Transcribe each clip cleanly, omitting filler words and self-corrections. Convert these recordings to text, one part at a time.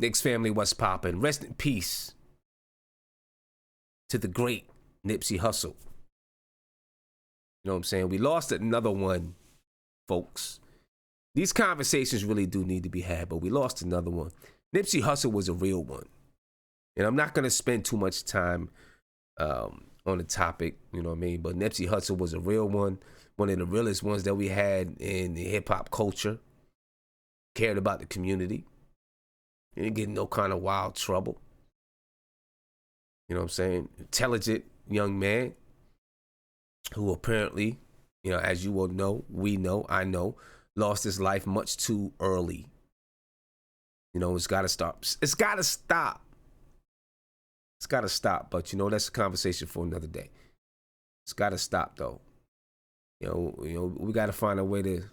Knicks family, what's poppin'? Rest in peace to the great Nipsey Hussle. You know what I'm saying? We lost another one, folks. These conversations really do need to be had, but we lost another one. Nipsey Hussle was a real one. And I'm not going to spend too much time on the topic, you know what I mean? But Nipsey Hussle was a real one of the realest ones that we had in the hip-hop culture. Cared about the community. Didn't get in no kind of wild trouble. You know what I'm saying? Intelligent young man who apparently, you know, as you will know, we know, I know, lost his life much too early. You know, it's got to stop. It's got to stop. It's got to stop. But, you know, that's a conversation for another day. It's got to stop, though. You know, we got to find a way to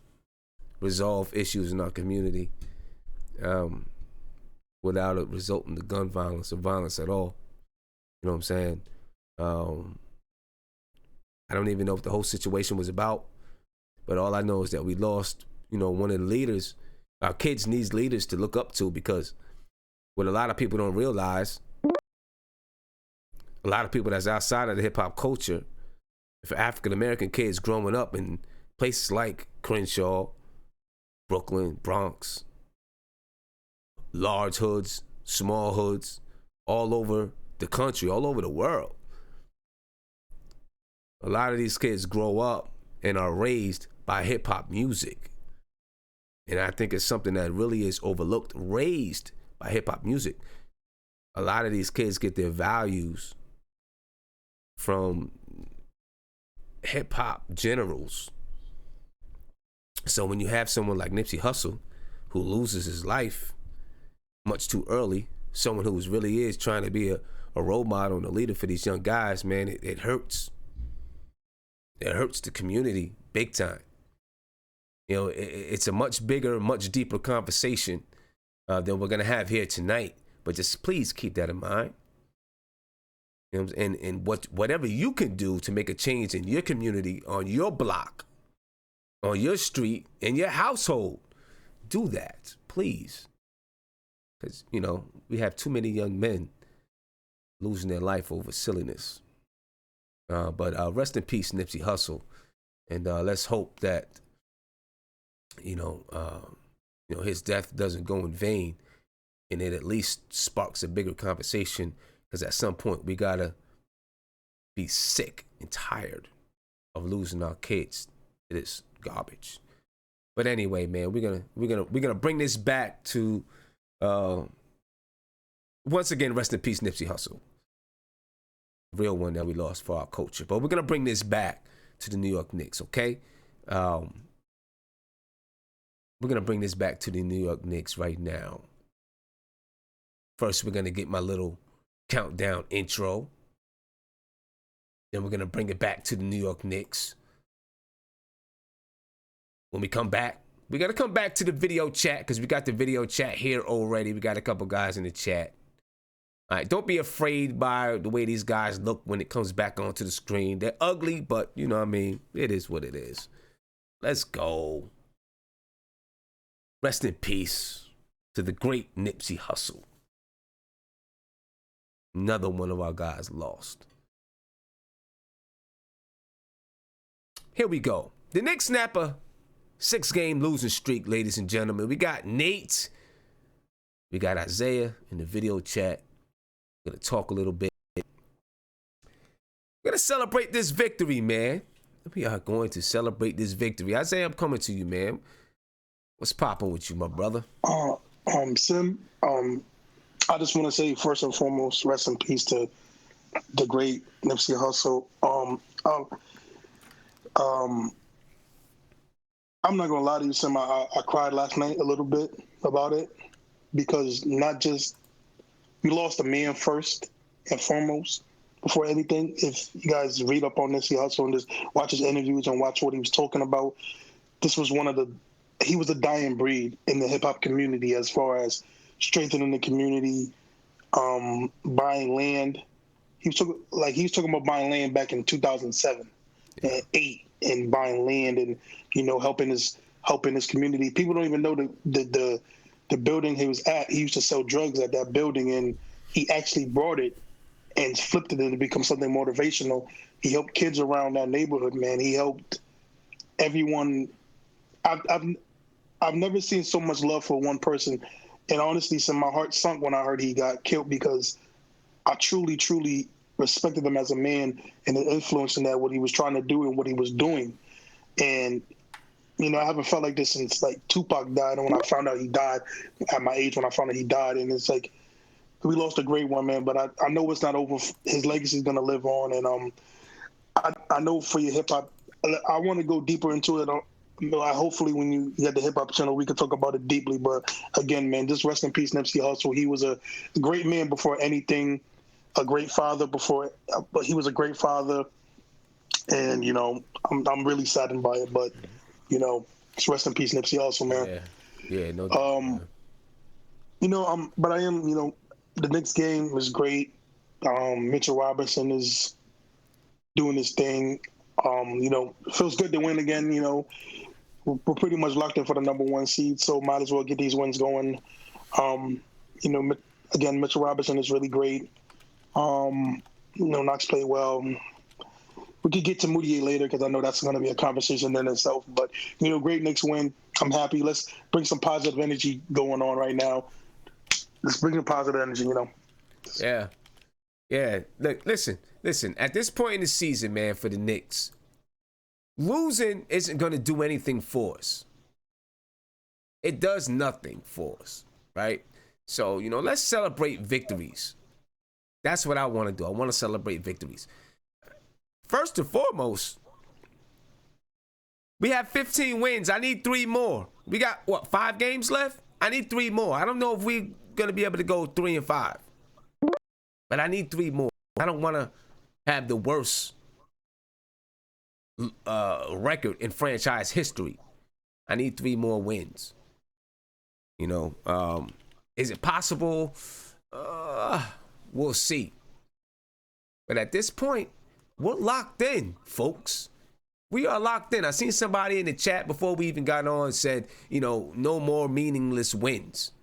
resolve issues in our community without it resulting to gun violence or violence at all. You know what I'm saying? I don't even know what the whole situation was about, but all I know is that we lost, you know, one of the leaders. Our kids need leaders to look up to, because what a lot of people don't realize, a lot of people that's outside of the hip-hop culture, for African-American kids growing up in places like Crenshaw, Brooklyn, Bronx, large hoods, small hoods, all over the country, all over the world. A lot of these kids grow up and are raised by hip-hop music. And I think it's something that really is overlooked, raised by hip-hop music. A lot of these kids get their values from hip-hop generals. So when you have someone like Nipsey Hussle, who loses his life much too early, someone who really is trying to be a role model and a leader for these young guys, man, it hurts. It hurts the community big time. You know, it's a much bigger, much deeper conversation than we're going to have here tonight. But just please keep that in mind. You know, and whatever you can do to make a change in your community, on your block, on your street, in your household, do that, please. Because, you know, we have too many young men losing their life over silliness. But rest in peace, Nipsey Hussle. And let's hope that, you know, his death doesn't go in vain, and it at least sparks a bigger conversation. Because at some point we gotta be sick and tired of losing our kids to this garbage. But anyway, man, we're gonna bring this back to once again, rest in peace, Nipsey Hussle. Real one that we lost for our culture. But we're gonna bring this back to the New York Knicks, okay? We're gonna bring this back to the New York Knicks right now. First, we're gonna get my little countdown intro. Then we're going to bring it back to the New York Knicks. When we come back, we got to come back to the video chat, because we got the video chat here already. We got a couple guys in the chat. All right, don't be afraid by the way these guys look when it comes back onto the screen. They're ugly, but you know what I mean? It is what it is. Let's go. Rest in peace to the great Nipsey Hussle. Another one of our guys lost. Here we go. The Knicks snap a 6-game losing streak, ladies and gentlemen. We got Nate. We got Isaiah in the video chat. We're going to talk a little bit. We're going to celebrate this victory, man. We are going to celebrate this victory. Isaiah, I'm coming to you, man. What's popping with you, my brother? Sim, I just want to say, first and foremost, rest in peace to the great Nipsey Hussle. I'm not going to lie to you, Sim. I cried last night a little bit about it, because not just we lost a man first and foremost before anything. If you guys read up on Nipsey Hussle and just watch his interviews and watch what he was talking about, this was he was a dying breed in the hip-hop community as far as strengthening the community, buying land. He was talking about buying land back in 2007 and 8, and buying land and, you know, helping his community. People don't even know the the building he was at, he used to sell drugs at that building, and he actually brought it and flipped it to become something motivational. He helped kids around that neighborhood, man. He helped everyone. I've never seen so much love for one person, and honestly, so my heart sunk when I heard he got killed, because I truly respected him as a man and the influence in that, what he was trying to do and what he was doing. And you know, I haven't felt like this since like Tupac died, and when I found out he died at my age, when I found out he died, and it's like we lost a great one, man. But I know it's not over. His legacy is gonna live on, and I know for your hip hop, I want to go deeper into it. Hopefully, when you get the hip hop channel, we can talk about it deeply. But again, man, just rest in peace, Nipsey Hussle. He was a great man before anything, a great father before, but he was a great father, and you know, I'm really saddened by it, but. You know, just rest in peace, Nipsey Hussle, man. Yeah, no doubt. You know, but I am, you know, the Knicks game was great. Mitchell Robinson is doing his thing. You know, it feels good to win again. You know, we're pretty much locked in for the #1 seed, so might as well get these wins going. You know, again, Mitchell Robinson is really great. You know, Knox played well. We could get to Moutier later, because I know that's going to be a conversation in itself. But, you know, great Knicks win. I'm happy. Let's bring some positive energy going on right now. Let's bring some positive energy, you know. Yeah. Look, listen. At this point in the season, man, for the Knicks, losing isn't going to do anything for us. It does nothing for us, right? So, you know, let's celebrate victories. That's what I want to do. I want to celebrate victories. First and foremost, we have 15 wins. I need 3 more. We got, 5 games left? I need 3 more. I don't know if we're going to be able to go 3-5. But I need 3 more. I don't want to have the worst record in franchise history. I need 3 more wins. You know, is it possible? We'll see. But at this point, we're locked in, folks. We are locked in. I seen somebody in the chat before we even got on said, you know, no more meaningless wins.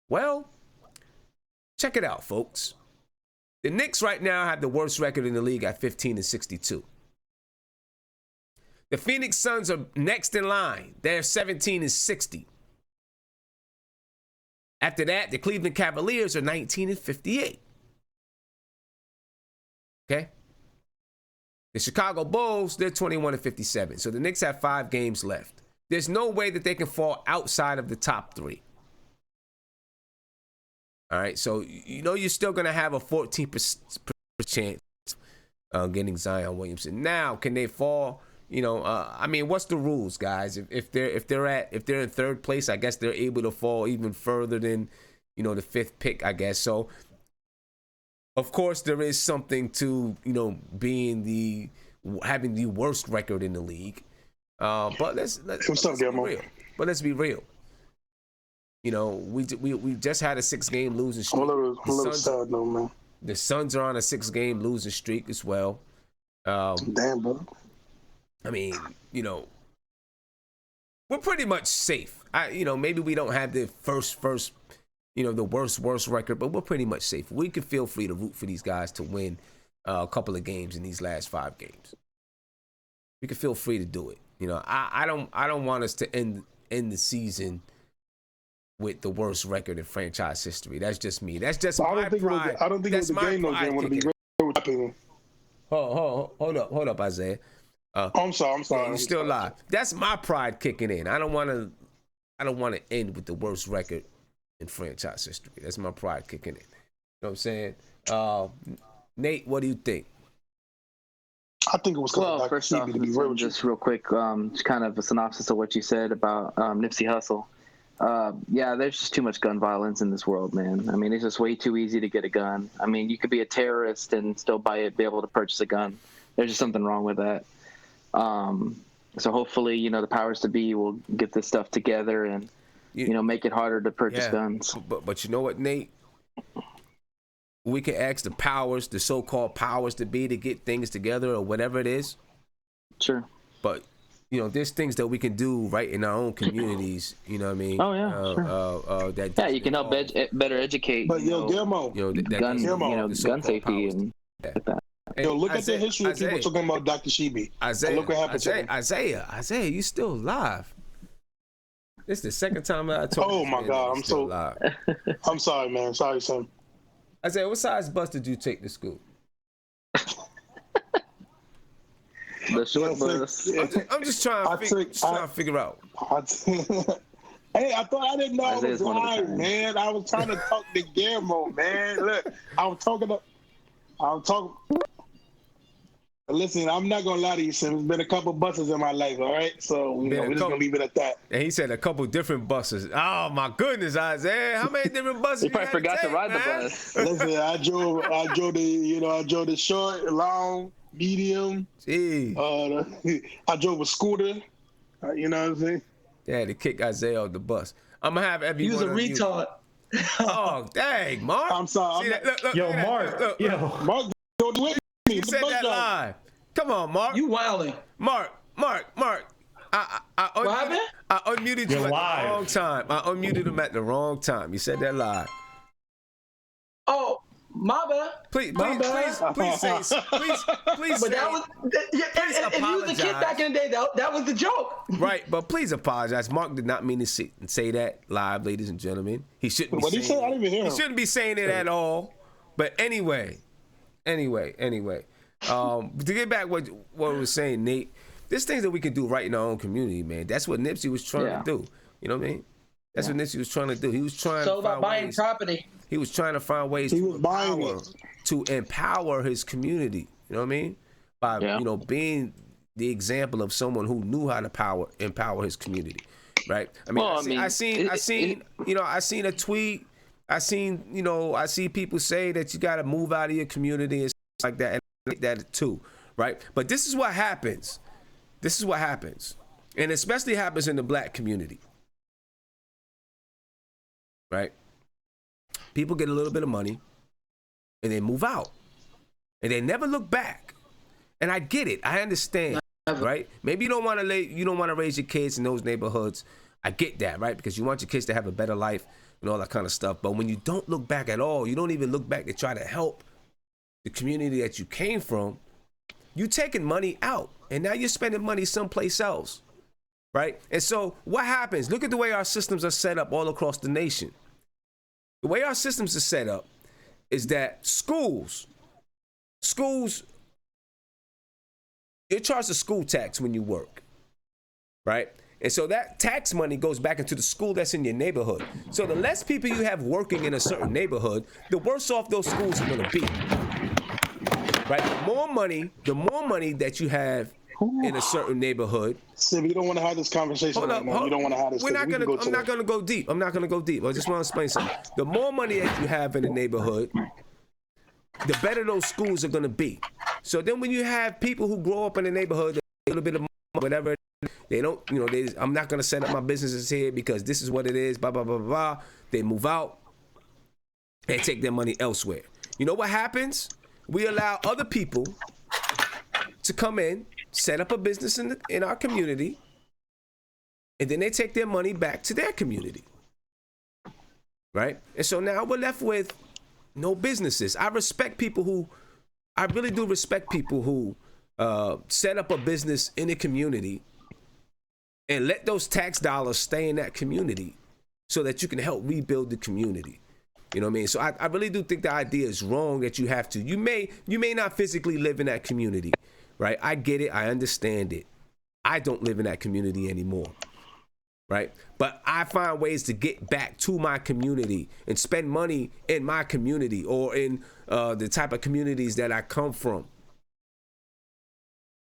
Well, check it out, folks. The Knicks right now have the worst record in the league at 15-62. The Phoenix Suns are next in line. They're 17-60. After that, the Cleveland Cavaliers are 19-58. Okay? The Chicago Bulls, they're 21-57. So the Knicks have 5 games left. There's no way that they can fall outside of the top 3. All right, so you know you're still going to have a 14% chance of getting Zion Williamson. Now, can they fall? You know, I mean, what's the rules, guys? If they're in 3rd place, I guess they're able to fall even further than, you know, the 5th pick, I guess. So of course, there is something to, you know, having the worst record in the league. But let's be real. But let's be real. You know, we just had a 6-game losing streak. I'm a little sad though, man. The Suns are on a 6-game losing streak as well. Damn, bro. I mean, you know, we're pretty much safe. You know, maybe we don't have the first. You know, the worst record, but we're pretty much safe. We can feel free to root for these guys to win a couple of games in these last 5 games. We can feel free to do it. You know, I don't want us to end the season with the worst record in franchise history. That's just me. That's just my pride. I don't think it was the game though. Game would be great. Hold up, Isaiah. I'm sorry. You're still alive. That's my pride kicking in. I don't want to end with the worst record in franchise history. That's my pride kicking in. You know what I'm saying? Nate, what do you think? I think it was first off, just real quick, just kind of a synopsis of what you said about Nipsey Hussle. Yeah, there's just too much gun violence in this world, man. I mean, it's just way too easy to get a gun. I mean, you could be a terrorist and still be able to purchase a gun. There's just something wrong with that. So hopefully, you know, the powers to be will get this stuff together and, you know, make it harder to purchase guns. But you know what, Nate? We can ask the so-called powers to be to get things together or whatever it is. Sure. But there's things that we can do right in our own communities. You know what I mean? Oh yeah, sure. You can help better educate. But Guillermo, gun safety and like that. Yo, look at the history of people talking about Dr. Shibi. Look what happened to him. Isaiah, you still alive? This is the second time I told you. Oh my God, I'm so alive. I'm sorry, man. Sorry, son. Isaiah, what size bus did you take to school? The short bus. I'm just trying to figure out. Hey, I thought I didn't know I was live, man. I was trying to talk to Guillermo, man. Look, I'm talking. Listen, I'm not gonna lie to you, Sim. There's been a couple buses in my life, all right? So we're just gonna leave it at that. And he said a couple different buses. Oh my goodness, Isaiah! How many different buses? You probably forgot to ride the bus. Listen, I drove the short, long, medium. Gee. I drove a scooter. You know what I'm saying? They had to kick Isaiah off the bus. I'm gonna have everyone. He was a retard. Oh dang, Mark! I'm sorry. Yo, Mark. Mark, don't do it. You said that live. Come on, Mark. You wilding. Mark. I unmuted you at the wrong time. I unmuted him at the wrong time. You said that live. Oh, my bad. Please say. Please. But that was, if you was a kid back in the day, that was the joke. Right, but please apologize. Mark did not mean to say that live, ladies and gentlemen. He shouldn't be. What he said? I didn't even hear him. He shouldn't be saying it at all. But anyway. To get back what we was saying, Nate, there's things that we can do right in our own community, man. That's what Nipsey was trying to do. You know what I mean? That's what Nipsey was trying to do. He was trying to about buying property. He was trying to find ways to empower his community. You know what I mean? By being the example of someone who knew how to empower his community. Right? I mean, I seen a tweet. I see people say that you got to move out of your community and stuff like that, and I like that too, right? But this is what happens. And especially happens in the black community, right? People get a little bit of money and they move out and they never look back. And I get it. I understand, right? Maybe you don't want to raise your kids in those neighborhoods. I get that, right? Because you want your kids to have a better life and all that kind of stuff. But when you don't look back at all, you don't even look back to try to help the community that you came from, you taking money out. And now you're spending money someplace else, right? And so what happens? Look at the way our systems are set up all across the nation. The way our systems are set up is that schools, you're charged a school tax when you work, right? And so that tax money goes back into the school that's in your neighborhood. So the less people you have working in a certain neighborhood, the worse off those schools are going to be, right? The more money that you have in a certain neighborhood. See, we don't want to have this conversation right now. We don't want to have this. I'm not going to go deep. I just want to explain something. The more money that you have in a neighborhood, the better those schools are going to be. So then when you have people who grow up in the neighborhood, a little bit of money, whatever, they don't, I'm not going to set up my businesses here because this is what it is, blah, blah, blah, blah. They move out and take their money elsewhere. You know what happens? We allow other people to come in, set up a business in our community, and then they take their money back to their community, right? And so now we're left with no businesses. I really do respect people who set up a business in a community and let those tax dollars stay in that community so that you can help rebuild the community. You know what I mean? So I really do think the idea is wrong that you have to. You may not physically live in that community, right? I get it. I understand it. I don't live in that community anymore, right? But I find ways to get back to my community and spend money in my community or in the type of communities that I come from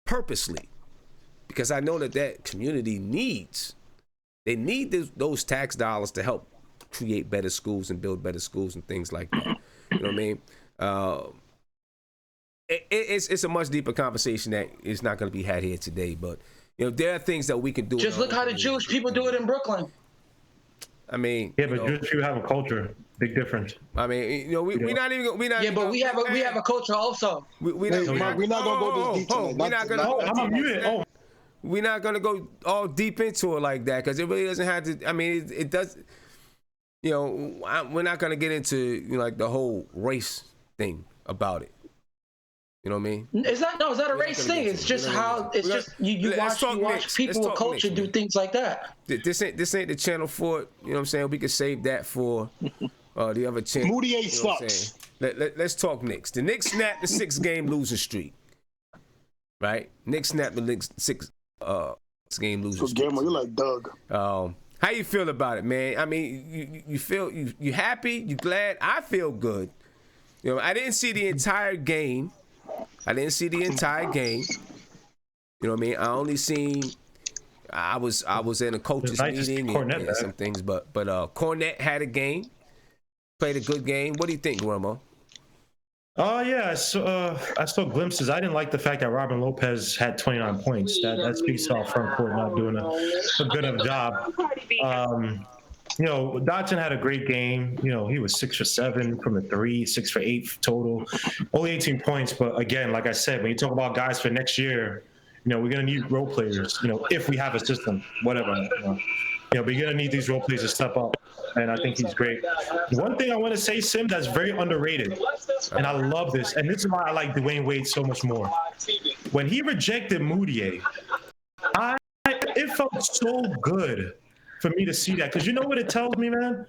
purposely, because I know that community needs those tax dollars to help create better schools and build better schools and things like that. You know what I mean? It's a much deeper conversation that is not going to be had here today, but there are things that we can do. Just look how the Jewish people do it in Brooklyn. I mean, yeah, but Jewish people have a culture. Big difference. I mean, we're not even. But we have a culture also. We're not going to go this deep. We're not going to. we're not gonna go all deep into it like that because it really doesn't have to. I mean, it does. You know, we're not gonna get into like the whole race thing about it. You know what I mean? It's not a race thing. It's just how it's just you watch people with culture do things like that. This ain't the channel for it. You know what I'm saying? We could save that for the other channel. Moody A sucks. Let's talk Knicks. The Knicks snapped the 6-game losing streak. Right? Knicks snapped the 6-game losing streak. Gamble, you're like Doug. How you feel about it, man? I mean, you feel you happy? You glad? I feel good. You know, I didn't see the entire game. You know what I mean? I only seen. I was in a coaches meeting and some things, but Cornette had a game, played a good game. What do you think, Guillermo? Oh yeah, I saw glimpses. I didn't like the fact that Robin Lopez had 29 points. That speaks to our front court not doing a good enough job. You know, Dotson had a great game. You know, he was 6 for 7 from the 3, 6 for 8 total, only 18 points. But again, like I said, when you talk about guys for next year, you know, we're gonna need role players. You know, if we have a system, whatever. You know, we're gonna need these role players to step up, and I think he's great. One thing I want to say, Sim, that's very underrated, and I love this, and this is why I like Dwayne Wade so much more. When he rejected Moutier, it felt so good for me to see that, because you know what it tells me, man?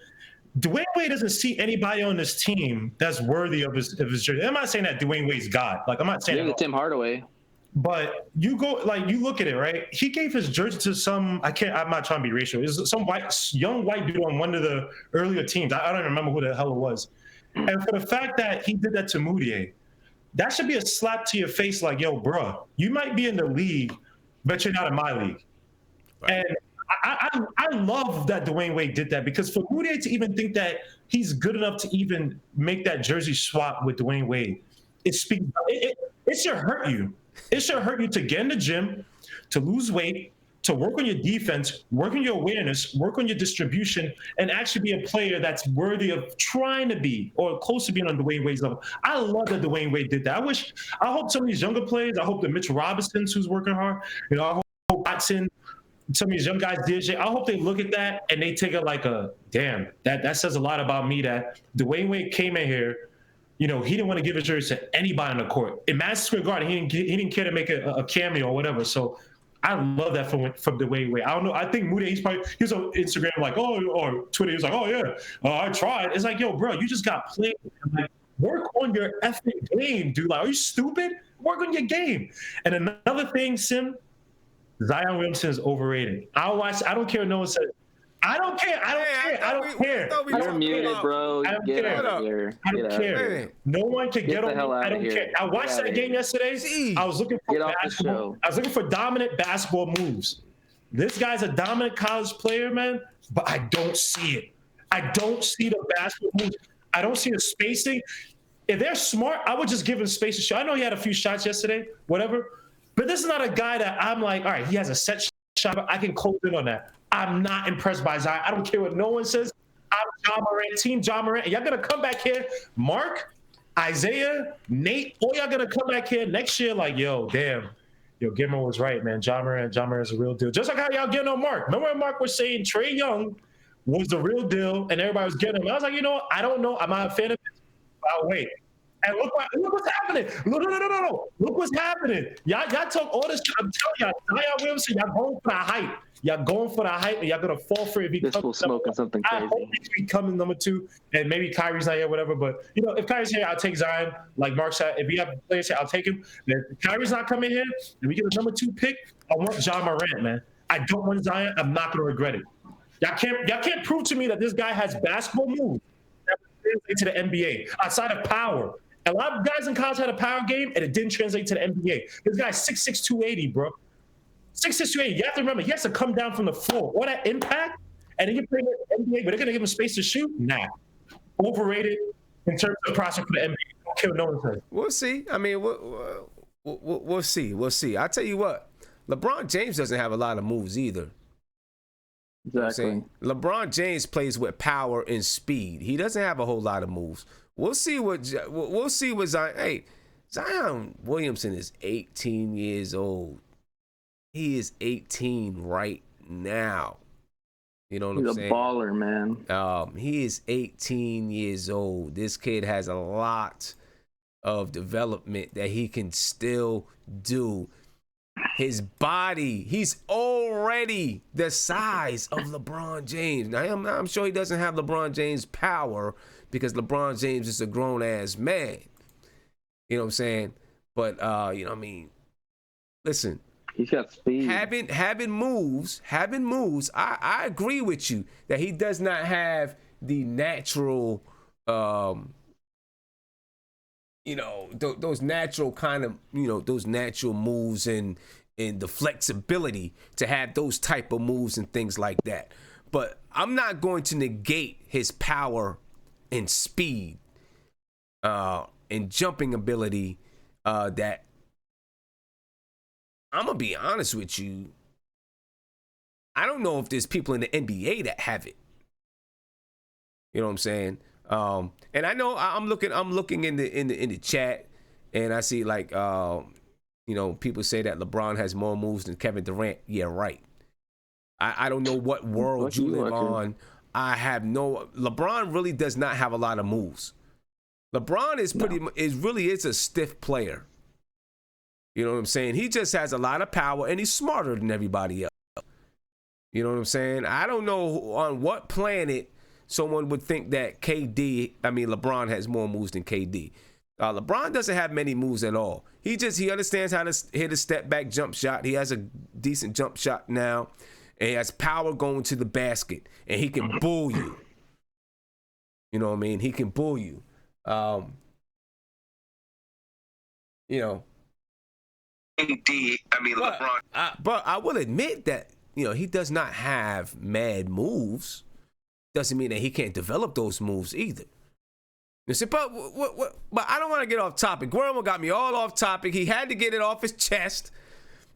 Dwayne Wade doesn't see anybody on this team that's worthy of his jersey. I'm not saying that Dwayne Wade's God. Like, I'm not saying Tim Hardaway. But you look at it, right? He gave his jersey to I'm not trying to be racial. It's some young white dude on one of the earlier teams. I don't remember who the hell it was. And for the fact that he did that to Moutier, that should be a slap to your face like, yo, bro, you might be in the league, but you're not in my league. Right. And I love that Dwayne Wade did that, because for Moutier to even think that he's good enough to even make that jersey swap with Dwayne Wade, it should hurt you. It should hurt you to get in the gym, to lose weight, to work on your defense, work on your awareness, work on your distribution, and actually be a player that's worthy of trying to be or close to being on Dwayne Wade's level. I love that Dwayne Wade did that. I hope some of these younger players, I hope that Mitch Robinson's who's working hard, you know, I hope Watson, some of these young guys, DJ, I hope they look at that and they take it like damn, that says a lot about me that Dwayne Wade came in here. You know, he didn't want to give his jersey to anybody on the court. In Madison Square Garden, he didn't care to make a cameo or whatever. So I love that from Dwayne Wade. I don't know. I think Moody, he was on Instagram like, or Twitter, he was like, oh yeah, I tried. It's like, yo, bro, you just got played. Like, work on your effing game, dude. Like, are you stupid? Work on your game. And another thing, Sim, Zion Williamson is overrated. I don't care what no one says. I don't care. You're muted, bro. Get out of here. I don't care. No one can get on me. I don't care. I watched that game yesterday. I was looking for basketball. I was looking for dominant basketball moves. This guy's a dominant college player, man, but I don't see it. I don't see the basketball moves. I don't see the spacing. If they're smart, I would just give him space to shoot. I know he had a few shots yesterday, whatever, but this is not a guy that I'm like, all right, he has a set shot, I can close in on that. I'm not impressed by Zion. I don't care what no one says. I'm John Morant, Team John Morant. And y'all going to come back here, Mark, Isaiah, Nate, all y'all going to come back here next year like, yo, damn. Yo, Gilmore was right, man. John Morant is a real deal. Just like how y'all getting on Mark. Remember when Mark was saying Trae Young was the real deal and everybody was getting him? I was like, you know what? I don't know. I'm not a fan of this. I'll wait. And look what's happening. No. Look what's happening. Y'all talk all this. I'm telling y'all, Zion Williamson, y'all going for the hype. Y'all going for the hype, and y'all gonna fall for it. This will smoking something crazy. I hope he's becoming number 2, and maybe Kyrie's not here, whatever. But you know, if Kyrie's here, I'll take Zion. Like Mark said, if we have players here, I'll take him. If Kyrie's not coming here, and we get a number 2 pick, I want John Morant, man. I don't want Zion. I'm not gonna regret it. Y'all can't prove to me that this guy has basketball moves that translate to the NBA outside of power. A lot of guys in college had a power game, and it didn't translate to the NBA. This guy's 6'6", 280, bro. 6'6", 280. You have to remember, he has to come down from the floor. All that impact, and then you play in the NBA, but they're going to give him space to shoot? Nah. Overrated in terms of prospect for the NBA. Don't care what no one says. We'll see. I mean, we'll see. We'll see. I'll tell you what. LeBron James doesn't have a lot of moves either. Exactly. You know LeBron James plays with power and speed. He doesn't have a whole lot of moves. We'll see what Zion. Hey, Zion Williamson is 18 years old. He is 18 right now. You know what I'm saying? He's a baller, man. He is 18 years old. This kid has a lot of development that he can still do. His body, he's already the size of LeBron James. Now, I'm sure he doesn't have LeBron James' power because LeBron James is a grown-ass man. You know what I'm saying? But, you know what I mean? Listen. He's got speed. Having moves. I agree with you that he does not have the natural, those natural kind of, those natural moves and the flexibility to have those type of moves and things like that. But I'm not going to negate his power and speed and jumping ability that I'm going to be honest with you. I don't know if there's people in the NBA that have it. You know what I'm saying? And I know I'm looking in the chat, and I see like people say that LeBron has more moves than Kevin Durant. Yeah, right. I don't know what world you live on. LeBron really does not have a lot of moves. LeBron is really a stiff player. You know what I'm saying? He just has a lot of power, and he's smarter than everybody else. You know what I'm saying? I don't know on what planet someone would think that LeBron has more moves than KD. LeBron doesn't have many moves at all. He understands how to hit a step back jump shot. He has a decent jump shot now, and he has power going to the basket, and he can bull you. You know what I mean? He can bull you. LeBron. But I will admit that he does not have mad moves. Doesn't mean that he can't develop those moves either. You see, but I don't want to get off topic. Guillermo got me all off topic. He had to get it off his chest.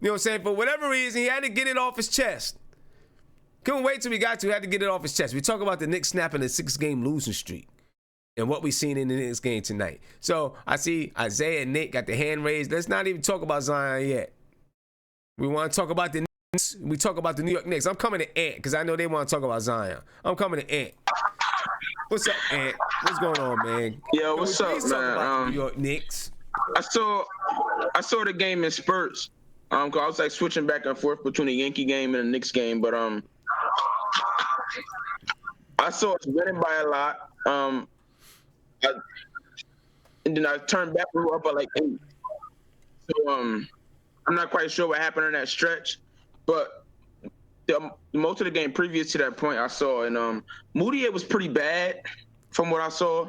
You know what I'm saying? For whatever reason, he had to get it off his chest. Couldn't wait till we got to. He had to get it off his chest. We talk about the Knicks snapping a 6-game losing streak and what we seen in the Knicks game tonight. So I see Isaiah and Nick got the hand raised. Let's not even talk about Zion yet. We want to talk about the Knicks. We talk about the New York Knicks. I'm coming to Ant because I know they want to talk about Zion. I'm coming to Ant. What's up, Ant? What's going on, man? Yo, what's up, man? New York Knicks. I saw the game in spurts. I was like switching back and forth between the Yankee game and the Knicks game, but I saw us winning by a lot. And then I turned back. We were up by like 8. So I'm not quite sure what happened in that stretch, but most of the game previous to that point I saw, and Moutier was pretty bad from what I saw.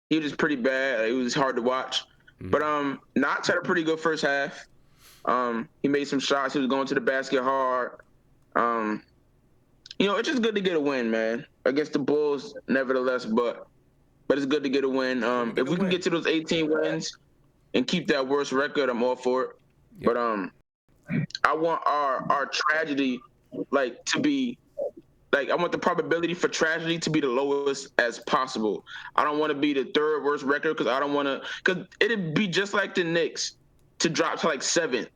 He was pretty bad. It was hard to watch. Mm-hmm. But Knox had a pretty good first half. He made some shots. He was going to the basket hard. It's just good to get a win, man, against the Bulls, nevertheless. But it's good to get a win. If we can get to those 18 wins and keep that worst record, I'm all for it. Yep. But I want our tragedy to be I want the probability for tragedy to be the lowest as possible. I don't want to be the 3rd worst record because it'd be just like the Knicks to drop to 7th.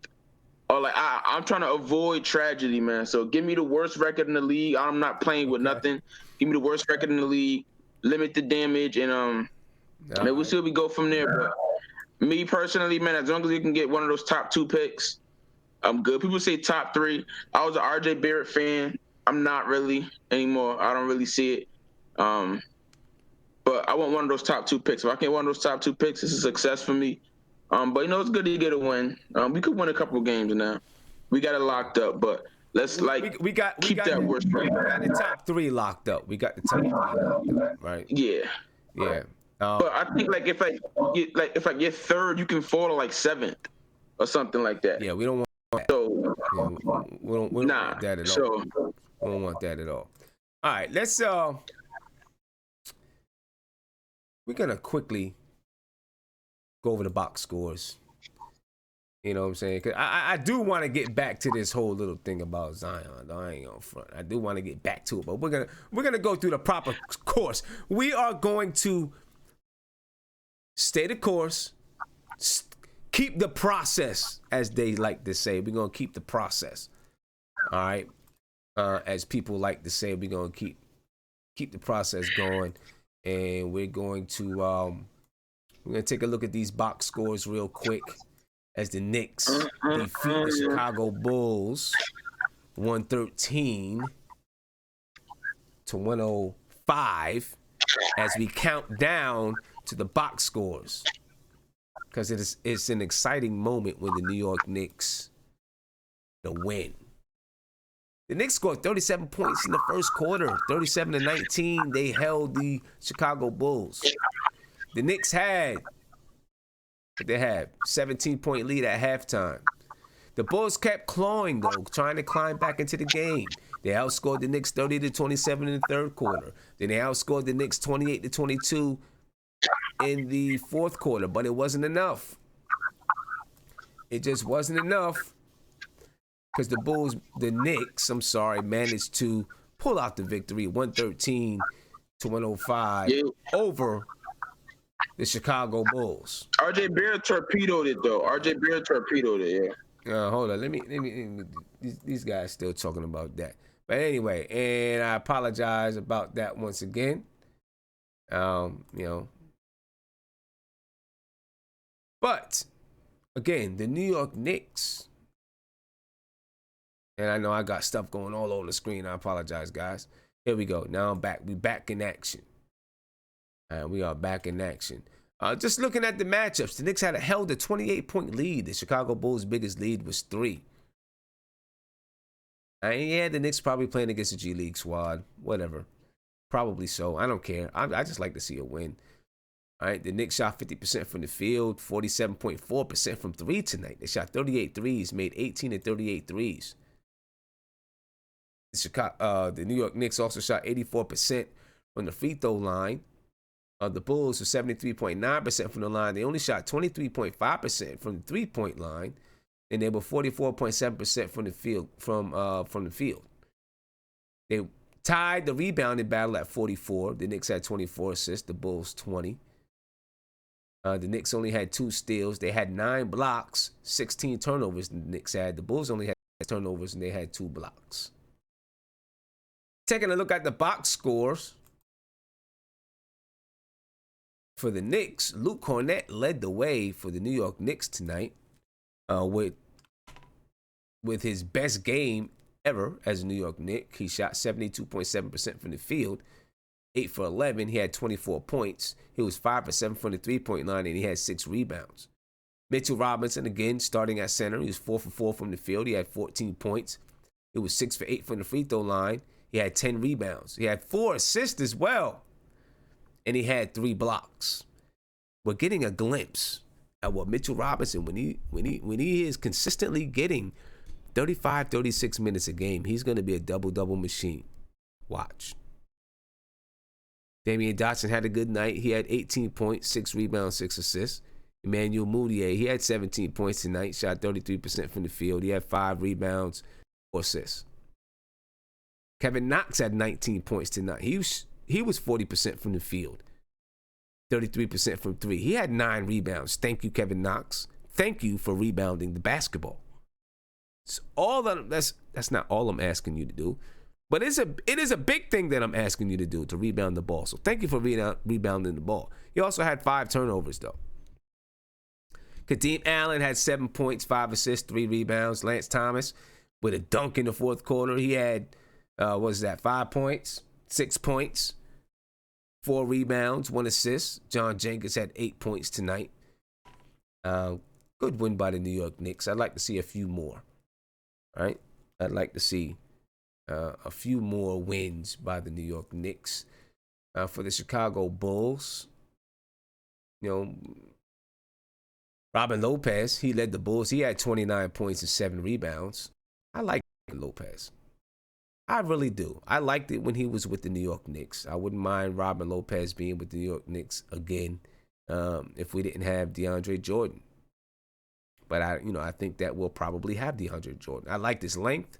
Or I'm trying to avoid tragedy, man. So give me the worst record in the league. I'm not playing with nothing. Give me the worst record in the league. Limit the damage, and we'll see where we go from there. But me personally, man, as long as we can get one of those top 2 picks, I'm good. People say top 3. I was an RJ Barrett fan. I'm not really anymore. I don't really see it. But I want one of those top 2 picks. If I get one of those top 2 picks, it's a success for me. But it's good to get a win. We could win a couple of games now. We got it locked up, but let's keep that worst record. We got the top 3 locked up. We got the top 3 locked up, right? Yeah. Yeah. But I think if I get 3rd, you can fall to 7th or something like that. Yeah, we don't want that. So we don't want that at all. We don't want that at all. All right, let's we're gonna quickly go over the box scores. You know what I'm saying? Cause I do want to get back to this whole little thing about Zion. I ain't on front. I do want to get back to it, but we're gonna go through the proper course. We are going to stay the course, keep the process, as they like to say. We're going to keep the process. All right? As people like to say, we're going to keep the process going. And we're going to take a look at these box scores real quick as the Knicks defeat the Chicago Bulls 113 to 105 as we count down to the box scores, because it's an exciting moment when the New York Knicks win. The Knicks scored 37 points in the first quarter, 37-19. They held the Chicago Bulls. The Knicks had 17-point lead at halftime. The Bulls kept clawing, though, trying to climb back into the game. They outscored the Knicks 30-27 in the third quarter. Then they outscored the Knicks 28-22 in the fourth quarter, but it wasn't enough. It just wasn't enough, because the Knicks, managed to pull out the victory 113 to 105 over the Chicago Bulls. RJ Barrett torpedoed it, though. Hold on. Let me. These guys still talking about that. But anyway, and I apologize about that once again. But again, the New York Knicks. And I know I got stuff going all over the screen. I apologize, guys. Here we go. Now I'm back. We back in action. We are back in action. Just looking at the matchups, the Knicks held a 28-point lead. The Chicago Bulls' biggest lead was 3. The Knicks probably playing against the G League squad. Whatever. Probably so. I don't care. I just like to see a win. All right, the Knicks shot 50% from the field, 47.4% from 3 tonight. They shot 38 threes, made 18 of 38 threes. The New York Knicks also shot 84% from the free throw line. The Bulls were 73.9% from the line. They only shot 23.5% from the three-point line, and they were 44.7% from the field. From the field, they tied the rebounding battle at 44. The Knicks had 24 assists. The Bulls 20. The Knicks only had 2 steals. They had 9 blocks, 16 turnovers. The Knicks had. The Bulls only had turnovers, and they had 2 blocks. Taking a look at the box scores. For the Knicks, Luke Kornet led the way for the New York Knicks tonight with his best game ever as a New York Knick. He shot 72.7% from the field, 8 for 11. He had 24 points. He was 5 for 7 from the three-point line, and he had 6 rebounds. Mitchell Robinson, again, starting at center. He was 4 for 4 from the field. He had 14 points. He was 6 for 8 from the free throw line. He had 10 rebounds. He had 4 assists as well. And he had 3 blocks. We're getting a glimpse at what Mitchell Robinson, when he is consistently getting 35, 36 minutes a game, he's going to be a double-double machine. Watch. Damian Dotson had a good night. He had 18 points, 6 rebounds, 6 assists. Emmanuel Mudiay, he had 17 points tonight, shot 33% from the field. He had 5 rebounds, 4 assists. Kevin Knox had 19 points tonight. He was 40% from the field, 33% from 3. He had 9 rebounds. Thank you, Kevin Knox. Thank you for rebounding the basketball. It's all that's not all I'm asking you to do, but it is a big thing that I'm asking you to do, to rebound the ball. So thank you for rebounding the ball. He also had 5 turnovers, though. Kadeem Allen had 7 points, 5 assists, 3 rebounds. Lance Thomas with a dunk in the fourth quarter. He had 5 points, 6 points, 4 rebounds, 1 assist. John Jenkins had 8 points tonight. Good win by the New York Knicks. I'd like to see a few more. All right? I'd like to see a few more wins by the New York Knicks. For the Chicago Bulls, Robin Lopez, he led the Bulls. He had 29 points and 7 rebounds. I like Lopez. I really do. I liked it when he was with the New York Knicks. I wouldn't mind Robin Lopez being with the New York Knicks again if we didn't have DeAndre Jordan. But I think that we'll probably have DeAndre Jordan. I liked his length.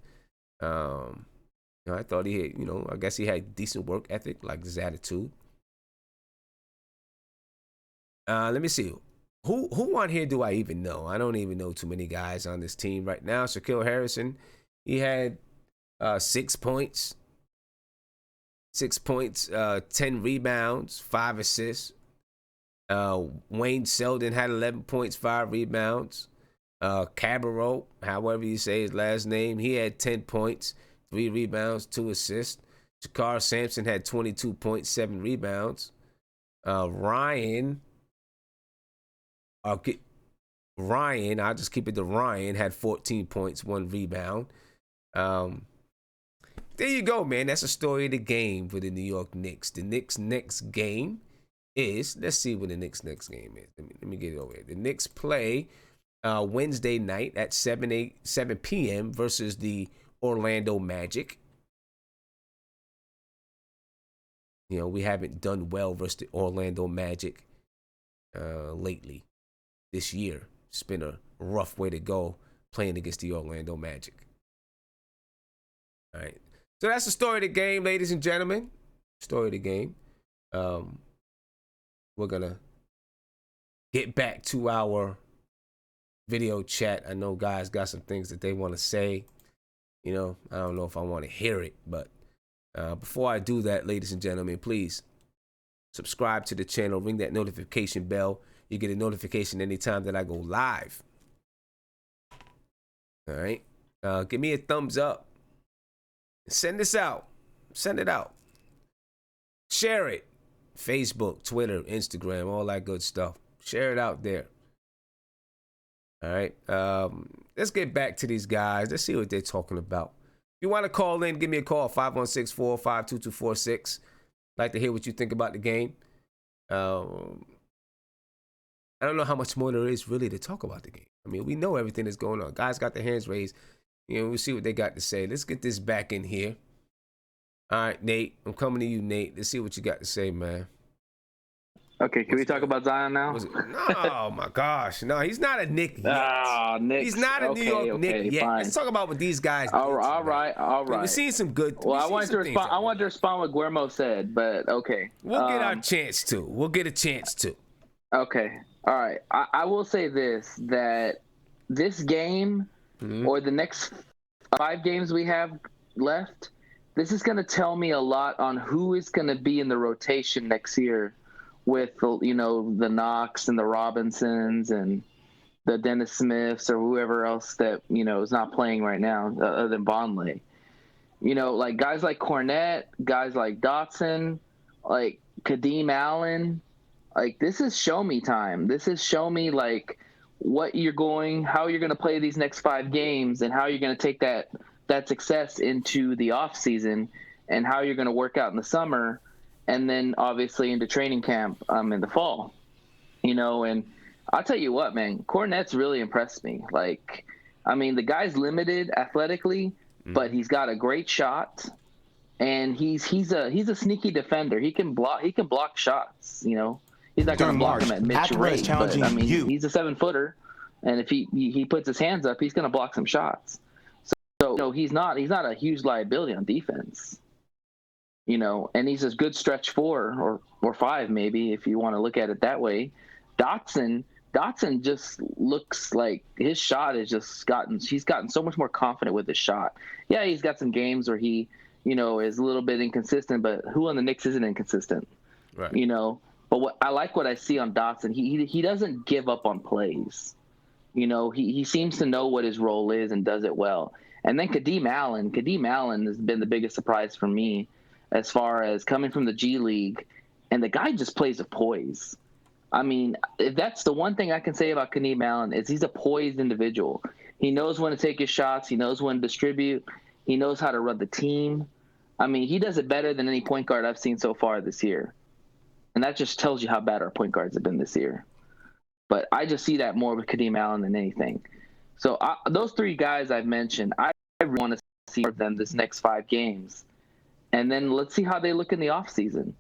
I thought he had, I guess he had decent work ethic, like his attitude. Let me see. Who on here do I even know? I don't even know too many guys on this team right now. Shaquille Harrison, he had 6 points. 6 points, 10 rebounds, 5 assists. Wayne Selden had 11 points, 5 rebounds. Cabarro, however you say his last name, he had 10 points, 3 rebounds, 2 assists. Jakar Sampson had 22 points, 7 rebounds. Ryan, I'll just keep it to Ryan, had 14 points, 1 rebound. There you go, man. That's a story of the game for the New York Knicks. The Knicks' next game is, let's see what the Knicks' next game is. Let me get it over here. The Knicks play Wednesday night at 7 p.m. versus the Orlando Magic. You know, we haven't done well versus the Orlando Magic lately this year. It's been a rough way to go playing against the Orlando Magic. All right. So that's the story of the game, ladies and gentlemen. Story of the game. We're going to get back to our video chat. I know guys got some things that they want to say. You know, I don't know if I want to hear it, but before I do that, ladies and gentlemen, please subscribe to the channel, ring that notification bell. You get a notification anytime that I go live. All right. Give me a thumbs up. Send this out. Send it out. Share it. Facebook, Twitter, Instagram, all that good stuff. Share it out there. All right. Let's get back to these guys. Let's see what they're talking about. If you want to call in, give me a call, 516-405-2246. Like to hear what you think about the game. I don't know how much more there is really to talk about the game. I mean, we know everything that's going on. Guys got their hands raised. You know, we'll see what they got to say. Let's get this back in here. All right, Nate. I'm coming to you, Nate. Let's see what you got to say, man. Okay, can we talk about Zion now? No, my gosh. No, he's not a Knick yet. Knicks. He's not a New York Knick yet. Fine. Let's talk about what these guys do. All right. We've seen some good. Well, I wanted to respond what Guillermo said, but okay. We'll get our chance to. We'll get a chance to. Okay. All right. I will say this, that this game or the next 5 games we have left, this is going to tell me a lot on who is going to be in the rotation next year with, you know, the Knox and the Robinsons and the Dennis Smiths or whoever else that, you know, is not playing right now other than Bonley. You know, like guys like Cornette, guys like Dotson, like Kadeem Allen, like this is show me time. This is show me like how you're going to play these next 5 games and how you're going to take that success into the off season and how you're going to work out in the summer and then obviously into training camp in the fall, you know. And I'll tell you what, man, Cornette's really impressed me. Like, I mean, the guy's limited athletically, but he's got a great shot and he's a sneaky defender. He can block shots, you know. He's not going to block him at mid-range, but I mean, he's a 7-footer, and if he puts his hands up, he's going to block some shots. So you know, he's not a huge liability on defense, you know, and he's a good stretch 4 or 5 maybe if you want to look at it that way. Dotson just looks like his shot has just he's gotten so much more confident with his shot. Yeah, he's got some games where he, you know, is a little bit inconsistent, but who on the Knicks isn't inconsistent? Right. You know. But what I see on Dotson, he doesn't give up on plays. You know, he seems to know what his role is and does it well. And then Kadeem Allen has been the biggest surprise for me as far as coming from the G League. And the guy just plays with poise. I mean, if that's the one thing I can say about Kadeem Allen is he's a poised individual. He knows when to take his shots. He knows when to distribute. He knows how to run the team. I mean, he does it better than any point guard I've seen so far this year. And that just tells you how bad our point guards have been this year. But I just see that more with Kadeem Allen than anything. So those 3 guys I've mentioned, I really want to see more of them this next 5 games. And then let's see how they look in the offseason.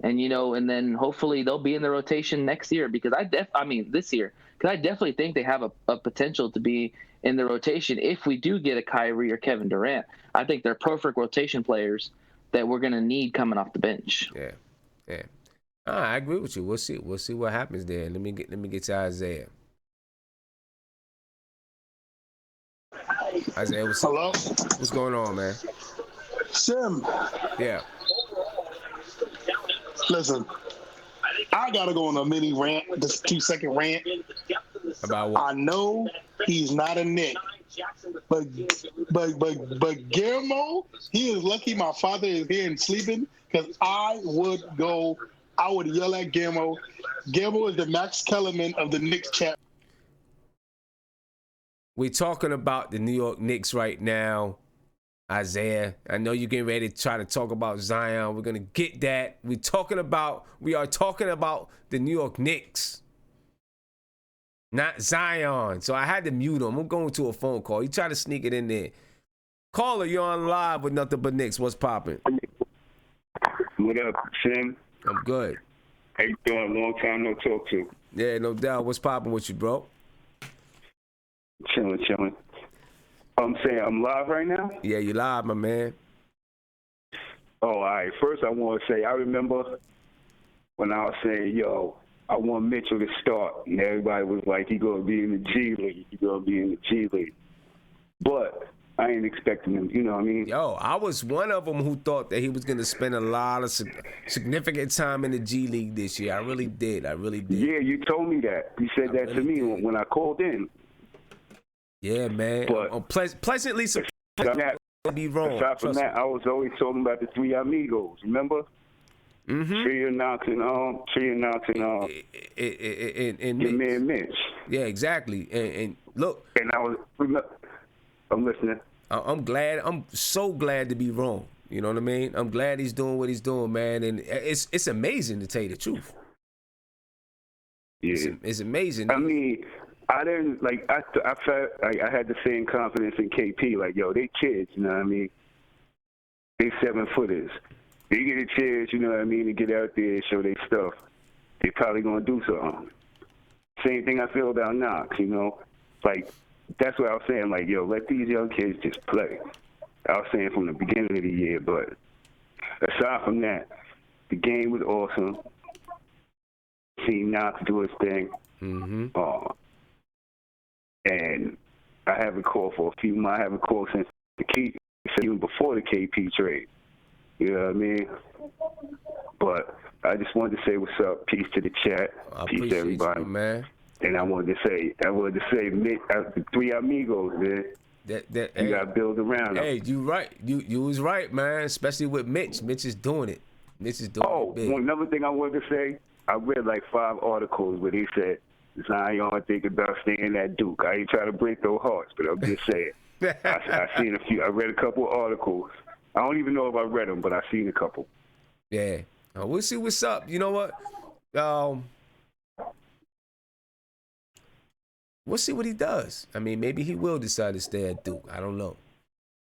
And, you know, and then hopefully they'll be in the rotation next year because this year, because I definitely think they have a potential to be in the rotation if we do get a Kyrie or Kevin Durant. I think they're perfect rotation players that we're going to need coming off the bench. Yeah. I agree with you. We'll see what happens there. Let me get to Isaiah. Isaiah, Hello? What's going on, man? Sim. Yeah. Listen, I gotta go on a mini rant, this 2-second rant. About what? I know he's not a Knick, but Guillermo, he is lucky my father is here and sleeping, because I would yell at Guillermo. Guillermo is the Max Kellerman of the Knicks chat. We're talking about the New York Knicks right now, Isaiah. I know you're getting ready to try to talk about Zion. We're gonna get that. We are talking about the New York Knicks, not Zion. So I had to mute him. I'm going to a phone call. You try to sneak it in there. Caller, you're on live with Nothing But Knicks. What's popping? What up, Sim? I'm good. How you doing? Long time no talk to. Yeah, no doubt. What's popping with you, bro? Chilling. I'm saying I'm live right now? Yeah, you live, my man. Oh, all right. First, I want to say I remember when I was saying, yo, I want Mitchell to start. And everybody was like, he going to be in the G League. But I ain't expecting him, you know what I mean? Yo, I was one of them who thought that he was going to spend a lot of significant time in the G League this year. I really did. Yeah, you told me that. You said that to me when I called in. Yeah, man. But I'm pleasantly surprised. Be wrong. Aside from that, I was always talking about the three amigos. Remember? Mm-hmm. Tria knocking and your man Mitch. Yeah, exactly. And look. And I'm listening. I'm glad. I'm so glad to be wrong. You know what I mean? I'm glad he's doing what he's doing, man. And it's amazing, to tell you the truth. Yeah, it's amazing. I mean, I didn't like. I felt like I had the same confidence in KP. Like, yo, they kids. You know what I mean? They 7-footers. They get a chance. You know what I mean? To get out there and show their stuff. They probably gonna do something. Same thing I feel about Knox. You know, like that's what I was saying. Like, yo, let these young kids just play. I was saying from the beginning of the year. But aside from that, the game was awesome. Seeing Knox do his thing. Mm-hmm. And I haven't called for a few months. I haven't called since even before the KP trade. You know what I mean? But I just wanted to say what's up. Peace to the chat. Peace to everybody, you, man. And I wanted to say, the three amigos, man. You gotta build around them. Hey, you right. You was right, man. Especially with Mitch. Mitch is doing it. Another thing I wanted to say. I read like 5 articles where he said Zion thinking about staying at Duke. I ain't trying to break those hearts, but I'm just saying. I seen a few. I read a couple of articles. I don't even know if I read them, but I seen a couple. Yeah, we'll see what's up. You know what? We'll see what he does. I mean, maybe he will decide to stay at Duke. I don't know.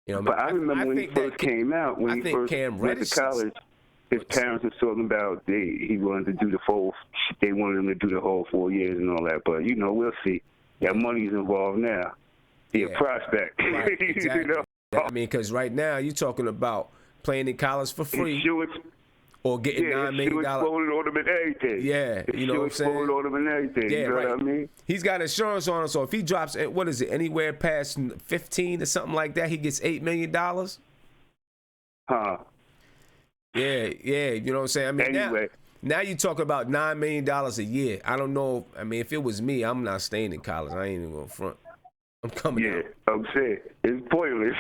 You know, but I remember when he first came out, when he first went to college. His parents was talking about he wanted to do they wanted him to do the whole 4 years and all that. But, you know, we'll see. Yeah, money's involved now. He a prospect. Right, exactly. You know? I mean, because right now you're talking about playing in college for free or getting $9 million. Exploded on him and everything. Yeah, you know what I'm saying? Exploded on him and everything. Yeah, you know right. what I mean? He's got insurance on him, so if he drops, what is it, anywhere past 15 or something like that, he gets $8 million? Huh. Yeah, you know what I'm saying? I mean, anyway. Now you're talking about $9 million a year. I don't know. I mean, if it was me, I'm not staying in college. I ain't even going to front. I'm coming out. I'm saying it's pointless.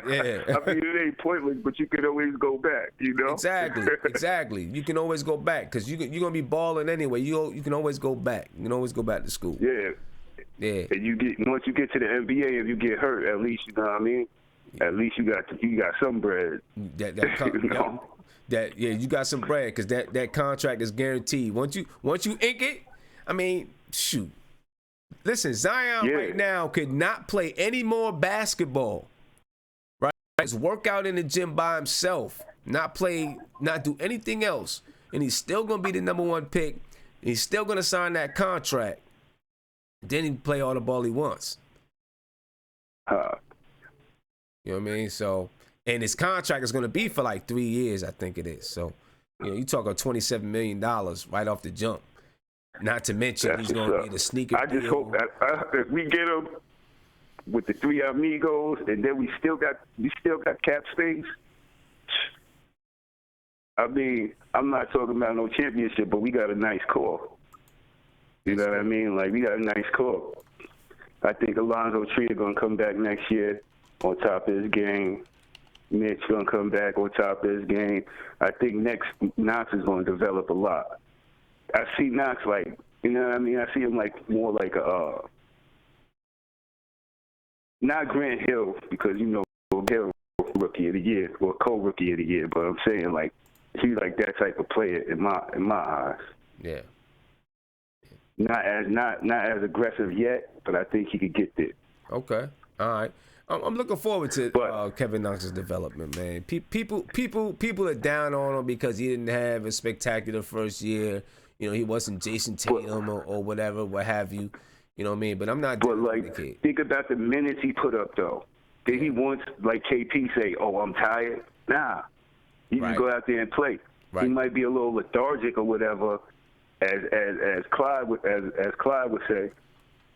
Yeah. I mean, it ain't pointless, but you can always go back, you know? Exactly. You can always go back because you're going to be balling anyway. You can always go back. You can always go back to school. Yeah. And once you get to the NBA, if you get hurt, at least, you know what I mean? At least you got some bread. You got some bread because that contract is guaranteed. Once you ink it, I mean, shoot. Listen, Zion right now could not play any more basketball. Right? Just work out in the gym by himself, not do anything else, and he's still gonna be the #1 pick. He's still gonna sign that contract. Then he can play all the ball he wants. You know what I mean? So, and his contract is going to be for like 3 years, I think it is. So, You talk about $27 million right off the jump. Not to mention he's going to get a sneaker I just hope that if we get him with the 3 amigos, and then we still got cap space. I mean, I'm not talking about no championship, but we got a nice core. You know what I mean? Like, we got a nice core. I think Alonzo Trier going to come back next year on top of his game. Mitch going to come back on top of his game. I think next Knox is going to develop a lot. I see Knox like, you know what I mean? I see him like more like a, not Grant Hill, because, you know, Hill rookie of the year or co-rookie of the year, but I'm saying like he's like that type of player in my eyes. Yeah. Not as aggressive yet, but I think he could get there. Okay. All right. I'm looking forward to Kevin Knox's development, man. People are down on him because he didn't have a spectacular first year. You know, he wasn't Jason Tatum or whatever, what have you. You know what I mean? But I'm not. But like, think about the minutes he put up, though. Did he once, like KP, say, "Oh, I'm tired"? Nah. You just go out there and play. Right. He might be a little lethargic or whatever, as Clyde would say.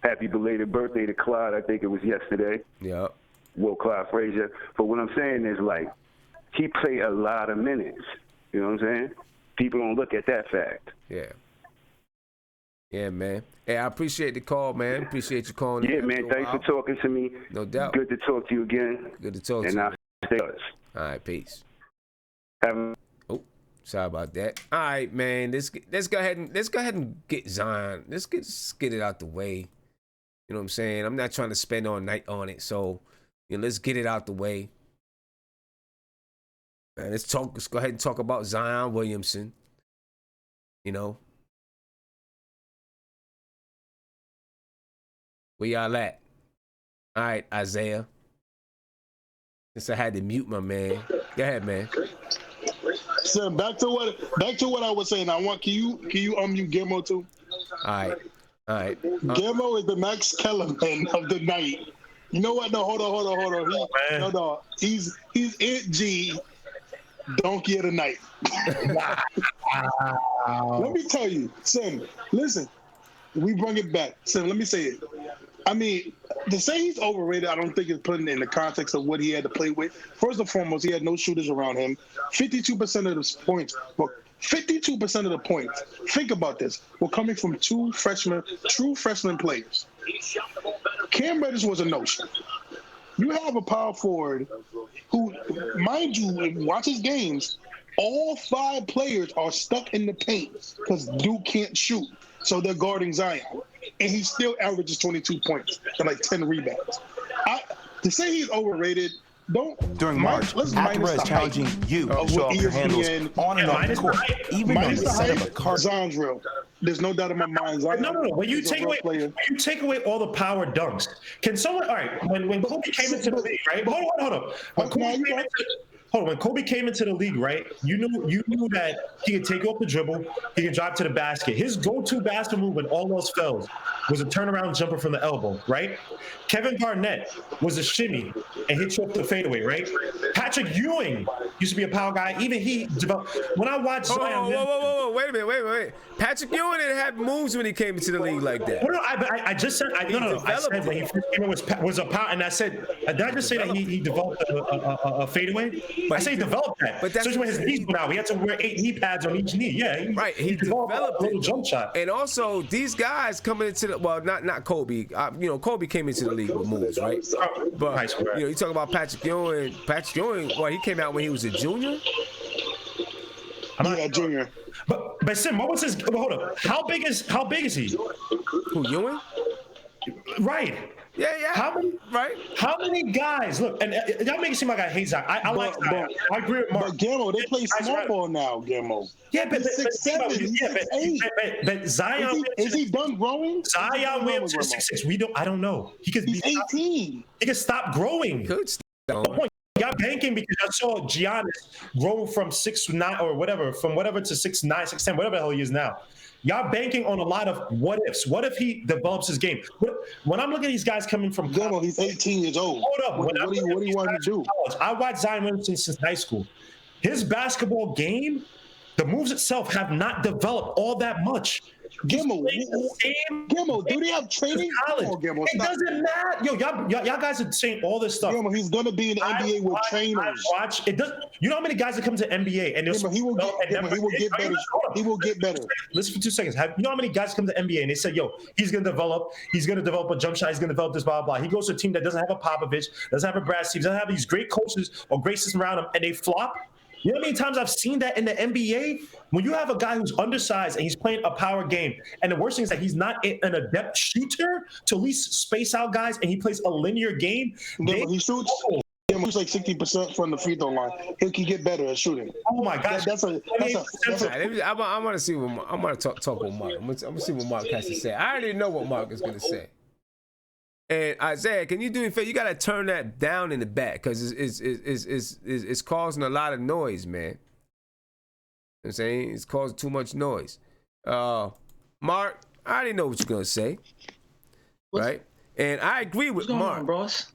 Happy belated birthday to Clyde. I think it was yesterday. Yeah. Well, Clyde Frazier. But what I'm saying is, like, he played a lot of minutes. You know what I'm saying? People don't look at that fact. Yeah. Yeah, man. Hey, I appreciate the call, man. Appreciate you calling. Yeah, man. Thanks for talking to me. No doubt. Good to talk to you again. Good to talk to you. And I'll stay touch. All right, peace. Oh, sorry about that. All right, man. Let's go ahead and get Zion. Let's get it out the way. You know what I'm saying? I'm not trying to spend all night on it, so let's get it out the way. Man, let's go ahead and talk about Zion Williamson. You know. Where y'all at? All right, Isaiah. Since I had to mute my man. Go ahead, man. So back to what I was saying. Can you unmute Gilmo too? All right. Gilmo is the Max Kellerman of the night. You know what? No, hold on. He's Aunt G, donkey of the night. Wow. Let me tell you, Sim. Listen, we bring it back. Sim, let me say it. I mean, to say he's overrated, I don't think it's putting in the context of what he had to play with. First and foremost, he had no shooters around him. 52% of the points. Well, 52% of the points. Think about this. Were coming from true freshman players. Cam Reddish was a no-show. You have a power forward who, mind you, watch his games, all 5 players are stuck in the paint because Duke can't shoot. So they're guarding Zion. And he still averages 22 points and like 10 rebounds. To say he's overrated, during March, Acura is challenging you to show off your handles on and off the court, even on the set of a car. Zion's real. There's no doubt in my mind. Zion, no. When you take away all the power dunks, can someone? All right. When Kobe came into the league, right? Hold on. When Kobe came into the league, right? You knew that he could take off the dribble, he could drive to the basket. His go-to basket move when all else fails was a turnaround jumper from the elbow, right? Kevin Garnett was a shimmy and hit you up the fadeaway, right? Patrick Ewing used to be a power guy. Even he developed. When I watched Zion, whoa, wait a minute. Patrick Ewing didn't have moves when he came into the league like that. No, I just said I said when he first came in was a power, and I said, did I just say that he developed a fadeaway? But I say he developed that. But that's when his knees went out. He had to wear 8 knee pads on each knee. Yeah, he developed a little jump shot. And also, these guys coming into the not Kobe. Kobe came into the league with moves, right? But you talk about Patrick Ewing. Patrick Ewing, he came out when he was a junior. Junior. But Sim, what was his? Hold up. How big is he? Who, Ewing? Right. Yeah. How many guys? Look, and y'all make it seem like I hate Zion. I like Zion. I agree with Mark. But Gilmo, they play small ball now, Gilmo. Yeah, but 6'7", he's 6'8". But Zion is he done growing? Zion Williamson is 6'6". I don't know. He's 18. He can stop growing. Good stuff. Y'all banking because I saw Giannis grow from 6'9" or whatever, from whatever to 6'9", 6'10", whatever the hell he is now. Y'all banking on a lot of what ifs. What if he develops his game? When I'm looking at these guys coming from college, he's 18 years old. Hold up. What do you want to do? I watched Zion Williamson since high school. His basketball game The moves itself have not developed all that much. Gimel, do they have training? Gimel, it doesn't matter. Yo, y'all guys are saying all this stuff. Gimel, he's gonna be in the NBA with trainers. It does. You know how many guys that come to NBA and he will get better. He will get better. Listen for 2 seconds. You know how many guys come to NBA and they say, "Yo, he's gonna develop a jump shot. He's gonna develop this, blah blah blah." He goes to a team that doesn't have a Popovich, doesn't have a Brad Stevens, doesn't have these great coaches or great system around him, and they flop. You know how many times I've seen that in the NBA? When you have a guy who's undersized and he's playing a power game, and the worst thing is that he's not an adept shooter to at least space out guys, and he plays a linear game. He shoots like 60% from the free throw line. He can get better at shooting. Oh my gosh! I want to see what I'm going to talk with Mark. I'm going to see what Mark has to say. I already know what Mark is going to say. And Isaiah, can you do me a favor? You got to turn that down in the back because it's causing a lot of noise, man. You know what I'm saying? It's causing too much noise. Mark, I already know what you're going to say. Right? And I agree with Mark. On, bros?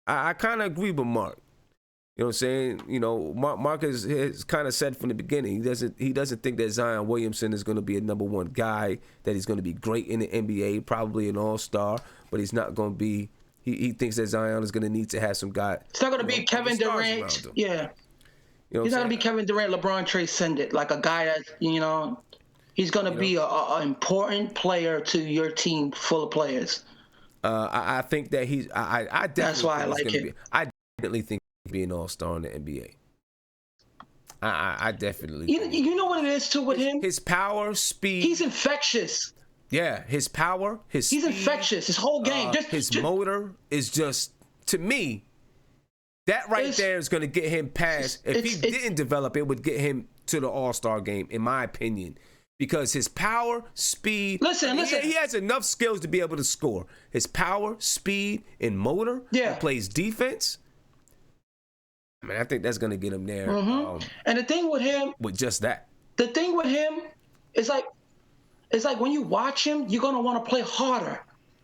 I kind of agree with Mark. You know what I'm saying? You know, Mark has kind of said from the beginning, he doesn't think that Zion Williamson is going to be a number one guy, that he's going to be great in the NBA, probably an all-star, but he's not going to be, he thinks that Zion is going to need to have some guy. It's not going to be Kevin Durant. Yeah. You know he's not going to be Kevin Durant, LeBron transcended, like a guy that, he's going to be an important player to your team full of players. I think that I definitely that's why I like it. I definitely think be an all-star in the NBA. I definitely. You know what it is too with him? His power, speed. He's infectious. Yeah, his power, his. He's speed, infectious. His whole game. His motor is just, to me, that right there is going to get him past. If he didn't develop, it would get him to the all-star game, in my opinion. Because his power, speed. Listen. He has enough skills to be able to score. His power, speed, and motor. Yeah. He plays defense. I mean, I think that's going to get him there. Mm-hmm. And the thing with him, with just that, the thing with him is like when you watch him, you're going to want to play harder.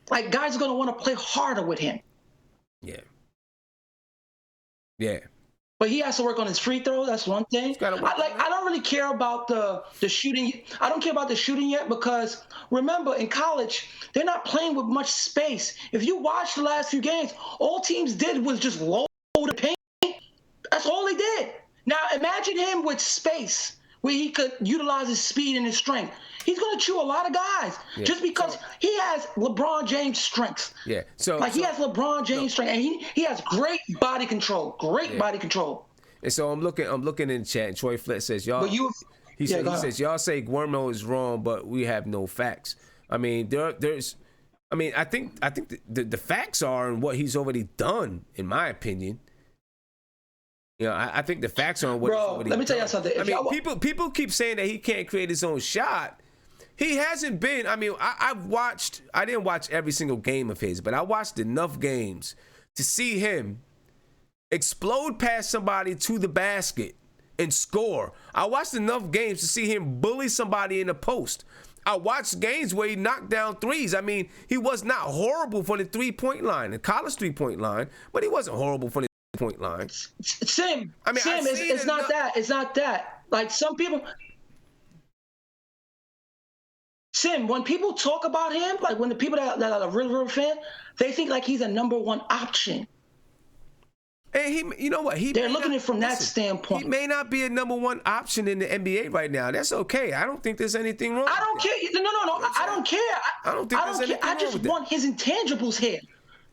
Like guys are going to want to play harder with him. Yeah. But he has to work on his free throw. That's one thing. I don't really care about the shooting. I don't care about the shooting yet because remember in college they're not playing with much space. If you watch the last few games, all teams did was just load the paint. That's all he did. Now imagine him with space where he could utilize his speed and his strength. He's going to chew a lot of guys just because he has LeBron James strengths. Yeah. He has LeBron James strength, and he has great body control. Body control. And so I'm looking in the chat. And Troy Flett says y'all. He says y'all say Guermo is wrong, but we have no facts. I mean, I think the facts are in what he's already done, in my opinion. I think the facts are on what he's already done. Let me tell you something. I mean, people keep saying that he can't create his own shot. He hasn't been. I mean, I didn't watch every single game of his, but I watched enough games to see him explode past somebody to the basket and score. I watched enough games to see him bully somebody in the post. I watched games where he knocked down threes. I mean, he was not horrible for the three-point line, the college three-point line, but he wasn't horrible for the point line. Sim, it's not that. It's not that. Like some people, Sim, when people talk about him, like when the people that are a real fan, they think like he's a number one option. And you know what? They're looking at it from that standpoint. He may not be a number one option in the NBA right now. That's okay. I don't think there's anything wrong. I don't care. No. I don't care. I don't think there's anything wrong. I just want his intangibles here.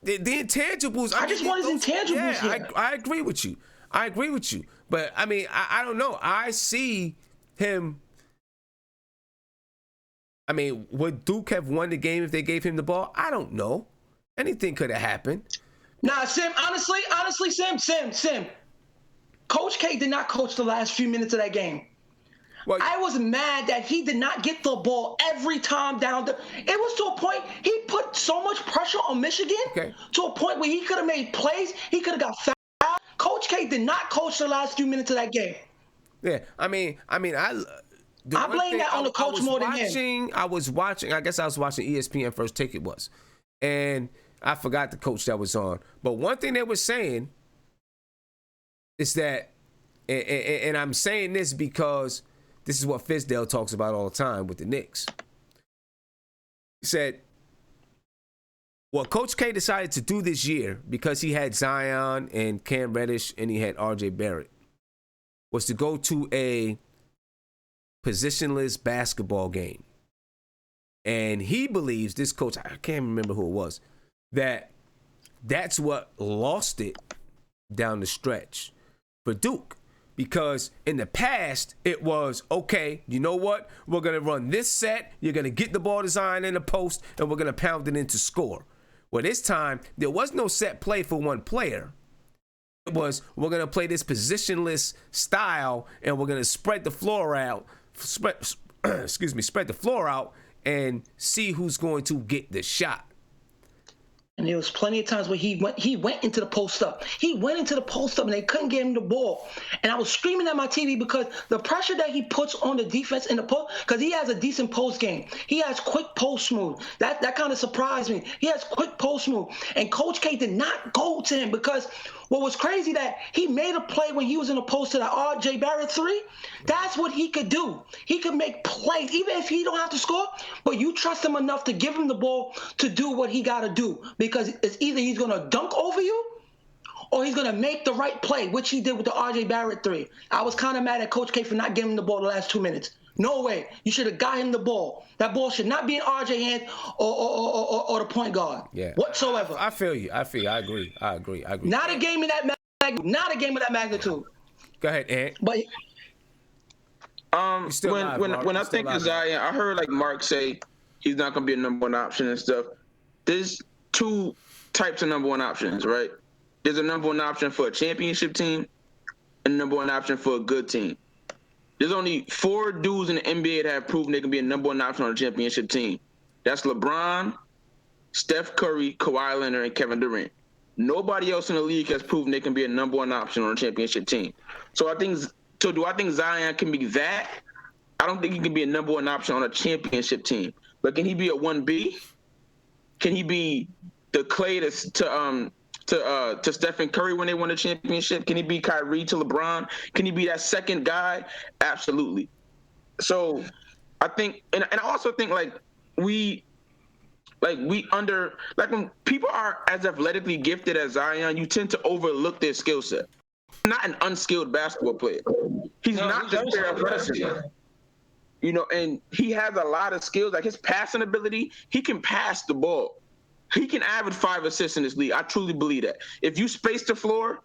The intangibles. I just want his intangibles here. I agree with you. But I mean, I don't know. I see him. I mean, would Duke have won the game if they gave him the ball? I don't know. Anything could have happened. Nah, Sim, honestly, Sim. Coach K did not coach the last few minutes of that game. Well, I was mad that he did not get the ball every time down. It was to a point, he put so much pressure on Michigan to a point where he could have made plays. He could have got fouled. Coach K did not coach the last few minutes of that game. Yeah, I blame that on the coach more than him. I was watching ESPN First Take it was. And I forgot the coach that was on. But one thing they were saying is that, and I'm saying this because this is what Fizdale talks about all the time with the Knicks. He said, what Coach K decided to do this year, because he had Zion and Cam Reddish and he had R.J. Barrett, was to go to a positionless basketball game. And he believes, this coach, I can't remember who it was, that's what lost it down the stretch for Duke. Because in the past, it was, okay, you know what? We're going to run this set. You're going to get the ball to Zion in the post, and we're going to pound it into score. Well, this time, there was no set play for one player. It was, we're going to play this positionless style, and we're going to spread the floor out, spread the floor out, and see who's going to get the shot. And there was plenty of times where he went into the post up. He went into the post up and they couldn't get him the ball. And I was screaming at my TV because the pressure that he puts on the defense in the post, because he has a decent post game. He has quick post move. That kind of surprised me. He has quick post move. And Coach K did not go to him, because what was crazy that he made a play when he was in the post to the R.J. Barrett 3. That's what he could do. He could make plays, even if he don't have to score, but you trust him enough to give him the ball to do what he got to do, because it's either he's going to dunk over you or he's going to make the right play, which he did with the R.J. Barrett 3. I was kind of mad at Coach K for not giving him the ball the last 2 minutes. No way. You should have got him the ball. That ball should not be in RJ hand or the point guard. Yeah. Whatsoever. I feel you. I agree. Not a game in that magnitude. Not a game of that magnitude. Go ahead, Ant. But when I think of Zion, I heard like Mark say he's not gonna be a number one option and stuff. There's two types of number one options, right? There's a number one option for a championship team and a number one option for a good team. There's only 4 dudes in the NBA that have proven they can be a number one option on a championship team. That's LeBron, Steph Curry, Kawhi Leonard, and Kevin Durant. Nobody else in the league has proven they can be a number one option on a championship team. So do I think Zion can be that? I don't think he can be a number one option on a championship team. But can he be a 1B? Can he be the Clay to Stephen Curry when they won the championship? Can he be Kyrie to LeBron? Can he be that second guy? Absolutely. So I think, and I also think when people are as athletically gifted as Zion, you tend to overlook their skill set. Not an unskilled basketball player. He's not just their athleticism. You know, and he has a lot of skills. Like his passing ability, he can pass the ball. He can average 5 assists in this league. I truly believe that. If you space the floor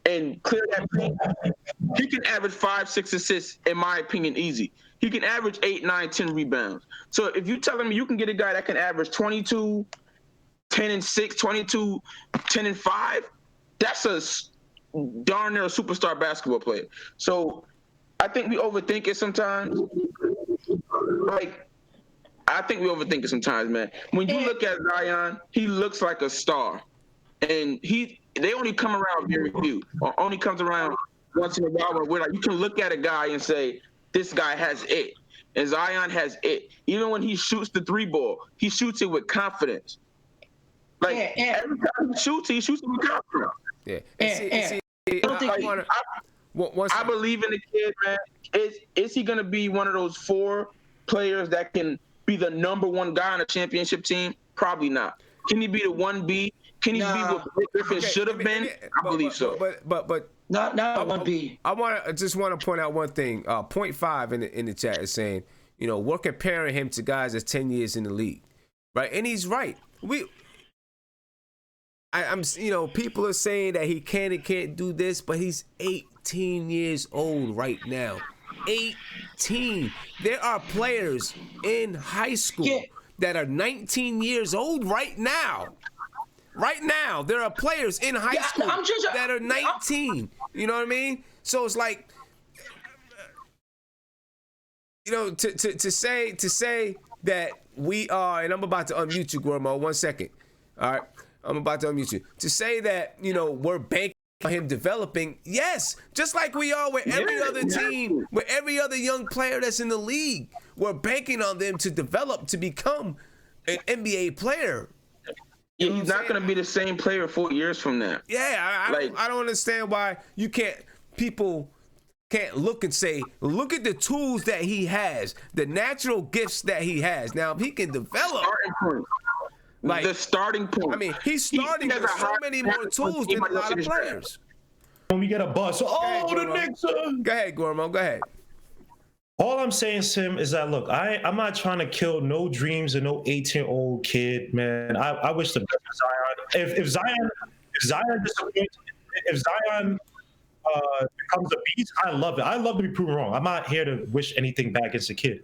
and clear that paint, he can average 5-6 assists, in my opinion, easy. He can average 8, 9, 10 rebounds. So if you're telling me you can get a guy that can average 22, 10 and 6, 22, 10 and 5, that's a darn near a superstar basketball player. So I think we overthink it sometimes. I think we overthink it sometimes, man. When you look at Zion, he looks like a star. And they only come around very few, or only comes around once in a while where you can look at a guy and say, this guy has it. And Zion has it. Even when he shoots the 3 ball, he shoots it with confidence. Every time he shoots it with confidence. Yeah. I believe in the kid, man. Is he going to be one of those 4 players that can be the number one guy on a championship team? Probably not. Can he be the 1B? Can he be what Blake Griffin should have been? I believe so. But not 1B. I just want to point out one thing. Point 5 in the chat is saying, you know, we're comparing him to guys that's 10 years in the league, right? And he's right. I'm you know, people are saying that he can and can't do this, but he's 18 years old right now. 18. There are players in high school that are 19 years old right now. Right now, there are players in high school that are 19. You know what I mean? So it's like, you know, to say that we are, and I'm about to unmute you, Guillermo, 1 second. All right, I'm about to unmute you. To say that, you know, we're banking on him developing, yes, just like we are with every other team, with every other young player that's in the league, we're banking on them to develop to become an NBA player. Yeah, he's not going to be the same player 4 years from now. Yeah, I don't understand why people can't look and say, look at the tools that he has, the natural gifts that he has. Now, if he can develop, like the starting point. I mean, he's starting with so many more tools than a lot of players. When we get a bus, the Knicks. Go ahead, Gormo. Go ahead. All I'm saying, Sim, is that look, I'm not trying to kill no dreams of no 18-year-old kid, man. I wish the best for Zion. If Zion disappoints, if Zion becomes a beast, I love it. I love to be proven wrong. I'm not here to wish anything bad against the kid.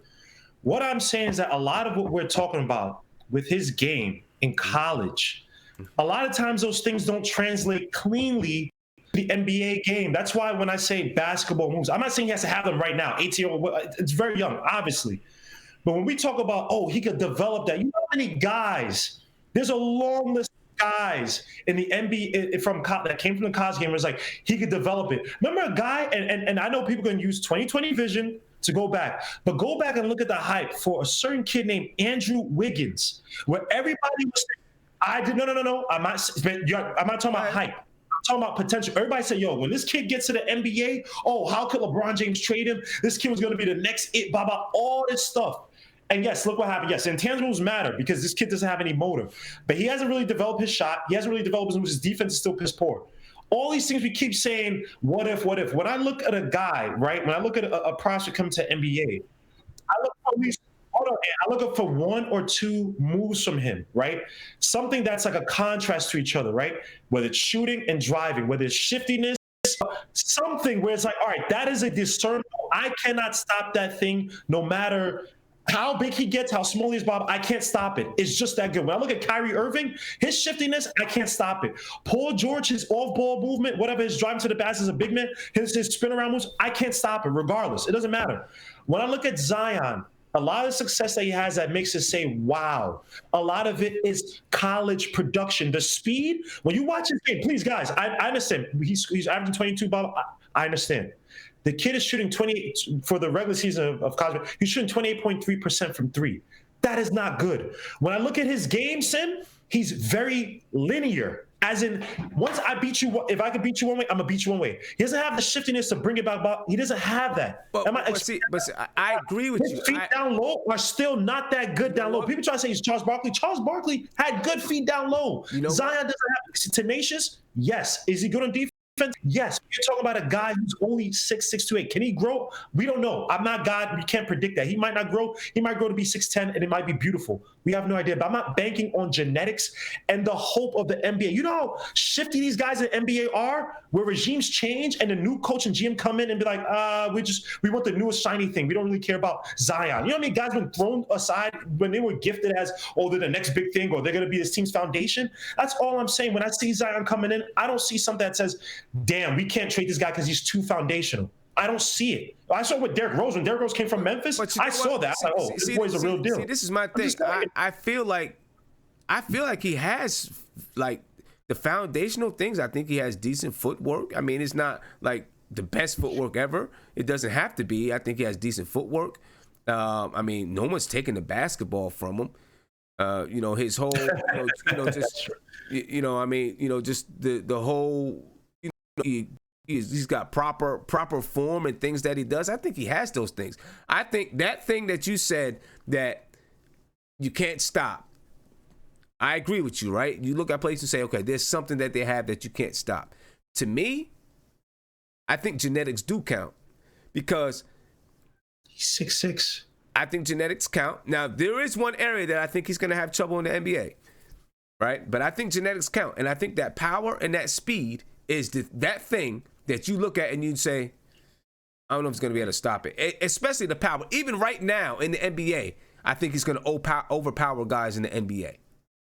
What I'm saying is that a lot of what we're talking about with his game in college, a lot of times those things don't translate cleanly the NBA game. That's why when I say basketball moves, I'm not saying he has to have them right now. 18-year-old, it's very young, obviously. But when we talk about, he could develop that, you know how many guys, there's a long list of guys in the NBA that came from the college game where it's like, he could develop it. Remember a guy, and I know people are going to use 20/20 vision to go back, but go back and look at the hype for a certain kid named Andrew Wiggins, where everybody was saying, no. I'm not talking about hype. Talking about potential. Everybody said, when this kid gets to the NBA, how could LeBron James trade him? This kid was going to be the next blah, blah, all this stuff. And yes, look what happened. Yes, intangibles matter because this kid doesn't have any motive. But he hasn't really developed his shot. He hasn't really developed his moves. His defense is still piss poor. All these things we keep saying, what if? When I look at a guy, right, when I look at a prospect coming to NBA, I look for these I look up for one or two moves from him, right? Something that's like a contrast to each other, right? Whether it's shooting and driving, whether it's shiftiness, something where it's like, all right, that is a discernible. I cannot stop that thing no matter how big he gets, how small he is, Bob. I can't stop it. It's just that good. When I look at Kyrie Irving, his shiftiness, I can't stop it. Paul George, his off-ball movement, whatever, his driving to the basket as a big man, his spin around moves, I can't stop it regardless. It doesn't matter. When I look at Zion, a lot of success that he has that makes us say, wow. A lot of it is college production. The speed, when you watch his game, please, guys, I understand. He's averaging 22, Bob. I understand. The kid is shooting 28 for the regular season of college. He's shooting 28.3% from three. That is not good. When I look at his game, Sim, he's very linear. As in, once I beat you, if I could beat you one way, I'm gonna beat you one way. He doesn't have the shiftiness to bring it back. He doesn't have that. But I agree with you. His feet down low are still not that good down low. People try to say he's Charles Barkley. Charles Barkley had good feet down low. Zion doesn't have tenacious. Yes. Is he good on defense? Yes. You're talking about a guy who's only 6'6" to 8. Can he grow? We don't know. I'm not God. We can't predict that. He might not grow. He might grow to be 6'10", and it might be beautiful. We have no idea. But I'm not banking on genetics and the hope of the NBA. You know how shifty these guys in the NBA are, where regimes change and the new coach and GM come in and be like, we want the newest shiny thing. We don't really care about Zion. You know what I mean? Guys been thrown aside when they were gifted as, they're the next big thing, or they're going to be this team's foundation. That's all I'm saying. When I see Zion coming in, I don't see something that says, damn, we can't trade this guy because he's too foundational. I don't see it. I saw what Derrick Rose, when Derrick Rose came from Memphis, I saw that. I was like, this boy's a real deal. See, this is my thing. I feel like he has like the foundational things. I think he has decent footwork. I mean, it's not like the best footwork ever. It doesn't have to be. I think he has decent footwork. I mean, no one's taking the basketball from him. His whole, just, just the whole, he's got proper form and things that he does. I think he has those things. I think that thing that you said that you can't stop, I agree with you, right? You look at places and say, okay, there's something that they have that you can't stop. To me, I think genetics do count because he's 6'6". I think genetics count. Now, there is one area that I think he's going to have trouble in the NBA, right? But I think genetics count. And I think that power and that speed is that thing that you look at and you say, I don't know if he's going to be able to stop it. Especially the power. Even right now in the NBA, I think he's going to overpower guys in the NBA.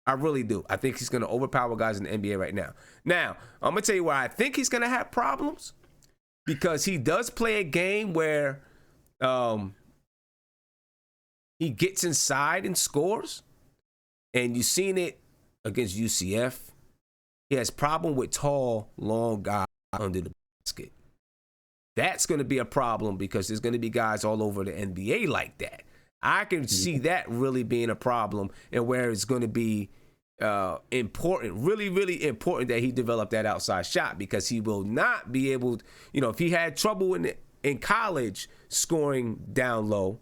I really do. I think he's going to overpower guys in the NBA right now. Now, I'm going to tell you where I think he's going to have problems, because he does play a game where he gets inside and scores, and you've seen it against UCF. He has problem with tall, long guys under the basket. That's going to be a problem because there's going to be guys all over the NBA like that. I can see that really being a problem, and where it's going to be important, really, really important that he develop that outside shot, because he will not be able, if he had trouble in in college scoring down low,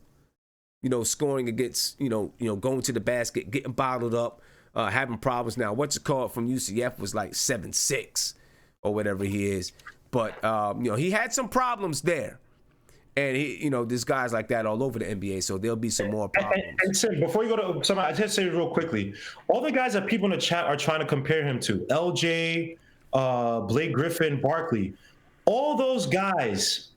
scoring against, going to the basket, getting bottled up, having problems. Now, what's it called from UCF was like 7'6" or whatever he is. But, he had some problems there. And there's guys like that all over the NBA, so there'll be some more problems. And Sim, before you go to somebody, I just say real quickly, all the guys that people in the chat are trying to compare him to, LJ, Blake Griffin, Barkley, all those guys,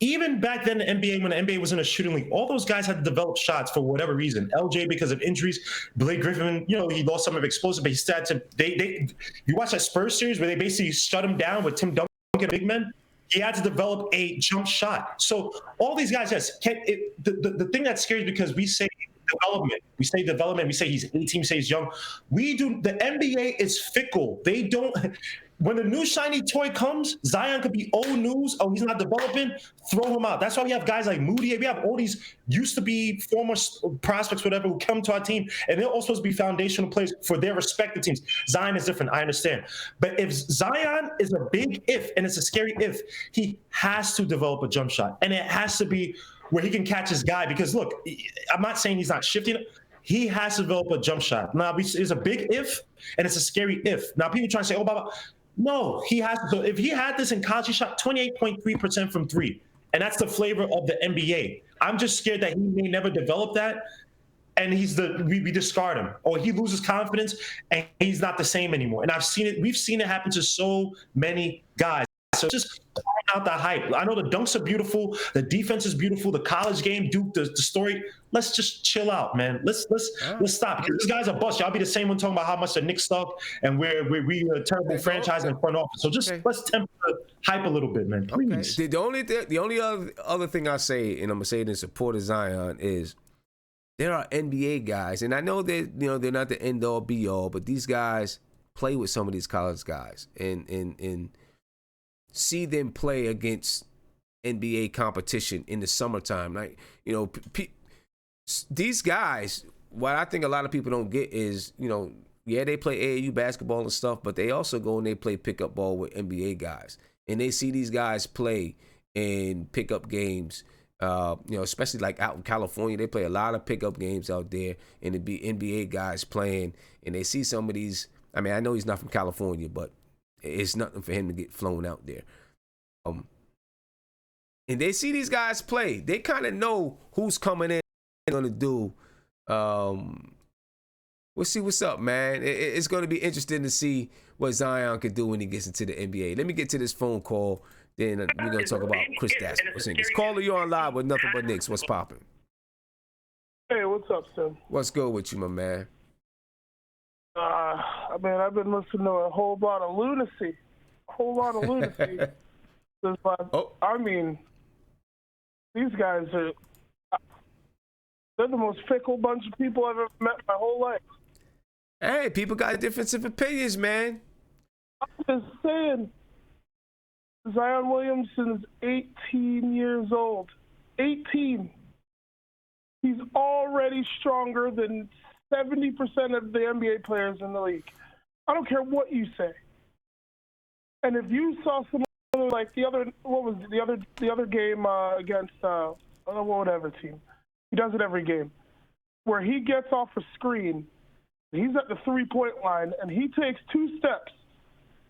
even back then in the NBA, when the NBA was in a shooting league, all those guys had to develop shots for whatever reason. LJ because of injuries, Blake Griffin, he lost some of explosive, but he started to. You watch that Spurs series where they basically shut him down with Tim Duncan, big men. He had to develop a jump shot. So all these guys, yes. The thing that's scary is because we say development, we say he's 18, we say he's young. The NBA is fickle. They don't. When the new shiny toy comes, Zion could be old news. Oh, he's not developing. Throw him out. That's why we have guys like Moody. We have all these used to be former prospects, whatever, who come to our team, and they're all supposed to be foundational players for their respective teams. Zion is different. I understand. But if Zion is a big if, and it's a scary if, he has to develop a jump shot, and it has to be where he can catch his guy. Because look, I'm not saying he's not shifting. He has to develop a jump shot. Now, it's a big if, and it's a scary if. Now, people try to say, oh, blah, blah. No, he has to. So if he had this in college, he shot 28.3% from three. And that's the flavor of the NBA. I'm just scared that he may never develop that. And we discard him. Or he loses confidence and he's not the same anymore. And we've seen it happen to so many guys. So just calling out the hype. I know the dunks are beautiful, the defense is beautiful, the college game, Duke, the story. Let's just chill out, man. Let's stop. Because these guys are bust. Y'all be the same one talking about how much the Knicks suck and we're a terrible franchise in front office. So just let's temper the hype a little bit, man. Please. Okay. The only other thing I say, and I'm gonna say it in support of Zion, is there are NBA guys, and I know that they're not the end all be all, but these guys play with some of these college guys and see them play against NBA competition in the summertime. Like, these guys, what I think a lot of people don't get is, they play AAU basketball and stuff, but they also go and they play pickup ball with NBA guys. And they see these guys play in pickup games, especially like out in California. They play a lot of pickup games out there, and it'd be NBA guys playing. And they see some of these, I mean, I know he's not from California, but it's nothing for him to get flown out there. And they see these guys play. They kind of know who's coming in and going to do. We'll see what's up, man. It's going to be interesting to see what Zion can do when he gets into the NBA. Let me get to this phone call. Then we're going to talk about Kristaps Porzingis. Caller, you're on live with Nothing But Knicks. What's popping? Hey, what's up, Tim? What's good with you, my man? Man, I've been listening to a whole lot of lunacy. I mean, these guys they're the most fickle bunch of people I've ever met in my whole life. Hey, people got different opinions, man. I'm just saying, Zion Williamson's 18 years old. 18. He's already stronger than 70% of the NBA players in the league. I don't care what you say. And if you saw someone like the other game against whatever team, he does it every game, where he gets off a screen, he's at the 3-point line, and he takes 2 steps,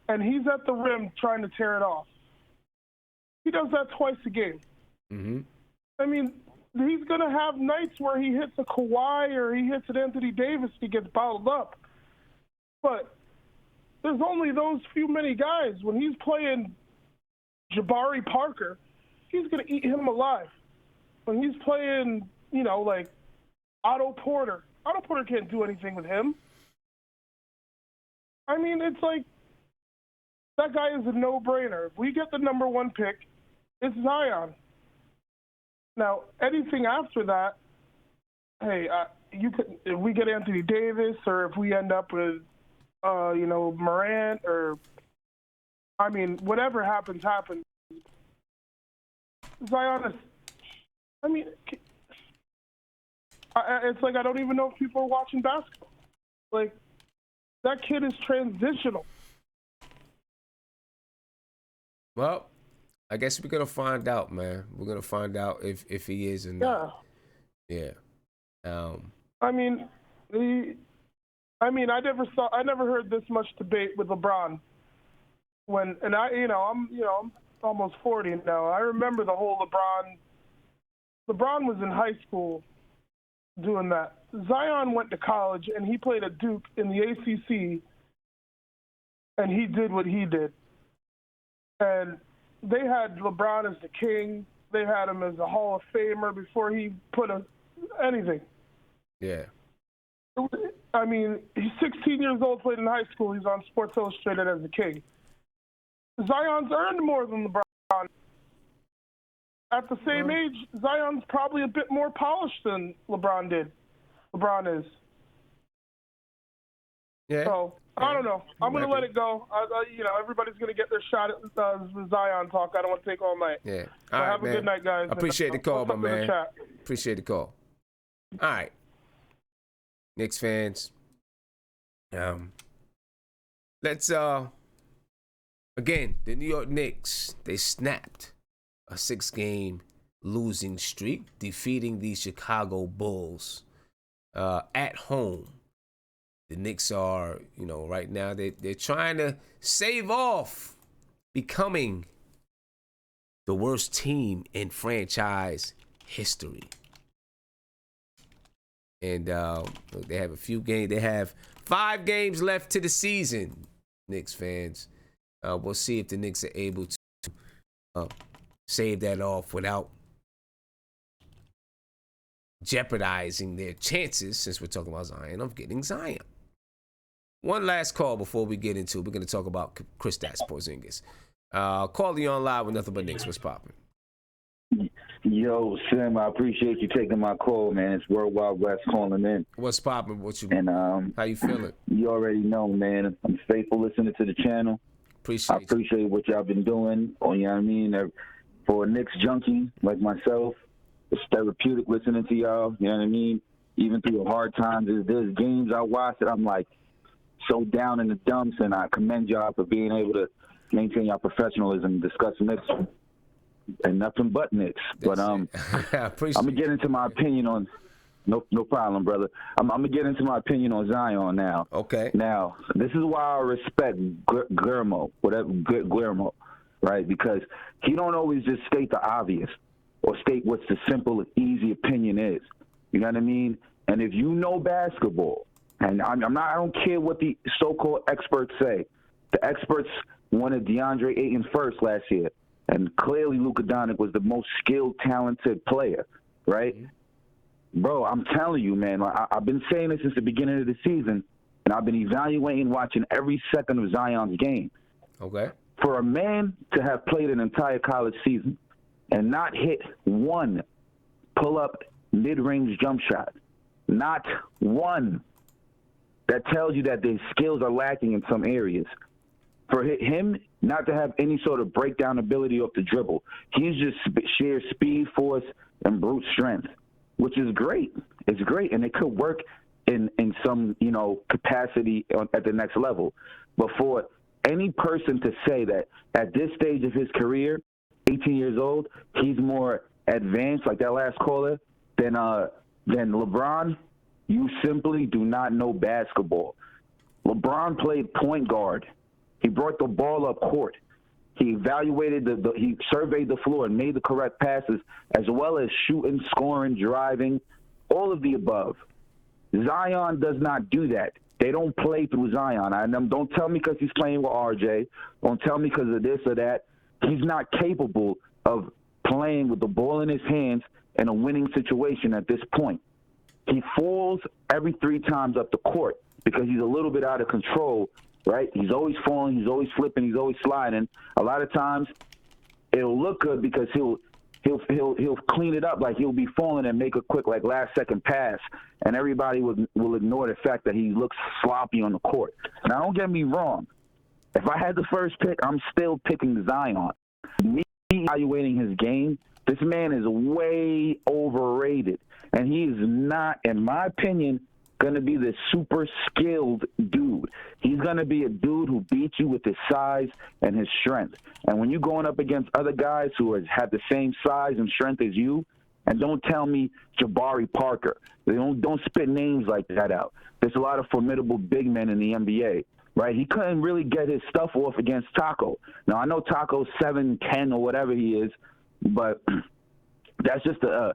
and he's at the rim trying to tear it off. He does that twice a game. Mm-hmm. I mean, he's going to have nights where he hits a Kawhi or he hits an Anthony Davis, he gets bottled up. But there's only those few many guys. When he's playing Jabari Parker, he's going to eat him alive. When he's playing, like Otto Porter can't do anything with him. I mean, it's like that guy is a no-brainer. If we get the number 1 pick, it's Zion. Now, anything after that, hey, if we get Anthony Davis, or if we end up with, Morant, or, I mean, whatever happens. Zion is, I mean, it's like I don't even know if people are watching basketball. Like, that kid is transitional. Well, I guess we're gonna find out, man. We're gonna find out if he is or not. Yeah. I never heard this much debate with LeBron. I'm almost 40 now. I remember the whole LeBron was in high school doing that. Zion went to college and he played at Duke in the ACC, and he did what he did. And they had LeBron as the king. They had him as a Hall of Famer before he put anything. Yeah. I mean, he's 16 years old, played in high school. He's on Sports Illustrated as the king. Zion's earned more than LeBron. At the same age, Zion's probably a bit more polished than LeBron is. Yeah. So, I don't know. I'm going to let it go. Everybody's going to get their shot at Zion talk. I don't want to take all night. Yeah. All right, have a good night, guys. I appreciate the call, my man. Appreciate the call. All right. Knicks fans. Let's again, the New York Knicks, they snapped a 6-game losing streak, defeating the Chicago Bulls at home. The Knicks are, right now they're trying to save off becoming the worst team in franchise history. And they have a few games. They have 5 games left to the season, Knicks fans. We'll see if the Knicks are able to save that off without jeopardizing their chances, since we're talking about Zion, of getting Zion. One last call before we get into it. We're going to talk about Kristaps Porzingis. Call you on live with Nothing But Knicks. What's popping? Yo, Sim, I appreciate you taking my call, man. It's World Wide West calling in. What's popping? How you feeling? You already know, man. I'm faithful listening to the channel. I appreciate what y'all been doing. You know what I mean? For a Knicks junkie like myself, it's therapeutic listening to y'all. You know what I mean? Even through the hard times, there's games I watch that I'm like so down in the dumps, and I commend y'all for being able to maintain your professionalism and discuss Knicks and nothing but Knicks. But I'm gonna get into my opinion on no problem, brother. I'm gonna get into my opinion on Zion now. Okay. Now, this is why I respect Guillermo, right? Because he don't always just state the obvious or state what's the simple, easy opinion is. You know what I mean? And if you know basketball, and I don't care what the so-called experts say. The experts wanted DeAndre Ayton first last year, and clearly Luka Doncic was the most skilled, talented player, right? Mm-hmm. Bro, I'm telling you, man, I've been saying this since the beginning of the season, and I've been evaluating, watching every second of Zion's game. Okay. For a man to have played an entire college season and not hit one pull-up mid-range jump shot, not one, that tells you that the skills are lacking in some areas. For him not to have any sort of breakdown ability off the dribble, he's just sheer speed, force, and brute strength, which is great. It's great, and it could work in some capacity at the next level. But for any person to say that at this stage of his career, 18 years old, he's more advanced, like that last caller, than LeBron, you simply do not know basketball. LeBron played point guard. He brought the ball up court. He evaluated he surveyed the floor and made the correct passes, as well as shooting, scoring, driving, all of the above. Zion does not do that. They don't play through Zion. Don't tell me because he's playing with RJ. Don't tell me because of this or that. He's not capable of playing with the ball in his hands in a winning situation at this point. He falls every 3 times up the court because he's a little bit out of control, right? He's always falling, he's always slipping, he's always sliding. A lot of times it'll look good because he'll clean it up, like he'll be falling and make a quick last second pass, and everybody will ignore the fact that he looks sloppy on the court. Now, don't get me wrong. If I had the first pick, I'm still picking Zion. Me evaluating his game, this man is way overrated. And he is not, in my opinion, going to be this super skilled dude. He's going to be a dude who beats you with his size and his strength. And when you're going up against other guys who have the same size and strength as you, and don't tell me Jabari Parker. Don't spit names like that out. There's a lot of formidable big men in the NBA, right? He couldn't really get his stuff off against Taco. Now, I know Taco's 7'10" or whatever he is, but that's just a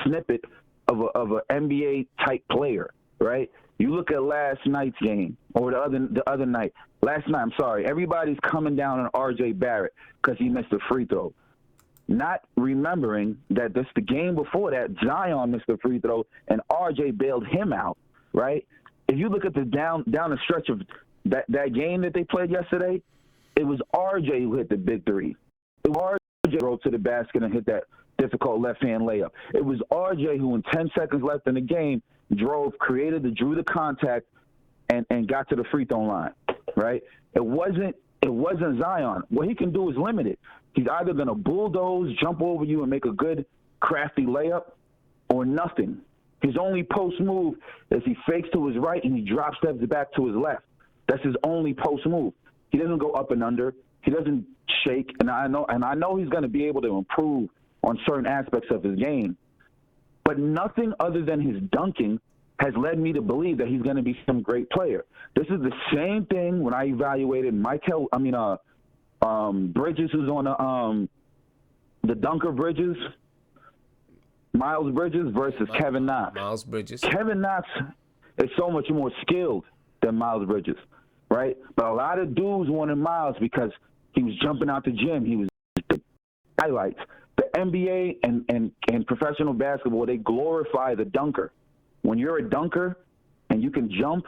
snippet of an NBA-type player, right? You look at last night's game, or the other night. Last night, I'm sorry. Everybody's coming down on R.J. Barrett because he missed a free throw. Not remembering that just the game before that, Zion missed a free throw and RJ bailed him out, right? If you look at the down the stretch of that game that they played yesterday, it was RJ who hit the big three. It was RJ who drove to the basket and hit that difficult left-hand layup. It was RJ who, in 10 seconds left in the game, drew the contact and got to the free throw line, right? It wasn't Zion. What he can do is limited. He's either going to bulldoze, jump over you, and make a good, crafty layup, or nothing. His only post move is he fakes to his right and he drop steps back to his left. That's his only post move. He doesn't go up and under. He doesn't shake. And I know he's going to be able to improve on certain aspects of his game. But nothing other than his dunking has led me to believe that he's going to be some great player. This is the same thing when I evaluated Bridges, who's on the dunker Bridges, Miles Bridges versus Kevin Knox. Miles Bridges. Kevin Knox is so much more skilled than Miles Bridges, right? But a lot of dudes wanted Miles because he was jumping out the gym. He was highlights. The NBA and professional basketball, they glorify the dunker. When you're a dunker and you can jump,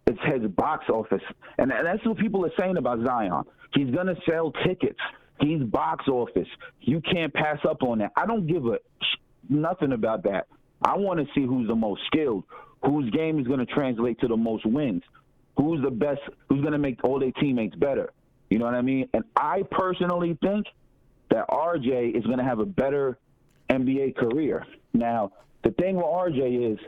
it's his box office. And that's what people are saying about Zion. He's going to sell tickets. He's box office. You can't pass up on that. I don't give nothing about that. I want to see who's the most skilled, whose game is going to translate to the most wins, who's the best, who's going to make all their teammates better. You know what I mean? And I personally think that RJ is going to have a better NBA career. Now, the thing with RJ is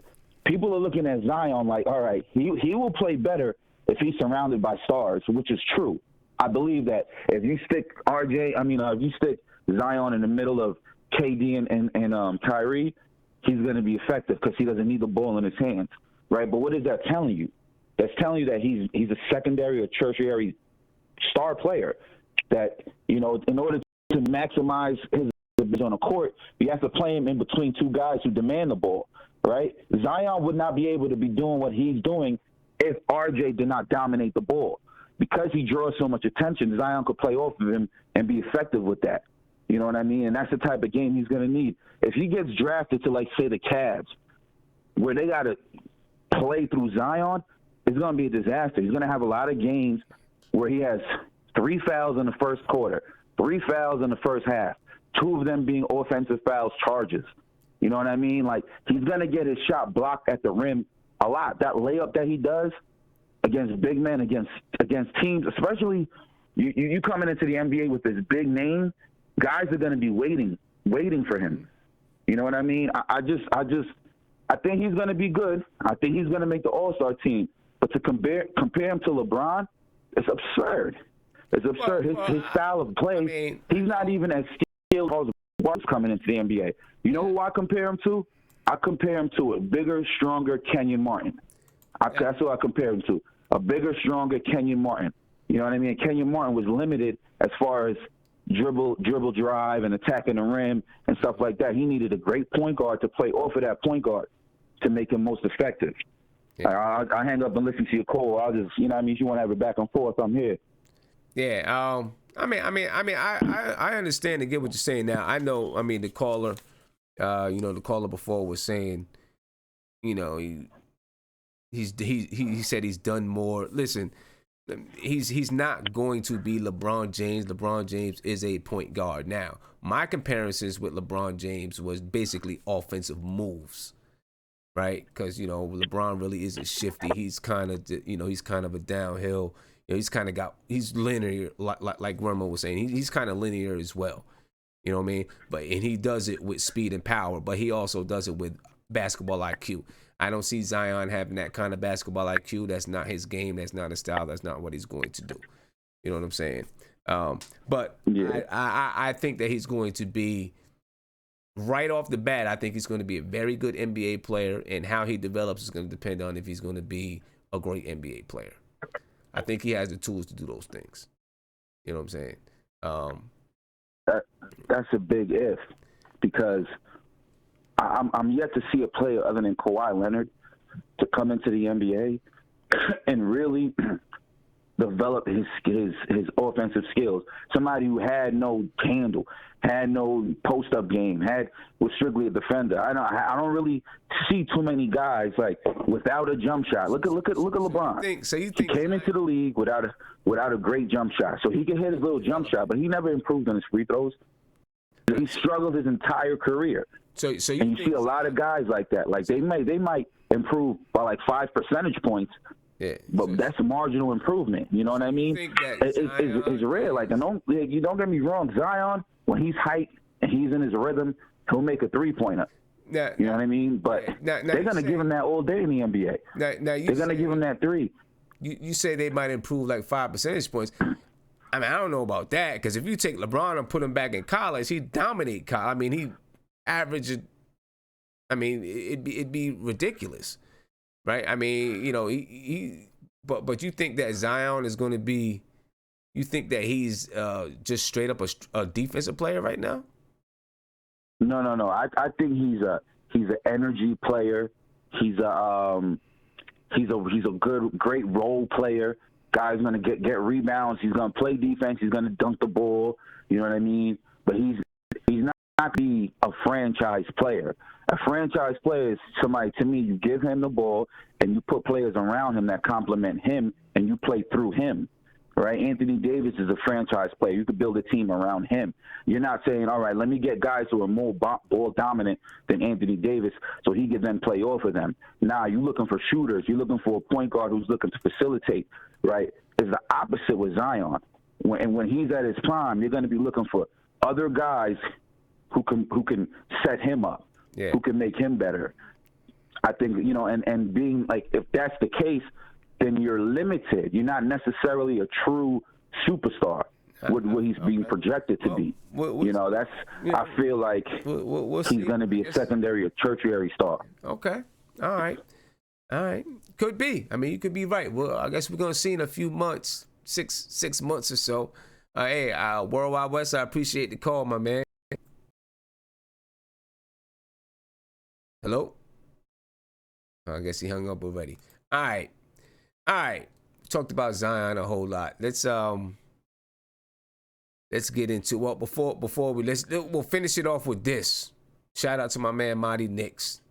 people are looking at Zion like, all right, he will play better if he's surrounded by stars, which is true. I believe that if you stick if you stick Zion in the middle of KD and Kyrie, he's going to be effective because he doesn't need the ball in his hands, right? But what is that telling you? That's telling you that he's a secondary or tertiary star player. That, in order to maximize his ability on the court, you have to play him in between two guys who demand the ball, right? Zion would not be able to be doing what he's doing if RJ did not dominate the ball. Because he draws so much attention, Zion could play off of him and be effective with that. You know what I mean? And that's the type of game he's going to need. If he gets drafted to, like, say, the Cavs, where they got to play through Zion, it's going to be a disaster. He's going to have a lot of games where he has 3 fouls in the first quarter, 3 fouls in the first half, 2 of them being offensive fouls charges. You know what I mean? Like, he's going to get his shot blocked at the rim a lot. That layup that he does against big men, against teams, especially you coming into the NBA with this big name, guys are going to be waiting for him. You know what I mean? I think he's going to be good. I think he's going to make the All-Star team. But to compare him to LeBron, it's absurd. It's absurd. His style of play, he's not even as skilled as LeBron's coming into the NBA. You know who I compare him to? I compare him to a bigger, stronger Kenyon Martin. That's who I compare him to. A bigger, stronger Kenyon Martin. You know what I mean? Kenyon Martin was limited as far as dribble, drive, and attacking the rim and stuff like that. He needed a great point guard to play off of that point guard to make him most effective. Yeah. I hang up and listen to your call. I'll just, you know what I mean? If you want to have it back and forth, I'm here. Yeah. I understand and get what you're saying now. I know. I mean, the caller, the caller before was saying, he said he's done more. Listen, he's not going to be LeBron James. LeBron James is a point guard. Now, my comparisons with LeBron James was basically offensive moves, right? Because LeBron really isn't shifty. He's kind of a downhill. He's linear, like Romo was saying. He's kind of linear as well. You know what I mean? And he does it with speed and power, but he also does it with basketball IQ. I don't see Zion having that kind of basketball IQ. That's not his game. That's not his style. That's not what he's going to do. You know what I'm saying? But yeah. I think that he's going to be, right off the bat, I think he's going to be a very good NBA player, and how he develops is going to depend on if he's going to be a great NBA player. I think he has the tools to do those things. You know what I'm saying? That's a big if, because I'm yet to see a player other than Kawhi Leonard to come into the NBA and really develop his offensive skills. Somebody who had no handle, had no post-up game, was strictly a defender. I don't really see too many guys like without a jump shot. Look at LeBron. So you think he came into the league without a great jump shot. So he can hit his little jump shot, but he never improved on his free throws. He struggled his entire career. So you see a lot of guys like that. Like they might improve by like 5 percentage points. Yeah, but that's a marginal improvement. You know what I mean? It's rare. Like, you don't get me wrong. Zion, when he's hyped and he's in his rhythm, he'll make a 3-pointer. You know what I mean? But they're gonna give him that all day in the NBA. They're gonna give him that 3. You say they might improve like 5 percentage points. I mean, I don't know about that, because if you take LeBron and put him back in college, he'd dominate college. I mean, he averaged. I mean, it'd be ridiculous. Right, I mean, you know, but you think that Zion is going to be? You think that he's just straight up a defensive player right now? No. I think he's an energy player. He's a great role player. Guy's going to get rebounds. He's going to play defense. He's going to dunk the ball. You know what I mean? But he's not be a franchise player. A franchise player is somebody, to me, you give him the ball and you put players around him that complement him and you play through him, right? Anthony Davis is a franchise player. You could build a team around him. You're not saying, all right, let me get guys who are more ball dominant than Anthony Davis so he can then play off of them. Nah, you're looking for shooters. You're looking for a point guard who's looking to facilitate, right? It's the opposite with Zion. When he's at his prime, you're going to be looking for other guys who can set him up. Yeah. Who can make him better. I think, you know, and being like, if that's the case, then you're limited. You're not necessarily a true superstar, what he's being projected to be. You know, that's, I feel like he's going to be a secondary or tertiary star. Okay. All right. Could be. I mean, you could be right. Well, I guess we're going to see in a few months, six months or so. Hey, Worldwide West, I appreciate the call, my man. Hello? I guess he hung up already. All right. Talked about Zion a whole lot. Let's get into, well, before we'll finish it off with this. Shout out to my man Marty Knicks.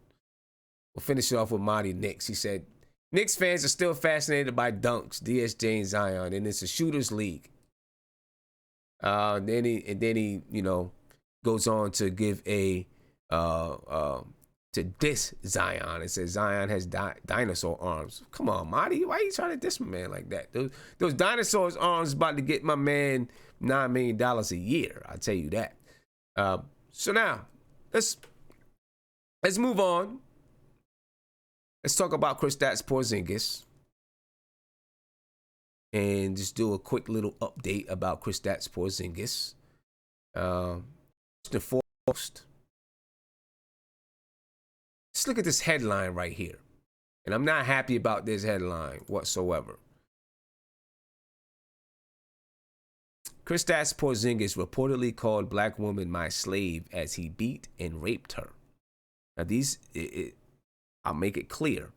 We'll finish it off with Marty Knicks. He said, Knicks fans are still fascinated by dunks, DSJ and Zion, and it's a shooter's league. Then he, you know, goes on to give to diss Zion and says Zion has dinosaur arms. Come on, Marty, why are you trying to diss my man like that? Those dinosaurs arms about to get my man $9 million a year. I'll tell you that. So now let's move on. Let's talk about Kristaps Porzingis and just do a quick little update about Kristaps Porzingis. First and foremost, just look at this headline right here. And I'm not happy about this headline whatsoever. Kristaps Porzingis reportedly called black woman my slave as he beat and raped her. Now I'll make it clear.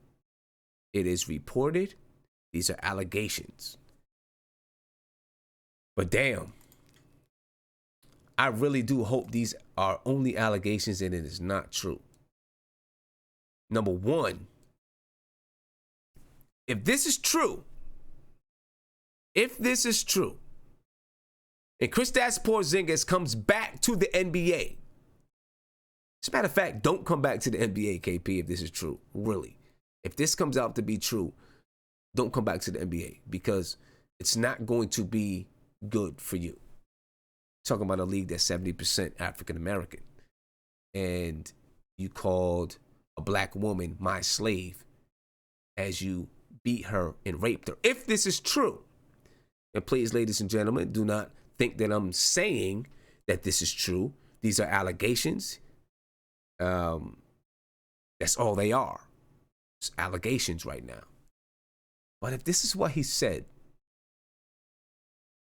It is reported. These are allegations. But damn, I really do hope these are only allegations and it is not true. Number one, if this is true, and Kristaps Porzingis comes back to the NBA, as a matter of fact, don't come back to the NBA, KP, if this is true, really. If this comes out to be true, don't come back to the NBA because it's not going to be good for you. Talking about a league that's 70% African American. And you called a black woman my slave as you beat her and raped her. If this is true, and please, ladies and gentlemen, do not think that I'm saying that this is true. These are allegations. That's all they are. It's allegations right now. But if this is what he said,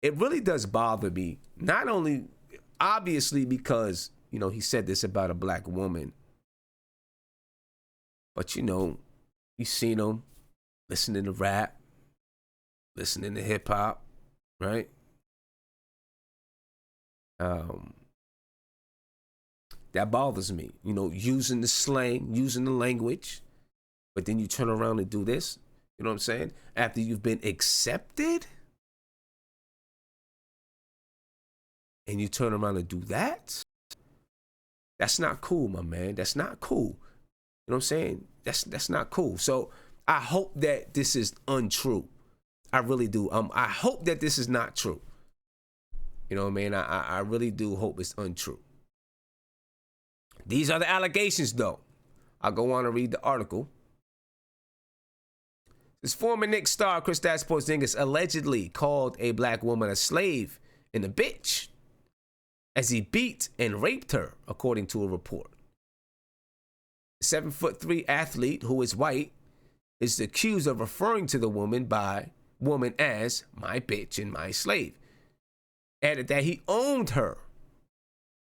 it really does bother me. Not only, obviously, because, you know, he said this about a black woman, but, you know, you've seen him listening to rap, listening to hip hop, right? That bothers me. You know, using the slang, using the language, but then you turn around and do this. You know what I'm saying? After you've been accepted, and you turn around and do that. That's not cool, my man. That's not cool. You know what I'm saying? That's not cool. So I hope that this is untrue. I really do. I hope that this is not true. You know what I mean? I really do hope it's untrue. These are the allegations, though. I'll go on and read the article. This former Knicks star, Kristaps Porzingis, allegedly called a black woman a slave and a bitch as he beat and raped her, according to a report. The 7'3" athlete, who is white, is accused of referring to the woman as my bitch and my slave. Added that he owned her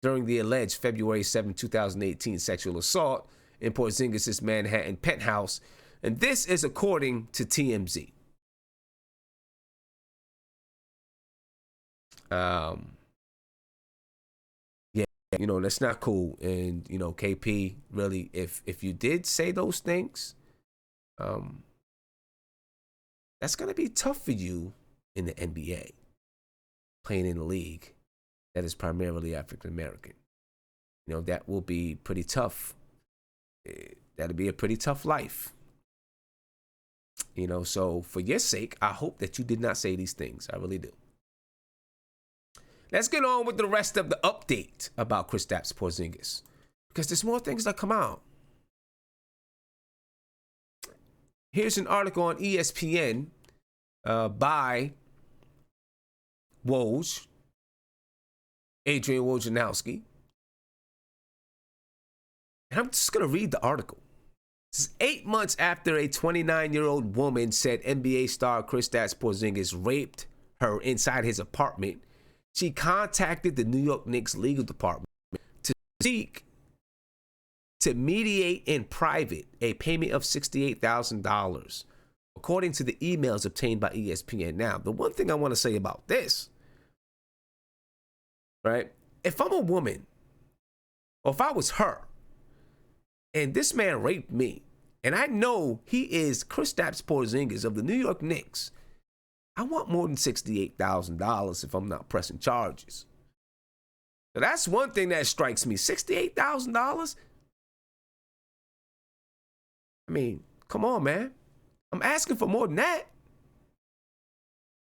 during the alleged February 7, 2018 sexual assault in Porzingis' Manhattan penthouse, and this is according to TMZ. You know, that's not cool. And, you know, KP, really, if you did say those things, that's going to be tough for you in the NBA, playing in a league that is primarily African American. You know, that will be pretty tough. That'll be a pretty tough life. You know, so for your sake, I hope that you did not say these things. I really do. Let's get on with the rest of the update about Kristaps Porzingis, because there's more things that come out. Here's an article on ESPN by Woj, Adrian Wojnarowski. And I'm just going to read the article. This is 8 months after a 29-year-old woman said NBA star Kristaps Porzingis raped her inside his apartment. She contacted the New York Knicks legal department to seek to mediate in private a payment of $68,000, according to the emails obtained by ESPN. Now, the one thing I want to say about this, right? If I'm a woman, or if I was her, and this man raped me, and I know he is Kristaps Porzingis of the New York Knicks, I want more than $68,000 if I'm not pressing charges. So that's one thing that strikes me. $68,000? I mean, come on, man. I'm asking for more than that.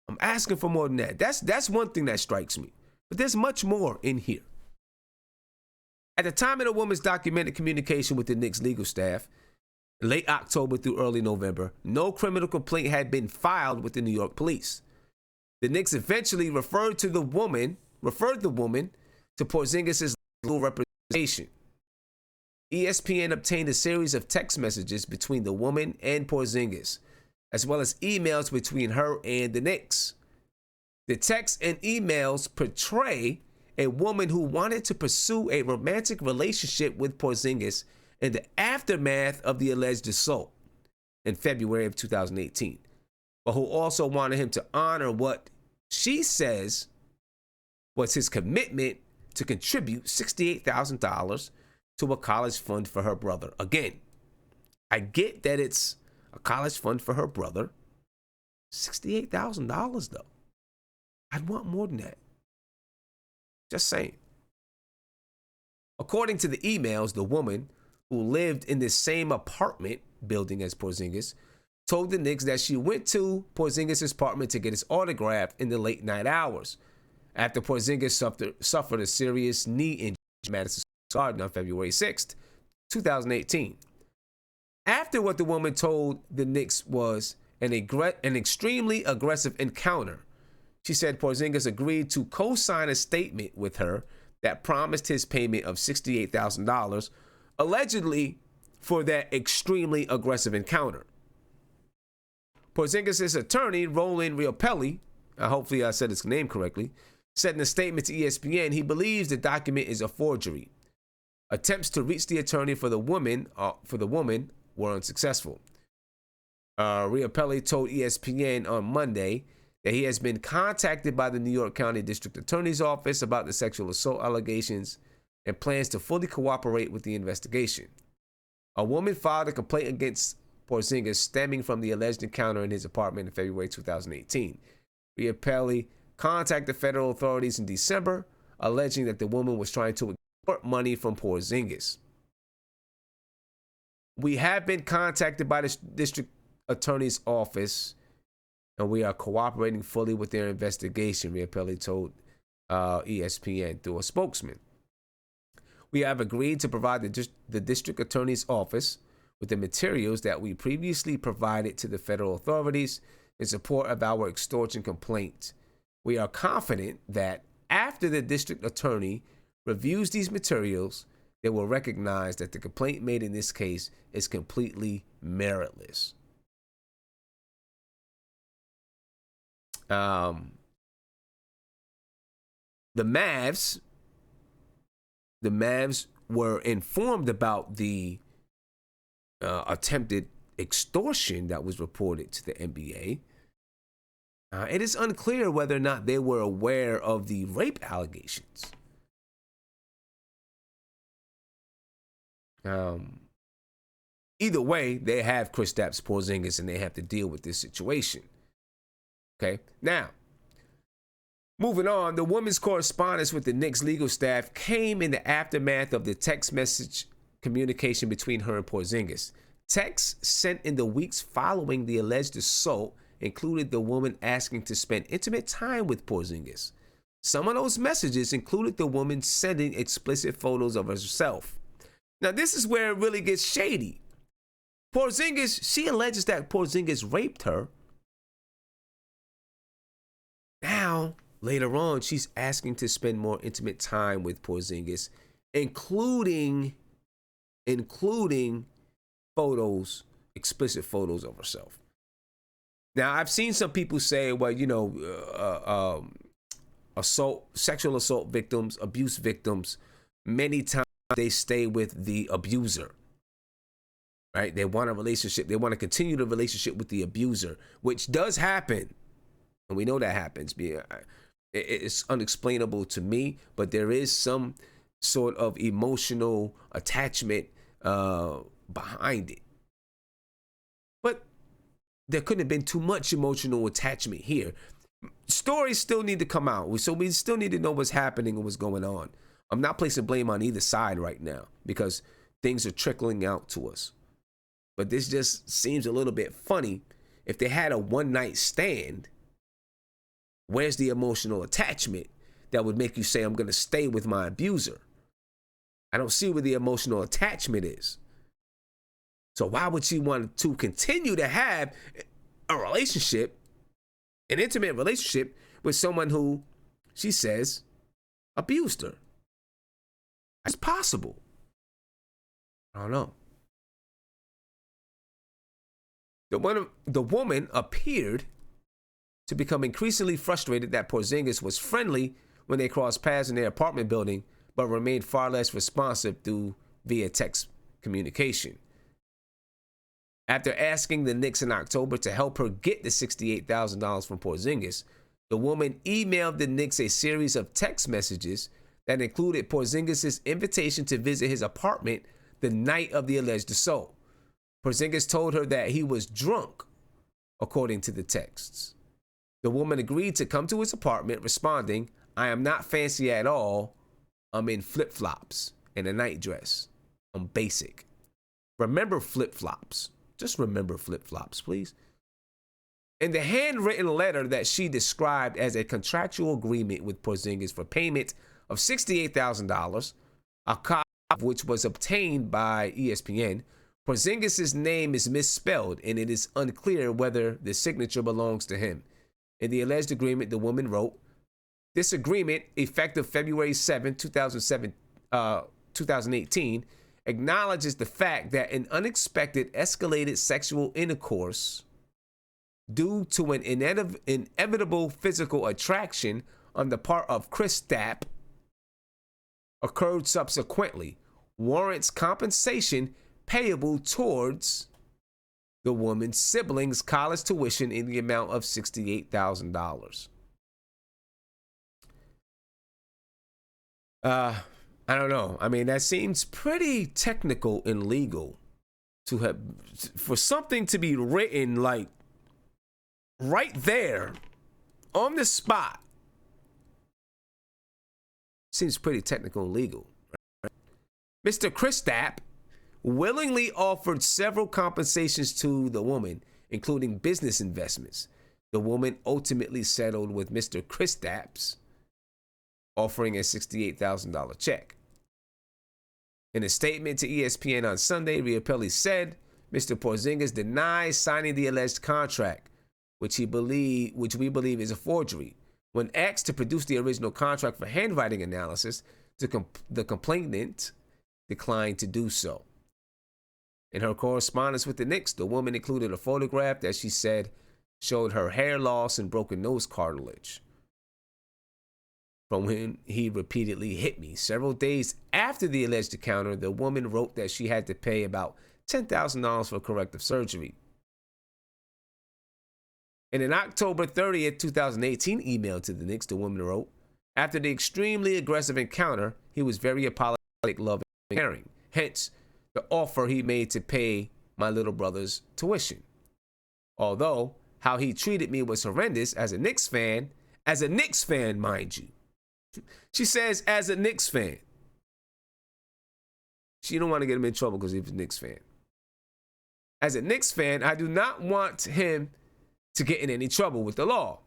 I'm asking for more than that. That's one thing that strikes me. But there's much more in here. At the time of the woman's documented communication with the Knicks legal staff, late October through early November, no criminal complaint had been filed with the New York police. The Knicks eventually referred the woman to Porzingis' legal representation. ESPN obtained a series of text messages between the woman and Porzingis, as well as emails between her and the Knicks. The texts and emails portray a woman who wanted to pursue a romantic relationship with Porzingis in the aftermath of the alleged assault in February of 2018, but who also wanted him to honor what she says was his commitment to contribute $68,000 to a college fund for her brother. Again, I get that it's a college fund for her brother. $68,000 though. I'd want more than that. Just saying. According to the emails, the woman, who lived in the same apartment building as Porzingis, told the Knicks that she went to Porzingis' apartment to get his autograph in the late night hours after Porzingis suffered a serious knee injury in Madison Square Garden on February 6th, 2018. After what the woman told the Knicks was an extremely aggressive encounter, she said Porzingis agreed to co-sign a statement with her that promised his payment of $68,000, allegedly for that extremely aggressive encounter. Porzingis' attorney, Roland Riopelli, hopefully I said his name correctly, said in a statement to ESPN he believes the document is a forgery. Attempts to reach the attorney for the woman were unsuccessful. Riopelli told ESPN on Monday that he has been contacted by the New York County District Attorney's Office about the sexual assault allegations and plans to fully cooperate with the investigation. A woman filed a complaint against Porzingis stemming from the alleged encounter in his apartment in February 2018. Riopelli contacted federal authorities in December, alleging that the woman was trying to extort money from Porzingis. We have been contacted by the district attorney's office, and we are cooperating fully with their investigation, Riopelli told ESPN through a spokesman. We have agreed to provide the district attorney's office with the materials that we previously provided to the federal authorities in support of our extortion complaint. We are confident that after the district attorney reviews these materials, they will recognize that the complaint made in this case is completely meritless. The Mavs were informed about the attempted extortion that was reported to the NBA. It is unclear whether or not they were aware of the rape allegations. Either way, they have Kristaps Porzingis and they have to deal with this situation. Okay, now, moving on, the woman's correspondence with the Knicks legal staff came in the aftermath of the text message communication between her and Porzingis. Texts sent in the weeks following the alleged assault included the woman asking to spend intimate time with Porzingis. Some of those messages included the woman sending explicit photos of herself. Now, this is where it really gets shady. Porzingis, she alleges that Porzingis raped her. Now, later on, she's asking to spend more intimate time with Porzingis, including photos, explicit photos of herself. Now, I've seen some people say, well, you know, sexual assault victims, abuse victims, many times they stay with the abuser, right? They want a relationship. They want to continue the relationship with the abuser, which does happen. And we know that happens. It's unexplainable to me, but there is some sort of emotional attachment behind it. But there couldn't have been too much emotional attachment here. Stories still need to come out. So we still need to know what's happening and what's going on. I'm not placing blame on either side right now because things are trickling out to us. But this just seems a little bit funny. If they had a one-night stand, where's the emotional attachment that would make you say, I'm going to stay with my abuser? I don't see where the emotional attachment is. So why would she want to continue to have a relationship, an intimate relationship with someone who she says abused her? That's possible. I don't know. The woman appeared to become increasingly frustrated that Porzingis was friendly when they crossed paths in their apartment building, but remained far less responsive via text communication. After asking the Knicks in October to help her get the $68,000 from Porzingis, the woman emailed the Knicks a series of text messages that included Porzingis' invitation to visit his apartment the night of the alleged assault. Porzingis told her that he was drunk, according to the texts. The woman agreed to come to his apartment, responding, I am not fancy at all. I'm in flip-flops and a night dress. I'm basic. Remember flip-flops. Just remember flip-flops, please. In the handwritten letter that she described as a contractual agreement with Porzingis for payment of $68,000, a copy of which was obtained by ESPN, Porzingis' name is misspelled, and it is unclear whether the signature belongs to him. In the alleged agreement, the woman wrote, "This agreement, effective February 7, 2018, acknowledges the fact that an unexpected escalated sexual intercourse due to an inevitable physical attraction on the part of Kristaps occurred subsequently, warrants compensation payable towards the woman's siblings' college tuition in the amount of $68,000. I don't know. I mean, that seems pretty technical and legal to have, for something to be written like right there on the spot. Seems pretty technical and legal. Right? Mr. Kristaps willingly offered several compensations to the woman, including business investments. The woman ultimately settled with Mr. Kristaps, offering a $68,000 check. In a statement to ESPN on Sunday, Rhea Pelly said Mr. Porzingis denies signing the alleged contract, which we believe is a forgery. When asked to produce the original contract for handwriting analysis, the complainant declined to do so. In her correspondence with the Knicks, the woman included a photograph that she said showed her hair loss and broken nose cartilage from when he repeatedly hit me. Several days after the alleged encounter, the woman wrote that she had to pay about $10,000 for corrective surgery. In an October 30th, 2018 email to the Knicks, the woman wrote, "After the extremely aggressive encounter, he was very apologetic, loving, and caring. Hence, the offer he made to pay my little brother's tuition. Although how he treated me was horrendous as a Knicks fan, mind you." She says, as a Knicks fan. She don't want to get him in trouble because he's a Knicks fan. As a Knicks fan, I do not want him to get in any trouble with the law.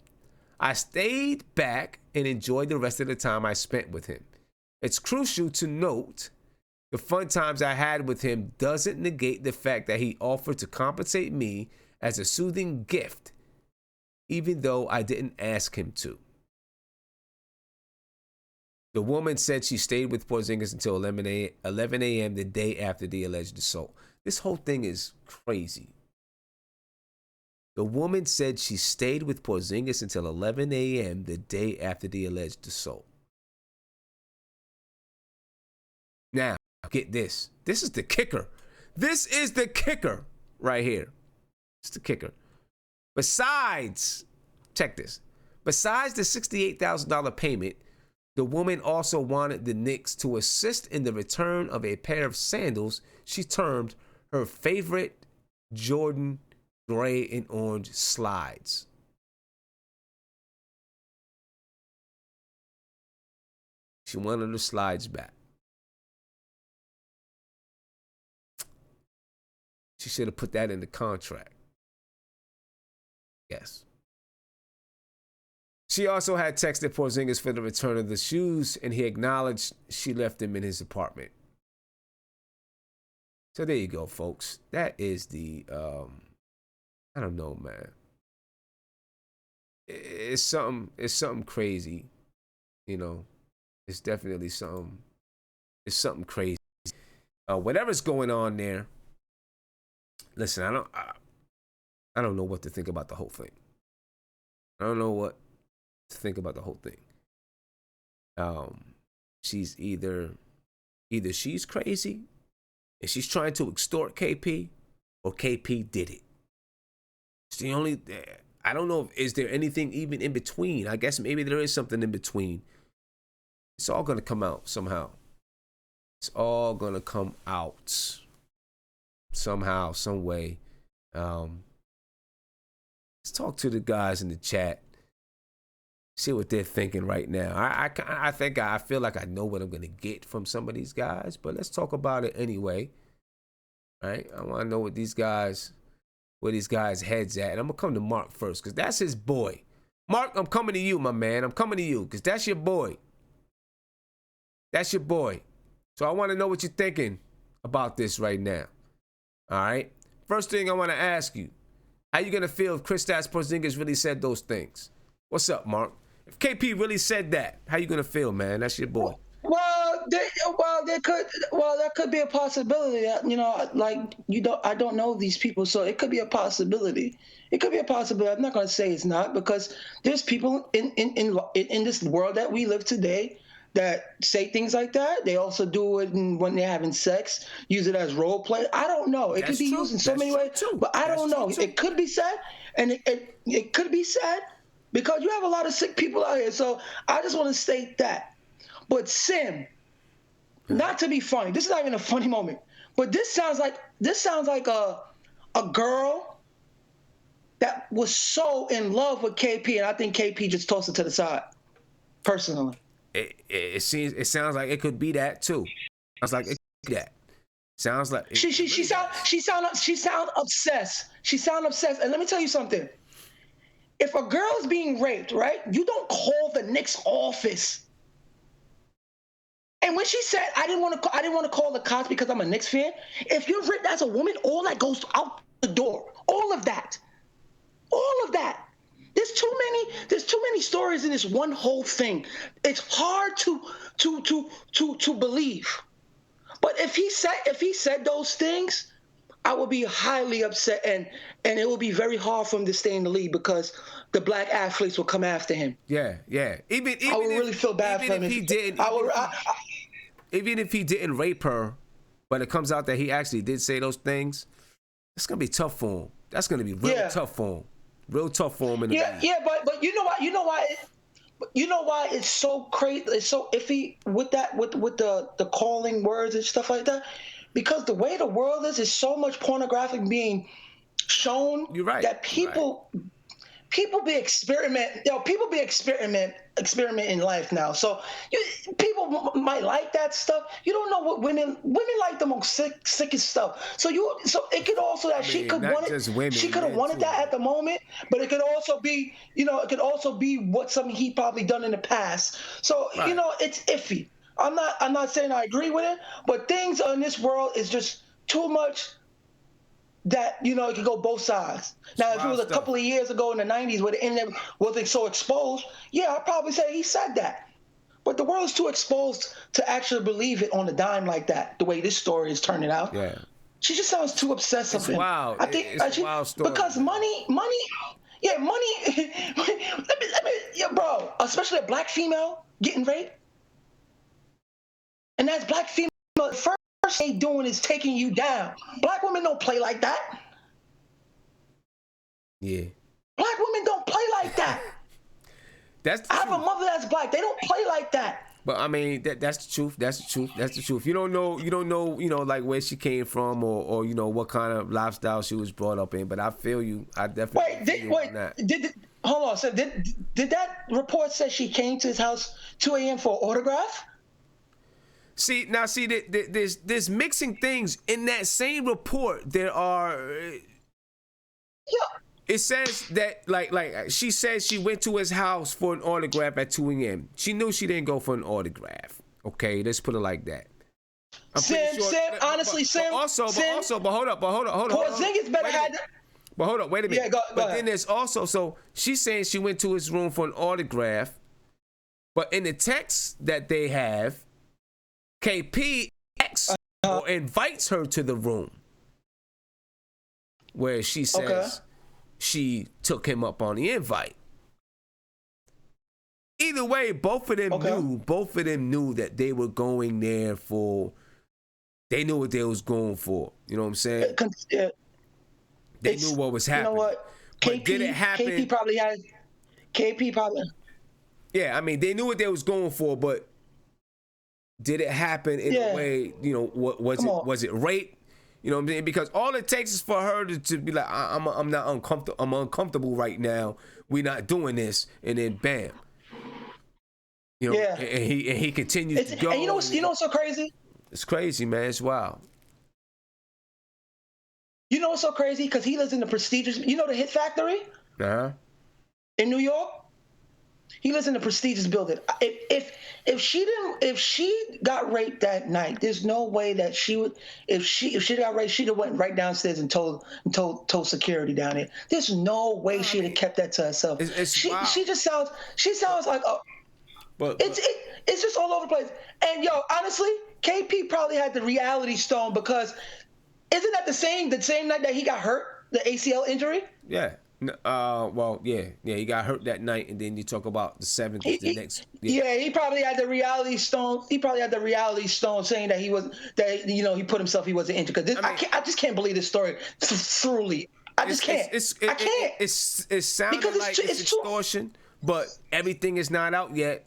I stayed back and enjoyed the rest of the time I spent with him. It's crucial to note the fun times I had with him doesn't negate the fact that he offered to compensate me as a soothing gift, even though I didn't ask him to. The woman said she stayed with Porzingis until 11 a.m. the day after the alleged assault. This whole thing is crazy. The woman said she stayed with Porzingis until 11 a.m. the day after the alleged assault. Now, get this. This is the kicker. This is the kicker right here. It's the kicker. Besides, check this. Besides the $68,000 payment, the woman also wanted the Knicks to assist in the return of a pair of sandals she termed her favorite Jordan gray and orange slides. She wanted the slides back. She should have put that in the contract. Yes. She also had texted Porzingis for the return of the shoes, and he acknowledged she left them in his apartment. So there you go, folks. That is the, I don't know, man. It's something crazy, you know. It's definitely something crazy. Whatever's going on there, listen, I don't know what to think about the whole thing. I don't know what to think about the whole thing. She's either she's crazy and she's trying to extort KP, or KP did it. It's the only, I don't know, is there anything even in between? I guess maybe there is something in between. It's all gonna come out somehow. It's all gonna come out somehow, some way. Let's talk to the guys in the chat. See what they're thinking right now. I feel like I know what I'm gonna get from some of these guys, but let's talk about it anyway. All right? I want to know where these guys' heads at, and I'm gonna come to Mark first because that's his boy. Mark, I'm coming to you, my man. I'm coming to you because that's your boy. That's your boy. So I want to know what you're thinking about this right now. All right. First thing I want to ask you, how you gonna feel if Kristaps Porzingis really said those things? What's up, Mark? If KP really said that, how you gonna feel, man? That's your boy. That could be a possibility. You know, like I don't know these people, so it could be a possibility. It could be a possibility. I'm not gonna say it's not, because there's people in this world that we live today that say things like that. They also do it when they're having sex, use it as role play. I don't know. It could be used in so many ways, but I don't know. It could be said, and it could be said, because you have a lot of sick people out here. So I just want to state that. But Sim, not to be funny, this is not even a funny moment, but this sounds like a girl that was so in love with KP, and I think KP just tossed it to the side, personally. It sounds like it could be that too. Sounds like it could be that. Sounds like she sound obsessed. She sound obsessed. And let me tell you something. If a girl is being raped, right, you don't call the Knicks office. And when she said, I didn't want to call the cops because I'm a Knicks fan. If you're raped as a woman, all that goes out the door. All of that. There's too many stories in this one whole thing. It's hard to believe. But if he said those things, I would be highly upset, and it would be very hard for him to stay in the league, because the black athletes will come after him. Yeah. Even I would really feel bad for him if he didn't. Even if he didn't rape her, but it comes out that he actually did say those things, it's gonna be tough for him. That's gonna be tough for him. Real tough for him in the league. Yeah, but you know why it's so crazy, it's so iffy with the calling words and stuff like that, because the way the world is so much pornographic being shown. You're right. That people be experimenting life now. So people might like that stuff. You don't know what women like the most sickest stuff. So it could also that she could want it. She could have wanted that at the moment, but it could also be, what something he probably done in the past. So it's iffy. I'm not saying I agree with it, but things in this world is just too much that it could go both sides. Now, if it was a couple of years ago in the 90s where the internet wasn't so exposed, I'd probably say he said that. But the world is too exposed to actually believe it on a dime like that, the way this story is turning out. Yeah. She just sounds too obsessed with him. Wild. I think it's a wild story. Because money. Let me, bro, especially a black female getting raped. And that's black female first they doing is taking you down. Black women don't play like that. Yeah. Black women don't play like that. I have a mother that's black. They don't play like that. But I mean, that's the truth. That's the truth. You don't know, like where she came from or what kind of lifestyle she was brought up in. But I feel you. I definitely hold on. So did that report say she came to his house 2 a.m. for an autograph? See, there's mixing things in that same report. There are. It says that like she says she went to his house for an autograph at 2 a.m. She knew she didn't go for an autograph. Okay, let's put it like that. Sam, but hold up. Porzingis better have. But hold up, wait a minute. Yeah, go but ahead. Then there's also, so she's saying she went to his room for an autograph, but in the text that they have, KP or invites her to the room where she says she took him up on the invite. Either way, both of them knew that they were going there for. They knew what they was going for. You know what I'm saying? They knew what was happening. You know what? But did it happen? KP probably. Yeah, I mean, they knew what they was going for, but did it happen in a way? Was it rape? You know what I'm saying? Because all it takes is for her to be like, I'm not uncomfortable. I'm uncomfortable right now. We're not doing this, and then bam. And he continues to go. And you know what's so crazy? It's crazy, man. It's wild. You know what's so crazy? Because he lives in the prestigious, the Hit Factory? Uh-huh. In New York? He lives in a prestigious building. If she got raped that night, there's no way that she would. If she got raped, she'd have went right downstairs and told security down there. There's no way she'd have kept that to herself. She sounds like it's just all over the place. And yo, honestly, KP probably had the reality stone because isn't that the same night that he got hurt, the ACL injury? Yeah. He got hurt that night, and then you talk about the 7th, the next. Yeah, he probably had the reality stone. He probably had the reality stone saying that he put himself, he wasn't injured. Because I just can't believe this story truly. I just can't. I can't. It sounded like it's extortion, but everything is not out yet.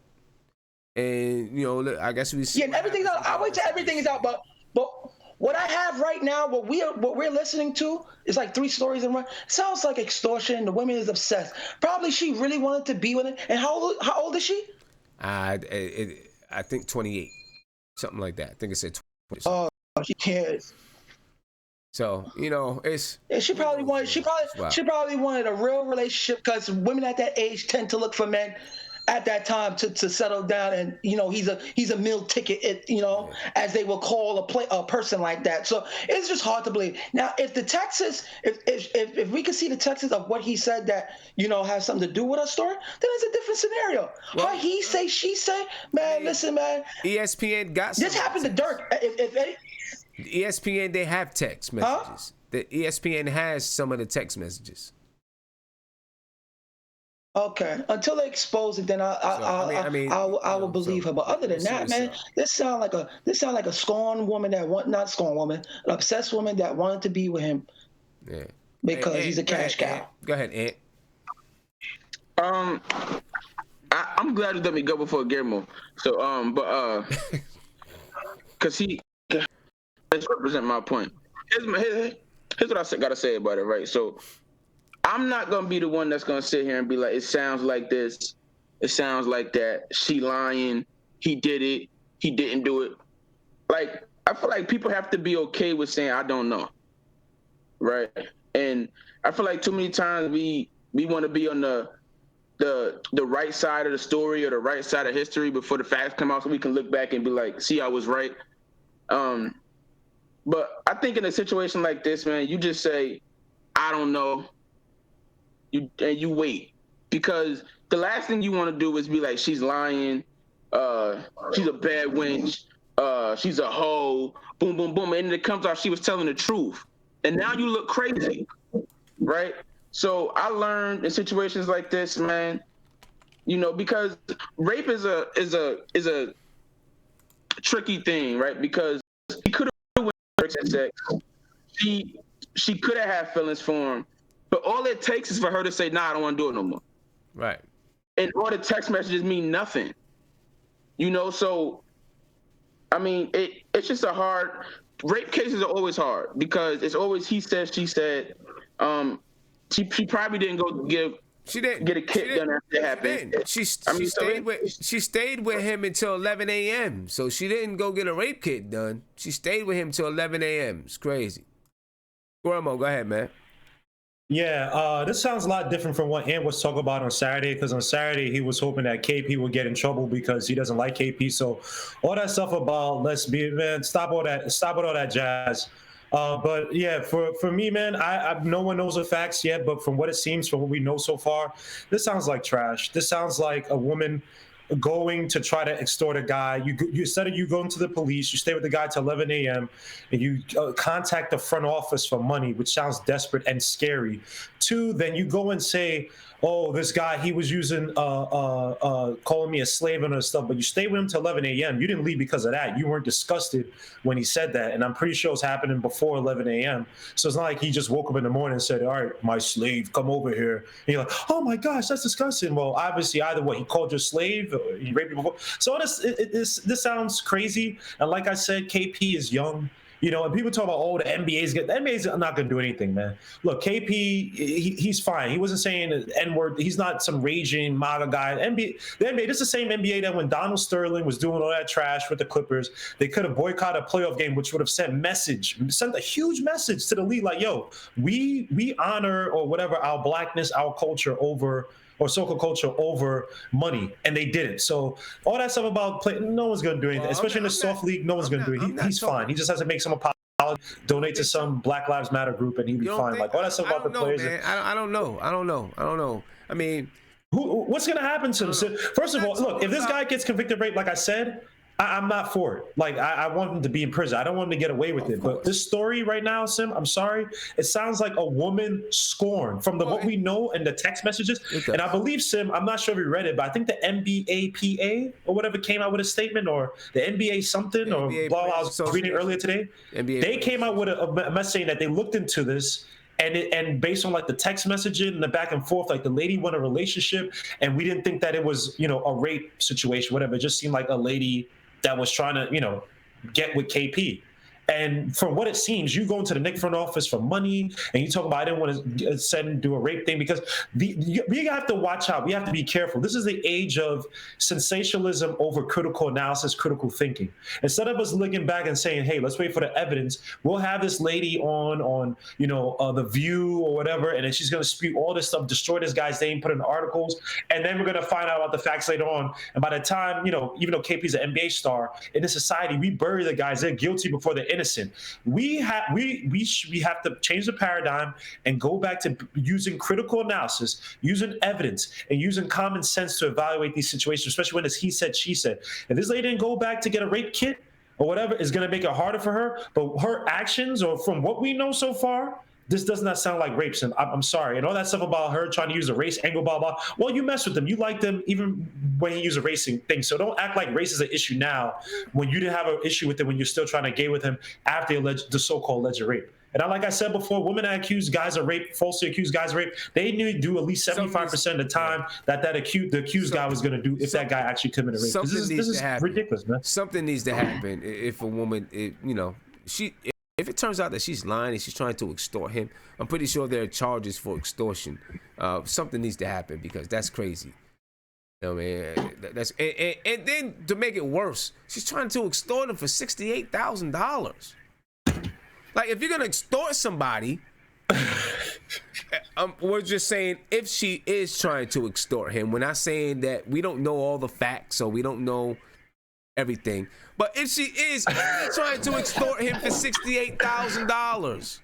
And I guess we see. Yeah, everything's out. I wait till everything is out, but what I have right now, what we're listening to is like 3 stories in one. Sounds like extortion. The woman is obsessed. Probably she really wanted to be with him. And how old is she? I think 28, something like that. I think it said 20. Oh, she cares. So it's. Yeah, she probably wanted a real relationship because women at that age tend to look for men at that time to settle down, and he's a meal ticket, as they will call a person like that. So it's just hard to believe. Now, if the Texas, if we can see the Texas of what he said that has something to do with our story, then it's a different scenario. Well, how he say, she say, man. Listen, man. ESPN got this happened to Dirk. ESPN, they have text messages. Huh? The ESPN has some of the text messages. Okay, until they expose it, then I will believe her. But other than that, man, this sound like a scorned woman not scorned woman, an obsessed woman that wanted to be with him. Yeah. Because he's a cash cow. Go ahead, Ant. I'm glad you let me go before Guillermo. So because he represent my point. Here's what I gotta say about it, right? So. I'm not going to be the one that's going to sit here and be like, it sounds like this, it sounds like that, she lying, he did it, he didn't do it. Like, I feel like people have to be okay with saying, I don't know, right? And I feel like too many times we want to be on the right side of the story or the right side of history before the facts come out so we can look back and be like, see, I was right. But I think in a situation like this, man, you just say, I don't know. You wait, because the last thing you want to do is be like, she's lying, she's a bad wench, she's a hoe, boom, boom, boom, and it comes out she was telling the truth, and now you look crazy, right? So I learned in situations like this, man, because rape is a tricky thing, right? Because he could have went sex, she could have had feelings for him. But all it takes is for her to say, nah, I don't want to do it no more. Right. And all the text messages mean nothing. So, I mean, it's just a hard, rape cases are always hard because it's always he said, she said. She probably didn't go get a kit done after it happened. She stayed with him until 11 a.m. So she didn't go get a rape kit done. She stayed with him till 11 a.m. It's crazy. Guillermo, go ahead, man. Yeah, this sounds a lot different from what Ant was talking about on Saturday, because on Saturday he was hoping that KP would get in trouble because he doesn't like KP. So all that stuff about stop with all that jazz. But yeah, for me, man, I no one knows the facts yet, but from what it seems, from what we know so far, this sounds like trash. This sounds like a woman going to try to extort a guy. You instead of you going to the police, you stay with the guy till 11 a.m. and you contact the front office for money, which sounds desperate and scary. 2, then you go and say, oh, this guy, he was using, calling me a slave and stuff, but you stayed with him till 11 a.m. You didn't leave because of that. You weren't disgusted when he said that. And I'm pretty sure it's happening before 11 a.m. So it's not like he just woke up in the morning and said, all right, my slave, come over here. And you're like, oh my gosh, that's disgusting. Well, obviously either way, he called you a slave, or he raped you before. So this sounds crazy. And like I said, KP is young. And people talk about, oh, the NBA's not going to do anything, man. Look, KP, he's fine. He wasn't saying the N-word. He's not some raging MAGA guy. The NBA, this is the same NBA that when Donald Sterling was doing all that trash with the Clippers, they could have boycotted a playoff game, which would have sent a huge message to the league, like, yo, we honor or whatever our blackness, our culture over or soccer culture over money, and they didn't. So all that stuff about play, no one's gonna do anything, especially in the soft league. No one's gonna do it. He's fine. He just has to make some apology, donate to some Black Lives Matter group, and he'd be fine. Like all that stuff about the players. Man. I don't know. I mean, what's gonna happen to him? First of all, look, if this guy gets convicted of rape, like I said, I'm not for it. Like, I want him to be in prison. I don't want him to get away with it. But this story right now, Sim, I'm sorry, it sounds like a woman scorned from what we know in the text messages. And I believe, Sim, I'm not sure if you read it, but I think the NBA or whatever came out with a statement, or the NBA something, or blah, I was reading earlier today. They came out with a message saying that they looked into this. And based on like the text messaging and the back and forth, like the lady won a relationship, and we didn't think that it was, a rape situation, whatever. It just seemed like a lady that was trying to, get with KP. And from what it seems, you go into the Knicks front office for money, and you talk about, I didn't want to send and do a rape thing, because we have to watch out. We have to be careful. This is the age of sensationalism over critical analysis, critical thinking. Instead of us looking back and saying, hey, let's wait for the evidence, we'll have this lady on The View or whatever, and then she's going to spew all this stuff, destroy this guy's name, put in the articles, and then we're going to find out about the facts later on. And by the time, even though KP's an NBA star, in this society, we bury the guys. They're guilty before they're innocent. We have to change the paradigm and go back to using critical analysis, using evidence, and using common sense to evaluate these situations, especially when it's he said, she said. If this lady didn't go back to get a rape kit or whatever, it's going to make it harder for her. But her actions, or from what we know so far, this does not sound like rape. I'm sorry. And all that stuff about her trying to use a race angle, blah, blah. Well, you mess with them. You like them even when you use a racing thing. So don't act like race is an issue now when you didn't have an issue with it when you're still trying to gay with him after the so-called alleged rape. And like I said before, women that accuse guys of rape, falsely accused guys of rape, they need to do at least 75% of the time the accused guy was going to do if that guy actually committed rape. This is ridiculous, man. Something needs to happen if a woman, if it turns out that she's lying and she's trying to extort him, I'm pretty sure there are charges for extortion. Something needs to happen, because that's crazy. And then to make it worse, she's trying to extort him for $68,000. Like, if you're gonna extort somebody, we're just saying if she is trying to extort him. We're not saying that we don't know all the facts, or we don't know everything. But if she is trying to extort him for $68,000,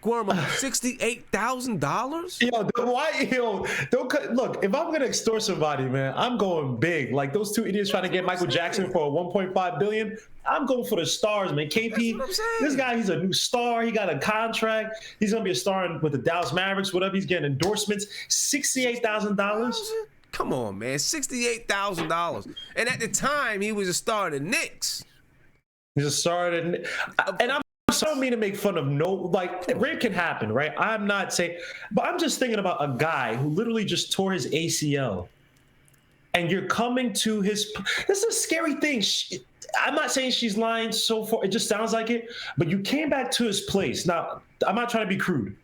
Guerrero, $68,000? Look, if I'm gonna extort somebody, man, I'm going big. Like those two idiots trying to get Michael Jackson for $1.5 billion. I'm going for the stars, man. KP, this guy, he's a new star. He got a contract. He's gonna be a star with the Dallas Mavericks, whatever. He's getting endorsements. $68,000. Come on, man, $68,000. And at the time, he was a star of the Knicks. He's a star of the Knicks. And I don't mean to make fun of rape can happen, right? I'm not saying, but I'm just thinking about a guy who literally just tore his ACL. And you're coming to this is a scary thing. I'm not saying she's lying so far. It just sounds like it. But you came back to his place. Now, I'm not trying to be crude.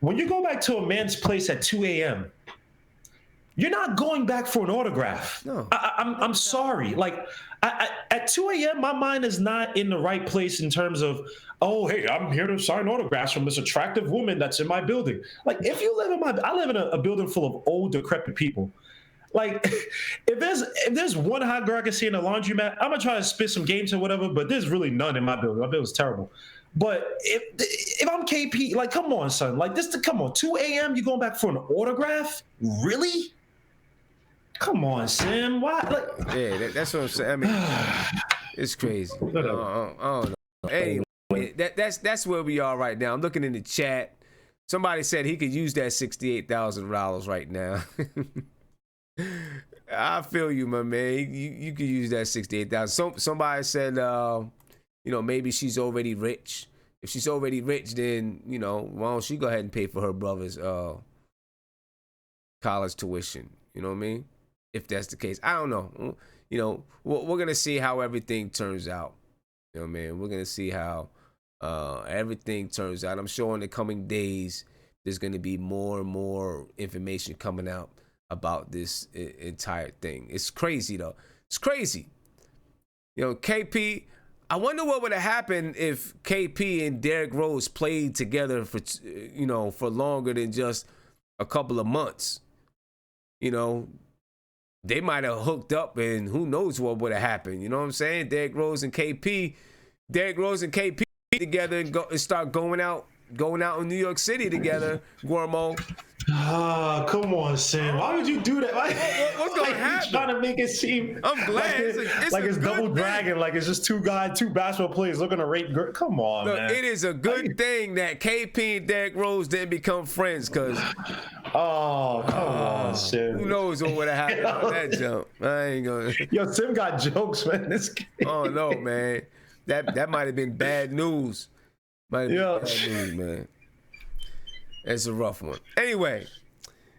When you go back to a man's place at 2 a.m., you're not going back for an autograph. No. I'm sorry. Like, at 2 a.m., my mind is not in the right place in terms of, oh, hey, I'm here to sign autographs from this attractive woman that's in my building. Like, if you live I live in a building full of old, decrepit people. Like, if there's one hot girl I can see in a laundromat, I'm gonna try to spit some games or whatever. But there's really none in my building. My building's terrible. But if I'm KP, like, come on, son. Like, come on. 2 a.m. You going back for an autograph? Really? Come on, Sim. Why? Like, yeah, that's what I'm saying. I mean, it's crazy. I don't know. Anyway, that's where we are right now. I'm looking in the chat. Somebody said he could use that $68,000 right now. I feel you, my man. You could use that $68,000. Somebody said, maybe she's already rich. If she's already rich, then why don't she go ahead and pay for her brother's college tuition? You know what I mean? If that's the case, I don't know. We're gonna see how everything turns out. You know what I mean? We're gonna see how everything turns out. I'm sure in the coming days, there's gonna be more and more information coming out about this entire thing. It's crazy though. It's crazy. KP. I wonder what would have happened if KP and Derrick Rose played together for longer than just a couple of months, you know, they might have hooked up and who knows what would have happened. You know what I'm saying? Derrick Rose and KP together and start going out in New York City together, Guillermo. Come on, Sam. Why would you do that? What's going to happen? Trying to make it seem I'm glad it's double dragon. Like it's just two basketball players looking to rate. Come on, look, man. It is a good thing that KP and Derrick Rose didn't become friends, because come on, Sam. Who knows what would have happened on that jump? I ain't gonna. Yo, Sim got jokes, man. Oh no, man. That might have been bad news. Bad news, man. It's a rough one. Anyway.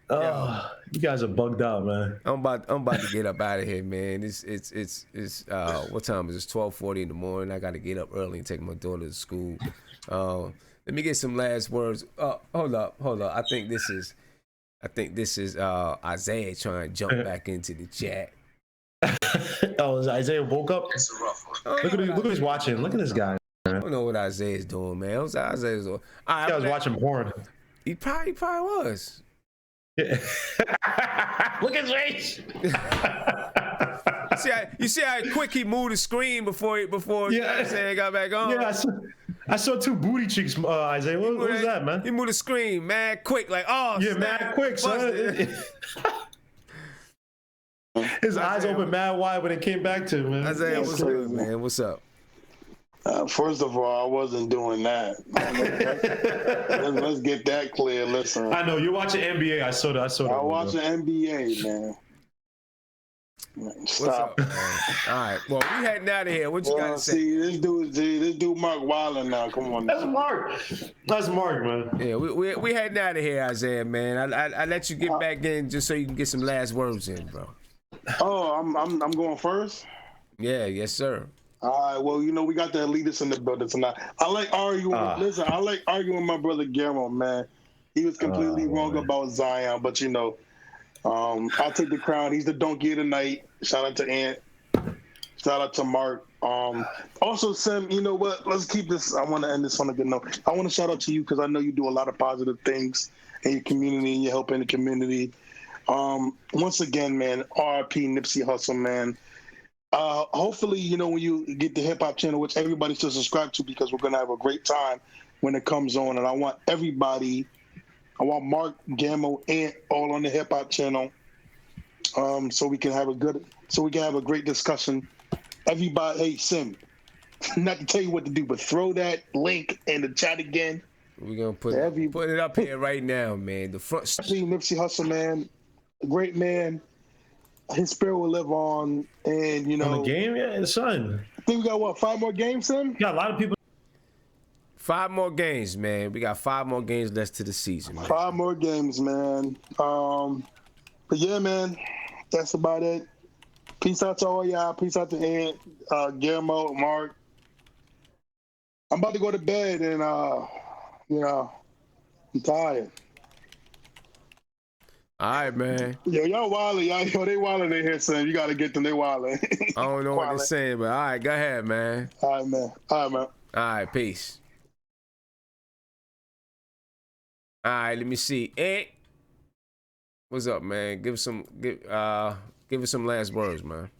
You guys are bugged out, man. I'm about to get up out of here, man. It's what time is it? It's 12:40 in the morning. I got to get up early and take my daughter to school. Let me get some last words. Hold up. I think this is Isaiah trying to jump back into the chat. Is Isaiah woke up? It's a rough one. Look at he's watching. Look at this guy. I don't know what Isaiah's doing, man. What's Isaiah's doing? I was watching porn. He probably was. Yeah. Look at his face. You see how quick he moved the screen before Isaiah got back on? Yeah, I saw two booty cheeks, Isaiah. What was that, man? He moved the screen mad quick, like, mad quick, son. His eyes opened mad wide when it came back to him, man. Isaiah, what's good, man? What's up? First of all, I wasn't doing that. Let's get that clear. Listen, I know you're watching NBA. I saw that. I'm watching NBA, man. Stop. What's up, man? All right. Well, we heading out of here. What you got to say? See, this dude, Mark Wilder now. Come on. That's Mark, man. Yeah, we heading out of here, Isaiah, man. I let you get back in just so you can get some last words in, bro. Oh, I'm going first. Yeah, yes, sir. All right, well, we got the elitists in the building tonight. I like arguing. Listen, I like arguing with my brother Guillermo, man. He was completely wrong about Zion, but I'll take the crown. He's the donkey of the night. Shout out to Ant. Shout out to Mark. Also, Sim, you know what? Let's keep this. I want to end this on a good note. I want to shout out to you because I know you do a lot of positive things in your community and you're helping the community. Once again, man, RIP Nipsey Hussle, man. Hopefully, when you get the hip hop channel, which everybody should subscribe to, because we're going to have a great time when it comes on. And I want Mark, Gammo, and all on the hip hop channel. So we can have a great discussion. Everybody, hey, Sim, not to tell you what to do, but throw that link in the chat again. We're going to put it up here right now, man. The front. Nipsey Hussle, man, a great man. His spirit will live on, and on the game, yeah, son. I think we got 5 more games, Sim? Yeah, a lot of people. 5 more games, man. We got 5 more games left to the season, man. 5 more games, man. But yeah, man, that's about it. Peace out to all y'all. Peace out to Ant, Guillermo, Mark. I'm about to go to bed, and I'm tired. All right, man. Y'all wildin'. They wildin' in here, son. You got to get them. They wildin'. I don't know what they're saying, but all right, go ahead, man. All right, man. All right, peace. All right, let me see. Ant, what's up, man? Give us some last words, man.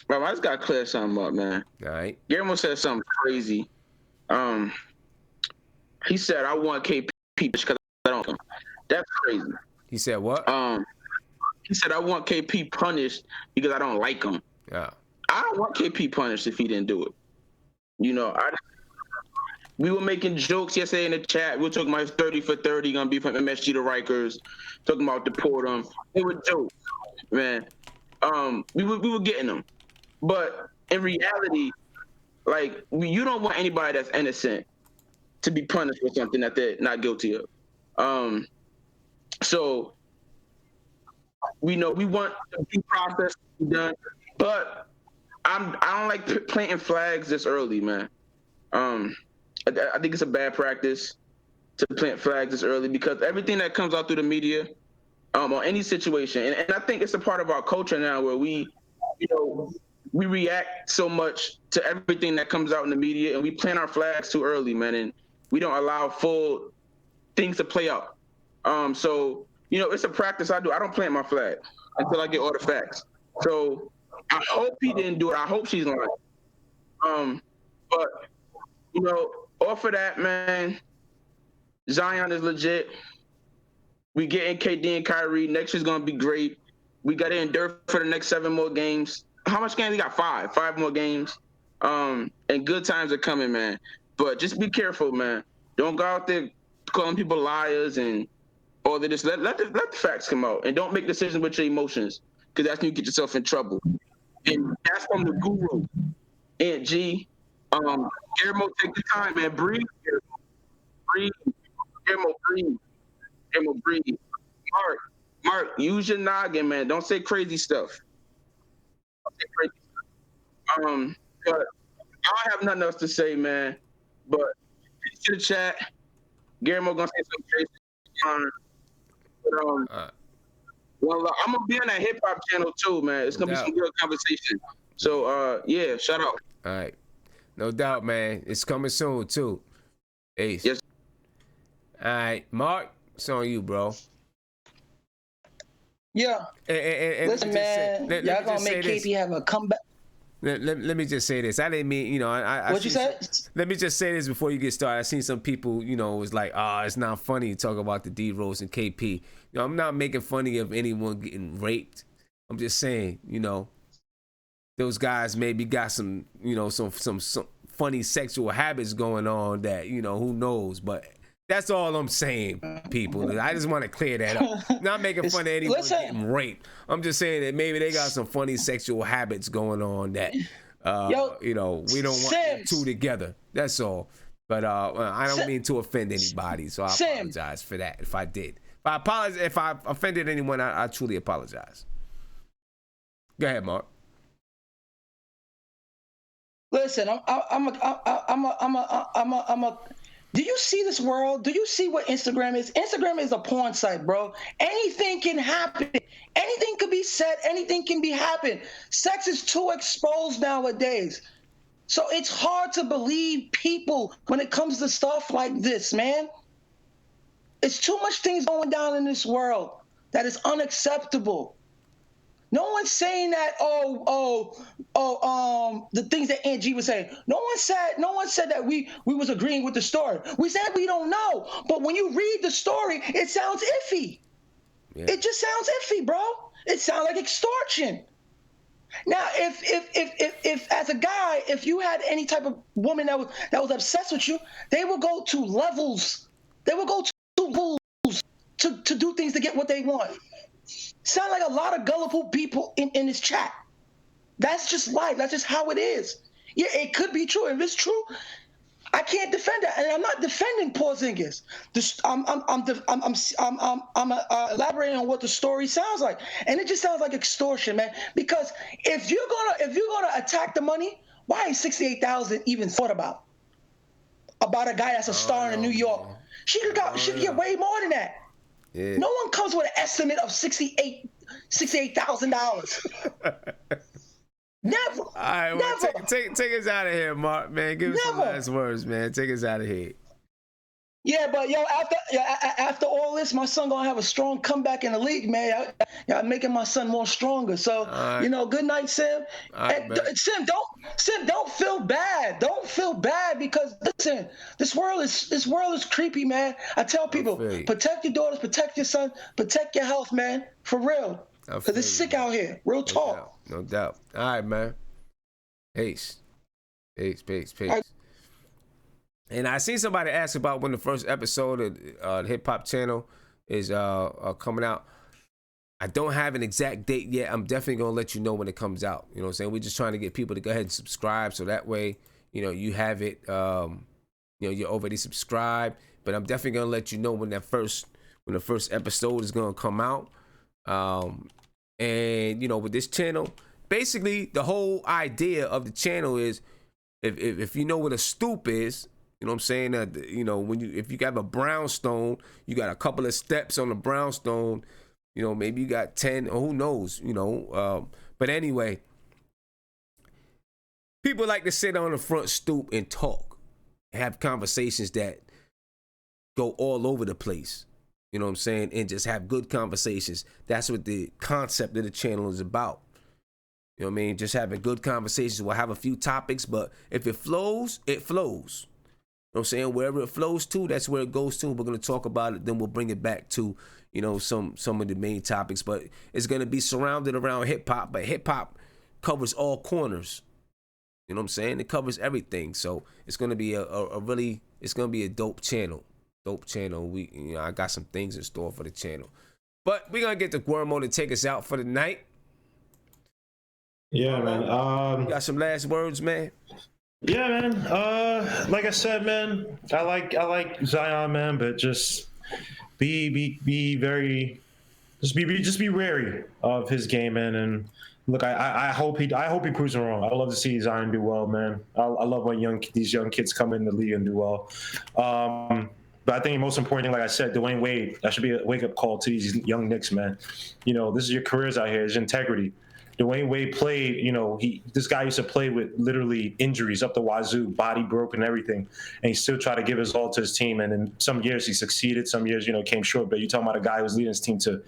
Bro, I just got to clear something up, man. All right. Guillermo said something crazy. He said, I want KP because I don't. That's crazy. He said what? He said, I want KP punished because I don't like him. Yeah. I don't want KP punished if he didn't do it. We were making jokes yesterday in the chat. We were talking about 30 for 30 going to be from MSG to Rikers, talking about deport him. They were jokes, man. We were getting them. But in reality, you don't want anybody that's innocent to be punished for something that they're not guilty of. So we want the due process to be done, but I don't like planting flags this early, man. I think it's a bad practice to plant flags this early because everything that comes out through the media, on any situation, and I think it's a part of our culture now where we react so much to everything that comes out in the media, and we plant our flags too early, man, and we don't allow full things to play out. So, you know, it's a practice I do. I don't plant my flag until I get all the facts. So I hope he didn't do it. I hope she's lying. But, you know, off of that, man, Zion is legit. We getting KD and Kyrie. Next year's gonna be great. We got to endure for the next 7 more games. How much games? We got 5 more games. And good times are coming, man. But just be careful, man. Don't go out there calling people liars and all of this. Let the facts come out, and don't make decisions with your emotions, because that's when you get yourself in trouble. And that's from the guru, Aunt G. Guillermo, take your time, man. Breathe. Guillermo, breathe. Guillermo, breathe. Mark, use your noggin, man. Don't say crazy stuff. But I don't have nothing else to say, man. But to the chat, Guillermo gonna say some crazy. Well, I'm gonna be on that hip hop channel too, man. It's gonna be some good conversation. So, yeah, shout out. All right, no doubt, man. It's coming soon too. Ace. Yes. All right, Mark, it's on you, bro. Yeah. And listen, man, y'all gonna make KP have a comeback. Let me just say this. I didn't mean, you know, What'd you say? Let me just say this before you get started. I seen some people, you know, was like, it's not funny to talk about the D-Rose and KP. You know, I'm not making funny of anyone getting raped. I'm just saying, you know, those guys maybe got some, you know, some funny sexual habits going on that, you know, who knows, but that's all I'm saying, people. I just want to clear that up. Not making fun of anyone getting raped. I'm just saying that maybe they got some funny sexual habits going on that, you know, we don't want them two together. That's all. But I don't mean to offend anybody, so I apologize for that if I did. If I offended anyone, I truly apologize. Go ahead, Mark. Listen, I'm a. Do you see this world? Do you see what Instagram is? Instagram is a porn site, bro. Anything can happen. Anything could be said. Anything can be happen. Sex is too exposed nowadays. So it's hard to believe people when it comes to stuff like this, man. It's too much things going down in this world that is unacceptable. No one's saying that, the things that Aunt G was saying. No one said that we was agreeing with the story. We said we don't know. But when you read the story, it sounds iffy. Yeah. It just sounds iffy, bro. It sounds like extortion. Now, if as a guy, if you had any type of woman that was obsessed with you, they will go to levels. They will go to levels to do things to get what they want. Sound like a lot of gullible people in this chat. That's just life. That's just how it is. Yeah, it could be true. If it's true, I can't defend that, and I'm not defending Porzingis. I'm elaborating on what the story sounds like, and it just sounds like extortion, man. Because if you're gonna attack the money, why is 68,000 even thought about a guy that's a star in New York? Man. She could get way more than that. Yeah. No one comes with an estimate of $68,000. Never. All right, well, never. Take us out of here, Mark. Man, give us some last words, man. Take us out of here. Yeah, but after all this, my son gonna have a strong comeback in the league, man. I'm making my son more stronger. So you know, good night, Sim. Sim, don't feel bad. Don't feel bad because listen, this world is creepy, man. I tell people, protect your daughters, protect your son, protect your health, man. For real. Because it's sick out here. Real talk. No doubt. All right, man. Peace. And I seen somebody ask about when the first episode of the Hip Hop channel is coming out. I don't have an exact date yet. I'm definitely going to let you know when it comes out. You know what I'm saying? We're just trying to get people to go ahead and subscribe so that way, you know, you have it, you know, you're already subscribed. But I'm definitely going to let you know when the first episode is going to come out. And, you know, with this channel, basically the whole idea of the channel is if you know what a stoop is, you know what I'm saying? That, you know, if you got a brownstone, you got a couple of steps on the brownstone, you know, maybe you got 10 or who knows, you know. But anyway, people like to sit on the front stoop and talk, have conversations that go all over the place. You know what I'm saying? And just have good conversations. That's what the concept of the channel is about. You know what I mean? Just having good conversations. We'll have a few topics, but if it flows, it flows. You know what I'm saying? Wherever it flows to, that's where it goes to. We're going to talk about it. Then we'll bring it back to, you know, some of the main topics. But it's going to be surrounded around hip-hop. But hip-hop covers all corners. You know what I'm saying? It covers everything. So it's going to be it's going to be a dope channel. I got some things in store for the channel. But we're going to get the Guermo to take us out for the night. Yeah, man. You got some last words, man? Yeah, man. Like I said, man, I like Zion, man, but just be very, just be wary of his game, man. And look, I hope he proves me wrong. I love to see Zion do well, man. I love when these young kids come in the league and do well. But I think the most important thing, like I said, Dwayne Wade, that should be a wake-up call to these young Knicks, man. You know, this is your careers out here. It's integrity. Dwayne Wade played, you know, this guy used to play with literally injuries up the wazoo, body broken and everything, and he still tried to give his all to his team. And in some years he succeeded, some years, you know, came short. But you're talking about a guy who was leading his team to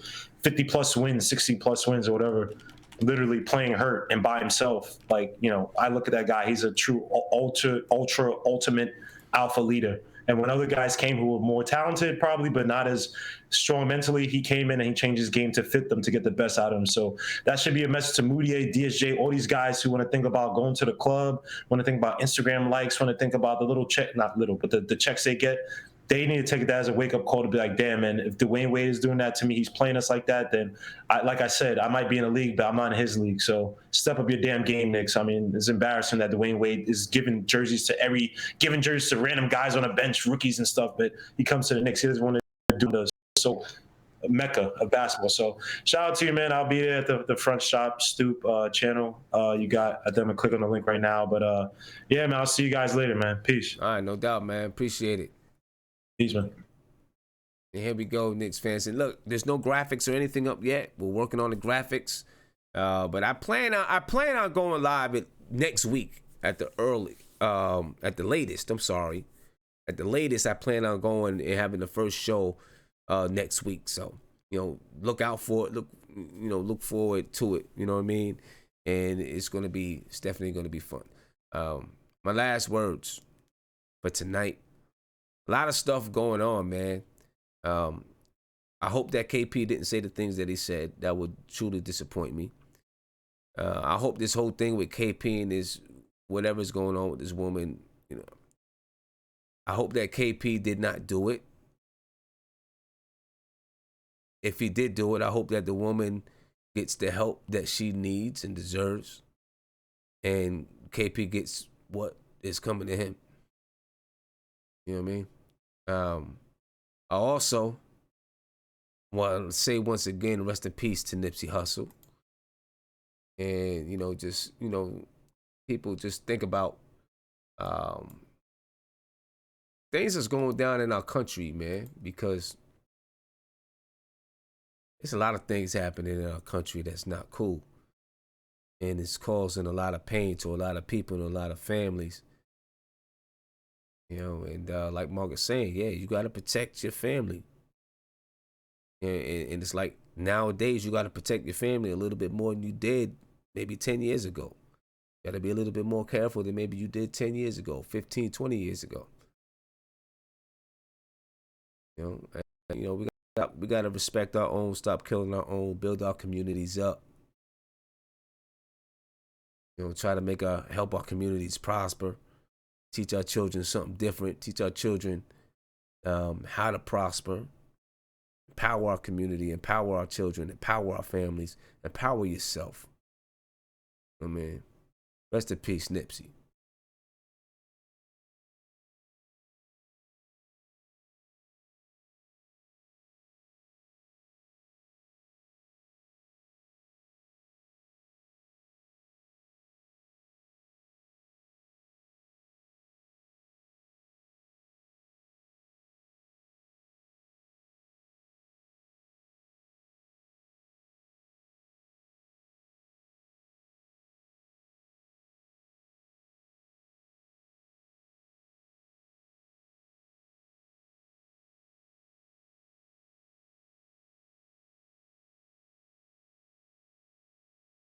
50-plus wins, 60-plus wins or whatever, literally playing hurt and by himself. Like, you know, I look at that guy, he's a true ultimate alpha leader. And when other guys came who were more talented probably, but not as strong mentally, he came in and he changed his game to fit them, to get the best out of them. So that should be a message to Moutier, DSJ, all these guys who want to think about going to the club, want to think about Instagram likes, want to think about the little check, not little, but the checks they get. They need to take that as a wake-up call to be like, damn, man, if Dwayne Wade is doing that to me, he's playing us like that, then, like I said, I might be in a league, but I'm not in his league. So step up your damn game, Knicks. I mean, it's embarrassing that Dwayne Wade is giving jerseys to random guys on a bench, rookies and stuff, but he comes to the Knicks. He doesn't want to do this. So mecca of basketball. So shout out to you, man. I'll be there at the front shop stoop channel. You got, I think I'm gonna click on the link right now, but yeah, man, I'll see you guys later, man. Peace. All right, no doubt, man. Appreciate it. Peace, man. And here we go, Knicks fans. And look, there's no graphics or anything up yet. We're working on the graphics, but I plan on going live next week at the latest. At the latest, I plan on going and having the first show next week. So, you know, look out for it. Look forward to it. You know what I mean? And it's definitely gonna be fun. My last words for tonight. A lot of stuff going on, man. I hope that KP didn't say the things that he said. That would truly disappoint me. I hope this whole thing with KP and this whatever's going on with this woman, you know, I hope that KP did not do it. If he did do it, I hope that the woman gets the help that she needs and deserves, and KP gets what is coming to him. You know what I mean? I also want to say once again, rest in peace to Nipsey Hussle. And, you know, just, you know, people just think about things that's going down in our country, man, because there's a lot of things happening in our country that's not cool. And it's causing a lot of pain to a lot of people and a lot of families. You know, and like Margaret's saying, yeah, you got to protect your family. And it's like nowadays you got to protect your family a little bit more than you did maybe 10 years ago. You got to be a little bit more careful than maybe you did 10 years ago, 15, 20 years ago. You know, and, you know, we got to respect our own, stop killing our own, build our communities up. You know, try to help our communities prosper. Teach our children something different. Teach our children how to prosper. Empower our community. Empower our children. Empower our families. Empower yourself. I mean, rest in peace, Nipsey.